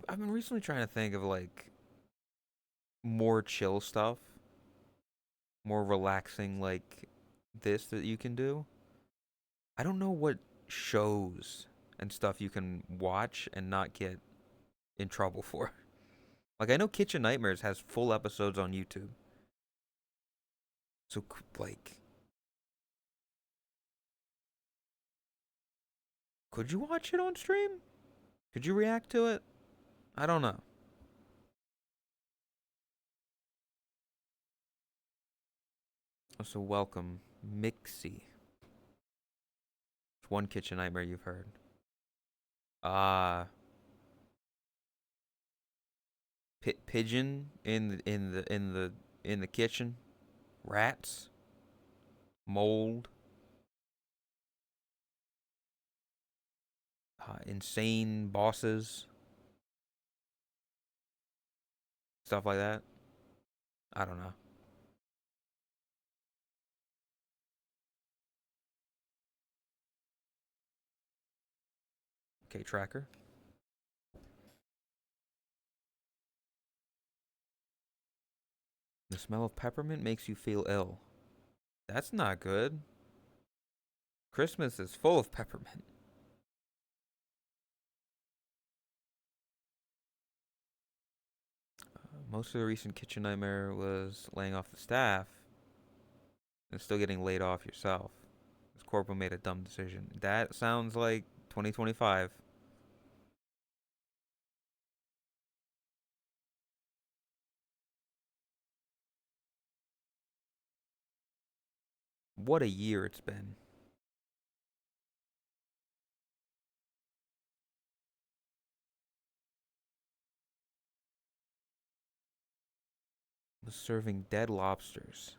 I've been recently trying to think of like more chill stuff, more relaxing like this that you can do. I don't know what shows and stuff you can watch and not get in trouble for. Like I know Kitchen Nightmares has full episodes on YouTube. So like could you watch it on stream? Could you react to it? I don't know. So welcome, Mixie. It's one Kitchen Nightmare you've heard. Ah, pigeon in the kitchen. Rats, mold, insane bosses, stuff like that. I don't know. Okay, tracker. The smell of peppermint makes you feel ill. That's not good. Christmas is full of peppermint. Most of the recent kitchen nightmare was laying off the staff and still getting laid off yourself. This corporal made a dumb decision. That sounds like 2025. What a year it's been. Was serving dead lobsters.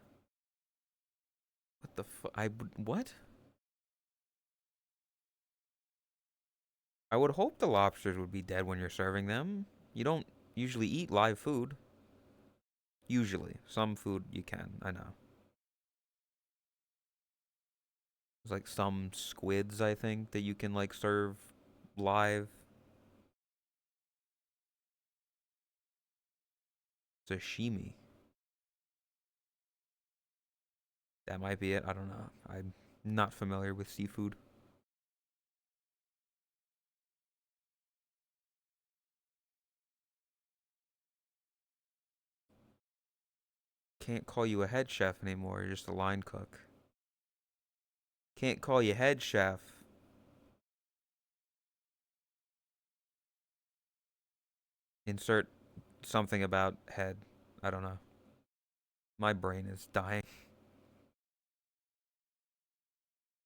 What the fuck? What? I would hope the lobsters would be dead when you're serving them. You don't usually eat live food. Usually. Some food you can, I know. There's like some squids, I think, that you can like serve live. Sashimi. That might be it. I don't know. I'm not familiar with seafood. Can't call you a head chef anymore. You're just a line cook. Can't call you head chef. Insert something about head. I don't know. My brain is dying.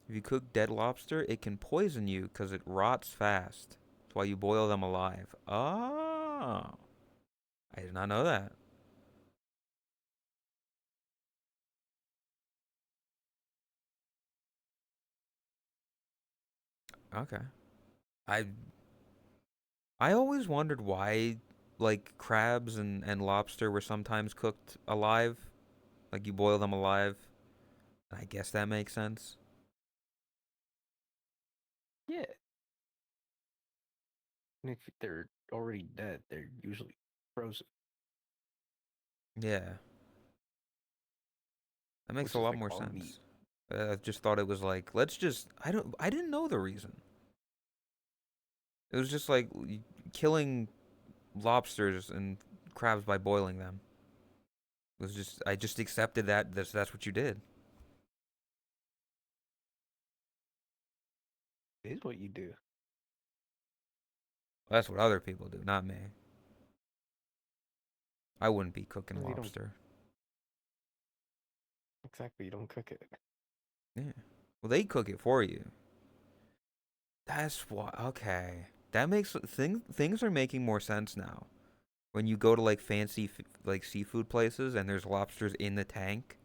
If you cook dead lobster, it can poison you because it rots fast. That's why you boil them alive. Oh, I did not know that. Okay. I I always wondered why like crabs and lobster were sometimes cooked alive. Like you boil them alive. I guess that makes sense. Yeah. And if they're already dead, they're usually frozen, Yeah. That makes which a is lot like more all meat. sense. I just thought it was like, let's just I didn't know the reason. It was just like killing lobsters and crabs by boiling them. It was just I just accepted that that's what you did. It is what you do. That's what other people do, not me. I wouldn't be cooking 'Cause you don't lobster. exactly. You don't cook it. Yeah. Well, they cook it for you. That's why. Okay. That makes things are making more sense now. When you go to like fancy like seafood places and there's lobsters in the tank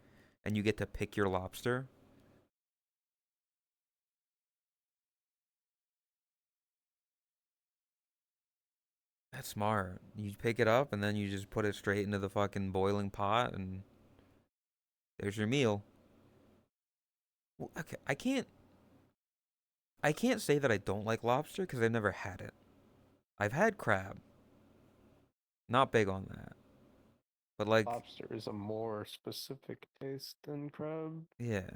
and you get to pick your lobster. That's smart. You pick it up and then you just put it straight into the fucking boiling pot and there's your meal. Well, okay, I can't say that I don't like lobster because I've never had it. I've had crab. Not big on that. But like, Lobster is a more specific taste than crab. yeah.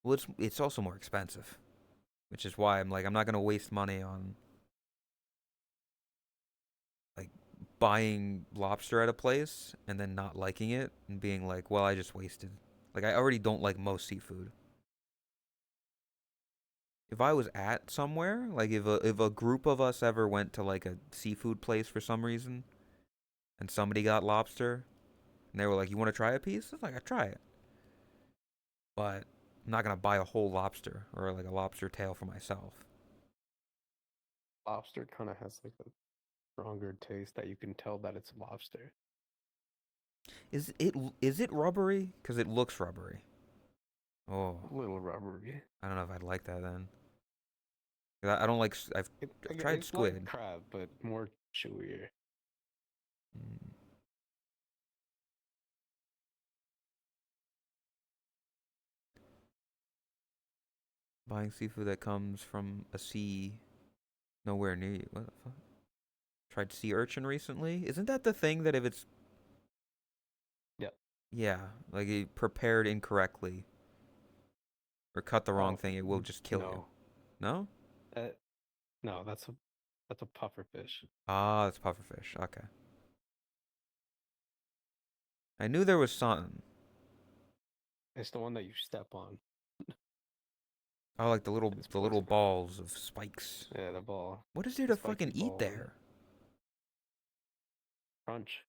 Well, it's also more expensive, which is why I'm like I'm not gonna waste money on like buying lobster at a place and then not liking it and being like, well, I just wasted. Like I already don't like most seafood. If I was at somewhere, like if a group of us ever went to like a seafood place for some reason and somebody got lobster and they were like, "You want to try a piece?" I was like, "I try it." But I'm not gonna buy a whole lobster or like a lobster tail for myself. Lobster kind of has like a stronger taste that you can tell that it's lobster. Is it rubbery? Because it looks rubbery. Oh, A little rubbery. I don't know if I'd like that then. 'Cause I don't like. I've tried It's like squid. crab, but more chewier. Mm. Buying seafood that comes from a sea nowhere near you. What the fuck? Tried sea urchin recently. Isn't that the thing that if it's Yeah. yeah, like it prepared incorrectly or cut the wrong Oh thing, it will just kill you? no, No? uh, no, that's a puffer fish. Ah, that's pufferfish. Okay. I knew there was something. It's the one that you step on. Oh, like the little It's the little poisonous. balls of spikes. Yeah, the ball, What is there the to spiky fucking eat ball. there? Crunch.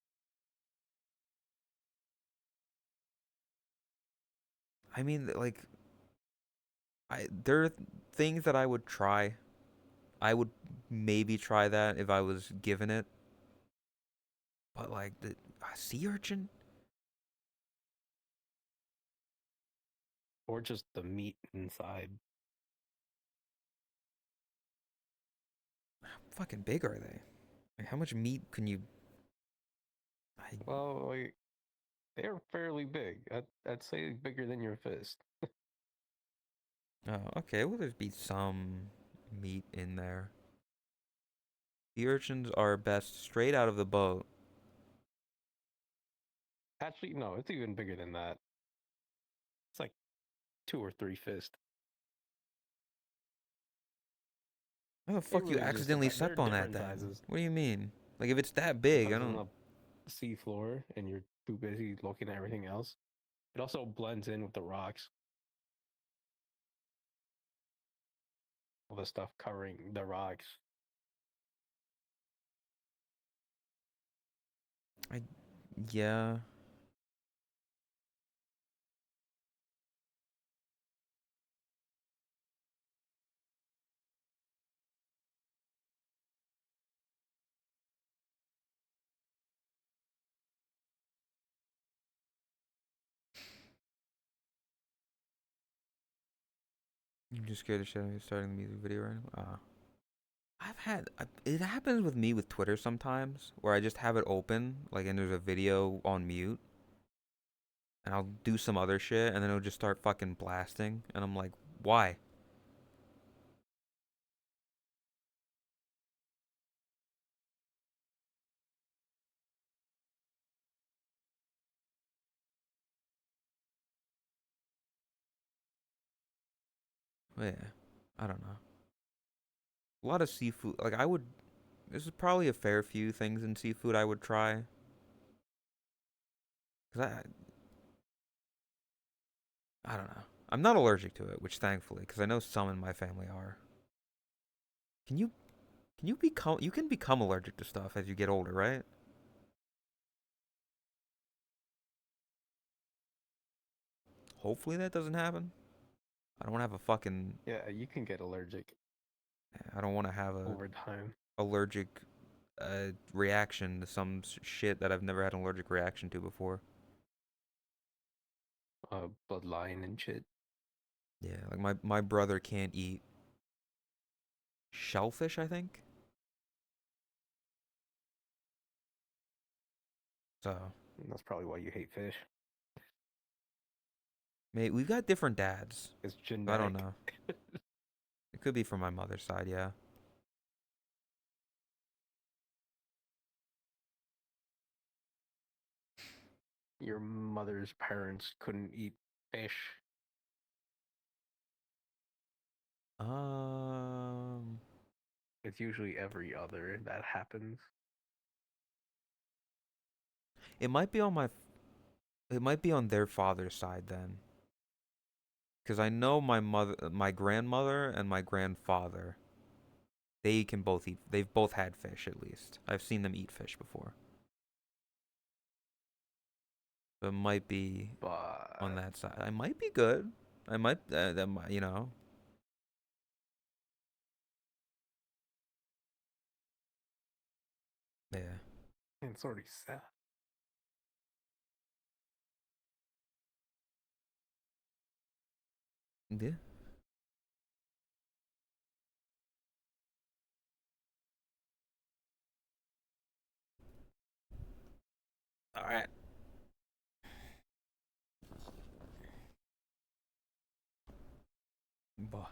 I mean, like there are things that I would try. I would maybe try that if I was given it. But like the sea urchin, Or just the meat inside. how fucking big are they? Like, how much meat can you? I, Well, like they're fairly big. I'd say bigger than your fist. oh, okay. Well, there's be some meat in there. Sea urchins are best straight out of the boat. Actually, no, it's even bigger than that. It's like 2 or 3 fists. How the It fuck you really just accidentally depends. There are stepped on that different then? sizes. What do you mean? Like if it's that big, I Sometimes on don't. the sea floor and you're too busy looking at everything else. It also blends in with the rocks. All the stuff covering the rocks. I yeah. I'm just scared of shit. I'm starting the music video right now. It happens with me with Twitter sometimes where I just have it open, like, and there's a video on mute, and I'll do some other shit, and then it'll just start fucking blasting, and I'm like, why? But yeah, I don't know. A lot of seafood, like I would. This is probably a fair few things in seafood I would try. Cause I don't know. I'm not allergic to it, which thankfully, because I know some in my family are. Can you you can become allergic to stuff as you get older, right? Hopefully that doesn't happen. I don't want to have a fucking. Yeah, you can get allergic I don't want to have a over time. allergic reaction to some shit that I've never had an allergic reaction to before. Bloodline and shit. Yeah, like my brother can't eat shellfish, I think. So, And that's probably why you hate fish. mate, we've got different dads. It's I don't genetic. know. It could be from my mother's side, yeah. Your mother's parents couldn't eat fish. Um, It's usually every other that happens. it might be on it might be on their father's side then. Because I know my grandmother and my grandfather, they can both eat, they've both had fish at least. I've seen them eat fish before. So it might be on But that side. I might be good. I might, you know. Yeah. it's already sad. Yeah. All right. Bah.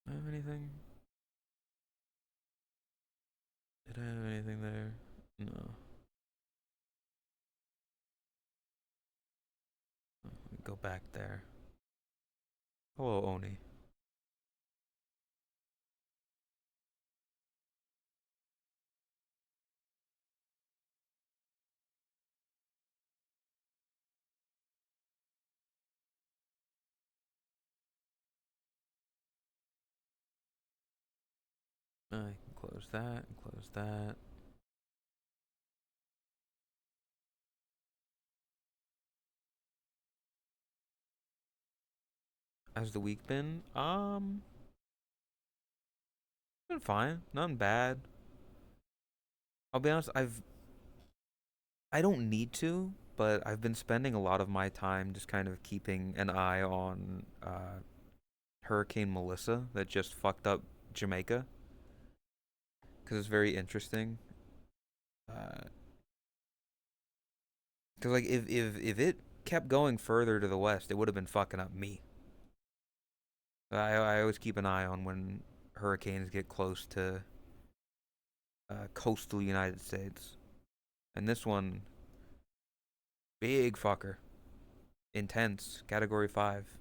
Have anything? Did I have anything there? No. Let me go back there. Hello, Oni. I can close that and close that. How's the week been? Been fine. Nothing bad. I'll be honest, I don't need to, but I've been spending a lot of my time just kind of keeping an eye on Hurricane Melissa that just fucked up Jamaica because it's very interesting. Because like if it kept going further to the west, it would have been fucking up me. I always keep an eye on when hurricanes get close to coastal United States, and this one, big fucker, intense, Category 5.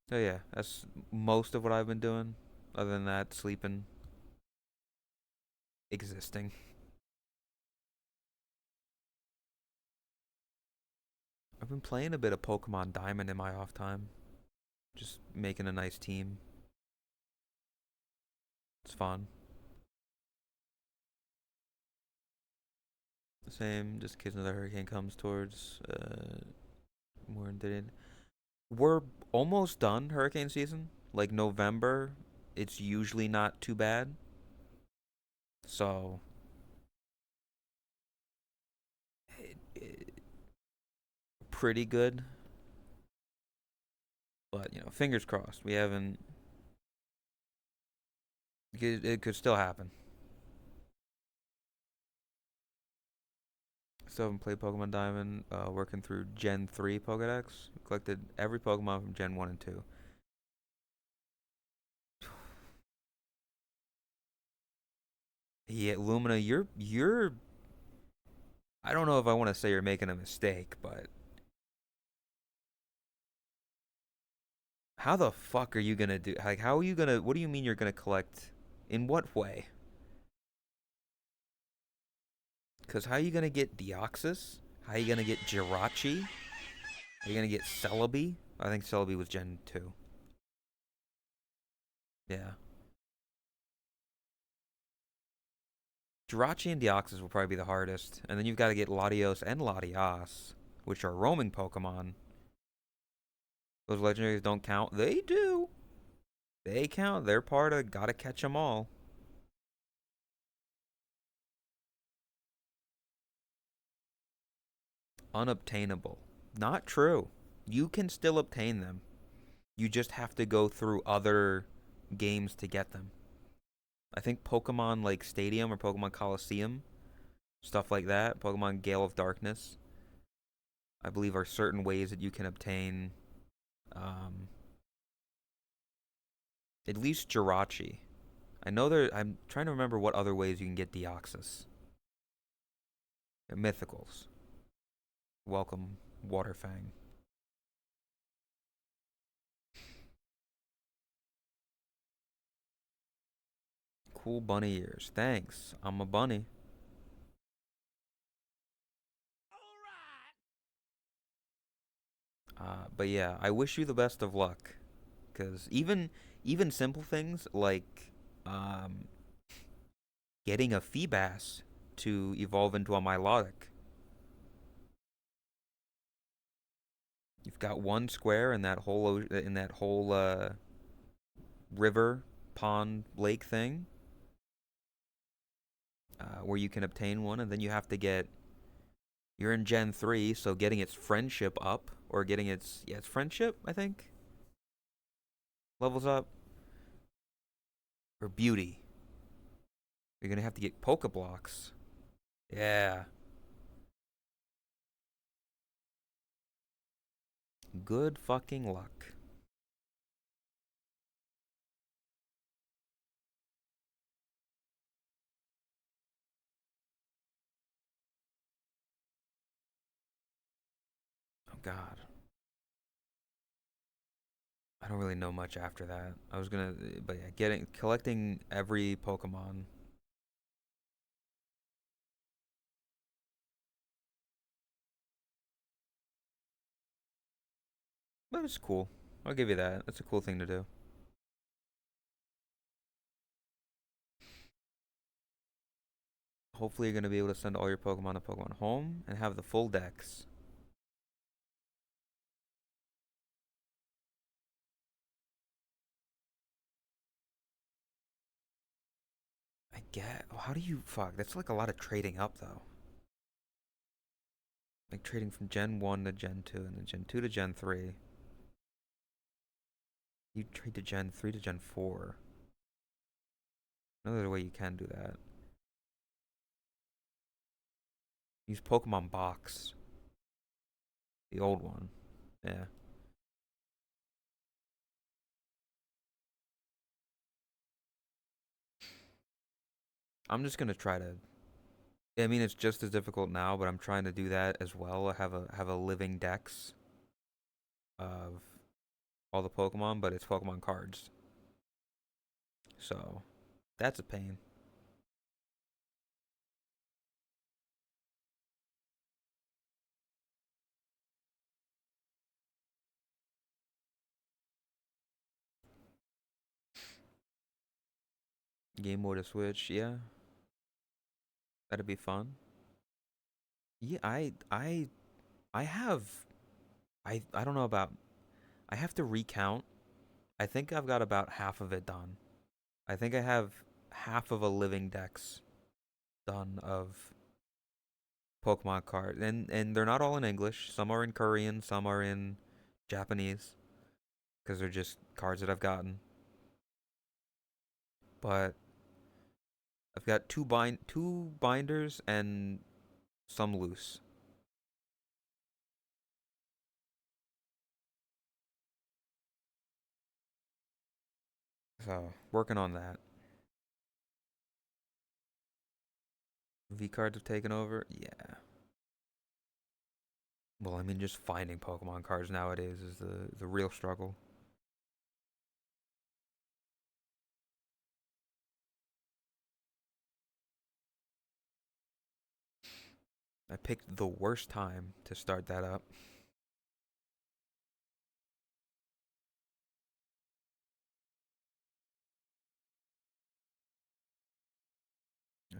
So yeah, that's most of what I've been doing. Other than that, sleeping, existing. I've been playing a bit of Pokemon Diamond in my off time. Just making a nice team. It's fun. Same, just in case another hurricane comes towards more intended. We're almost done hurricane season. Like November, it's usually not too bad. So, pretty good. But, fingers crossed. We haven't. It could still happen. Still haven't played Pokemon Diamond. Working through Gen 3 Pokedex. Collected every Pokemon from Gen 1 and 2. Yeah, Lumina, you're I don't know if I want to say you're making a mistake, but how the fuck are you gonna do? Like, how are you gonna? What do you mean you're gonna collect? In what way? Because how are you gonna get Deoxys? How are you gonna get Jirachi? Are you gonna get Celebi? I think Celebi was Gen 2. Yeah. Jirachi and Deoxys will probably be the hardest. And then you've got to get Latios and Latias, which are roaming Pokemon. Those legendaries don't count. They do. They count. They're part of gotta catch 'em all. Unobtainable. Not true. You can still obtain them. You just have to go through other games to get them. I think Pokemon like Stadium or Pokemon Coliseum, stuff like that, Pokemon Gale of Darkness, I believe are certain ways that you can obtain um, at least Jirachi. I know I'm trying to remember what other ways you can get Deoxys. Mythicals. Welcome, Waterfang. Cool bunny ears. Thanks. I'm a bunny. But yeah, I wish you the best of luck, because even simple things like um, getting a Feebas to evolve into a Milotic. You've got one square in that whole river, pond, lake thing, where you can obtain one, and then you have to get. You're in Gen 3, so getting its friendship up, or getting its friendship, I think, levels up, or beauty. You're gonna have to get Pokeblocks. Yeah. Good fucking luck. Oh God. I don't really know much after that. I was gonna, but yeah, collecting every Pokemon. But it's cool. I'll give you that. That's a cool thing to do. Hopefully, you're gonna be able to send all your Pokemon to Pokemon Home and have the full decks. I get. Oh, how do you fuck? That's like a lot of trading up though. Like trading from Gen 1 to Gen 2 and then Gen 2 to Gen 3. You trade to Gen 3 to Gen 4. Another way you can do that. Use Pokemon Box. The old one. Yeah. I'm just gonna try to. I mean, it's just as difficult now, but I'm trying to do that as well. I have a living dex of all the Pokemon, but it's Pokemon cards. So that's a pain. Game Boy to Switch, yeah. That'd be fun. Yeah, I have I don't know about I have to recount. I think I've got about half of it done. I think I have half of a living dex done of Pokemon cards. And they're not all in English. Some are in Korean, some are in Japanese because they're just cards that I've gotten. But I've got two binders and some loose. So, working on that. V cards have taken over? Yeah. Well, I mean, just finding Pokemon cards nowadays is the real struggle. I picked the worst time to start that up. Yeah.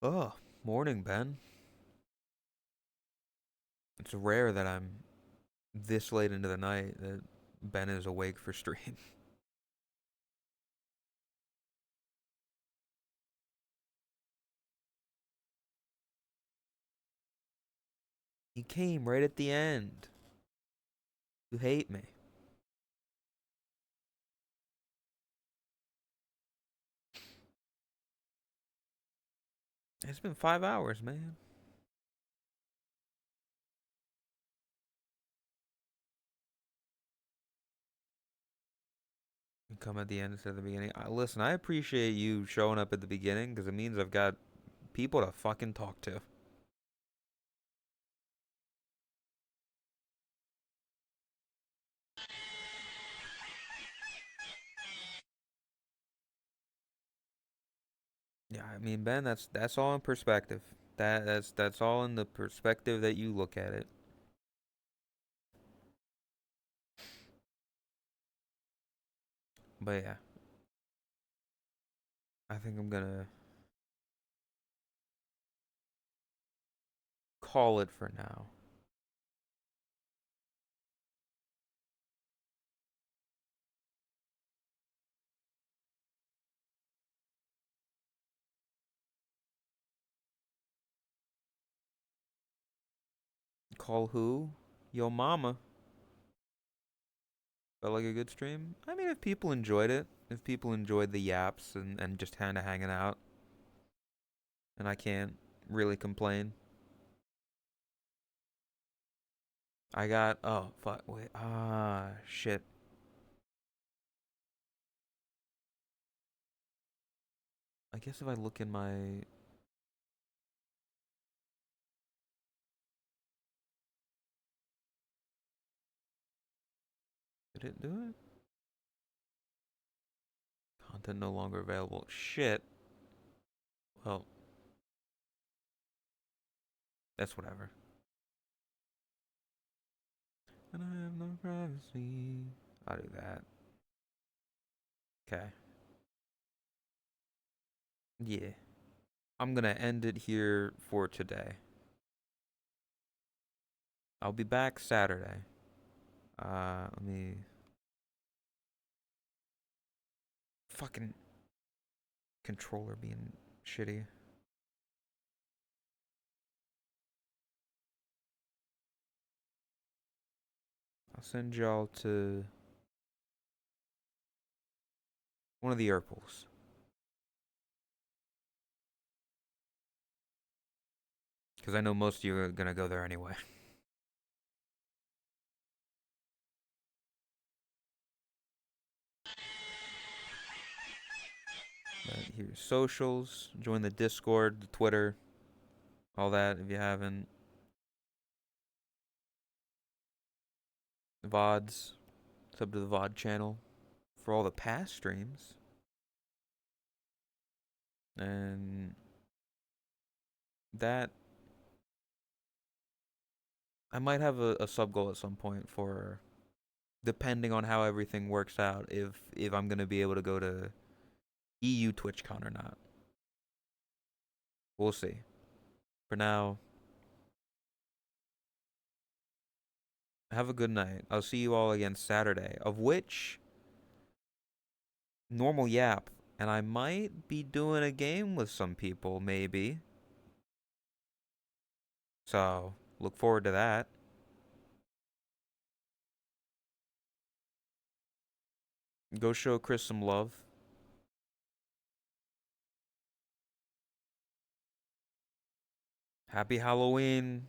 Oh, morning, Ben. It's rare that I'm this late into the night that Ben is awake for stream. He came right at the end. You hate me. It's been 5 hours, man. You come at the end instead of the beginning. Listen, I appreciate you showing up at the beginning because it means I've got people to fucking talk to. Yeah, I mean, Ben, that's all in perspective. That's all in the perspective that you look at it. But yeah, I think I'm gonna call it for now. Call who? Yo mama. Felt like a good stream? I mean, if people enjoyed it, if people enjoyed the yaps and just kind of hanging out, and I can't really complain. I got, oh, fuck, wait, shit. I guess if I look in my, did it do it? Content no longer available. Shit. Well, that's whatever. And I have no privacy. I'll do that. Okay. Yeah. I'm gonna end it here for today. I'll be back Saturday. Let me fucking controller being shitty. I'll send y'all to one of the Urples. Because I know most of you are gonna go there anyway. But here's socials. Join the Discord, the Twitter, all that if you haven't. VODs. Sub to the VOD channel for all the past streams. And that I might have a sub goal at some point for, depending on how everything works out, if I'm gonna be able to go to EU TwitchCon or not. We'll see. For now, have a good night. I'll see you all again Saturday, of which normal yap, and I might be doing a game with some people, maybe. So, look forward to that. Go show Chris some love. Happy Halloween.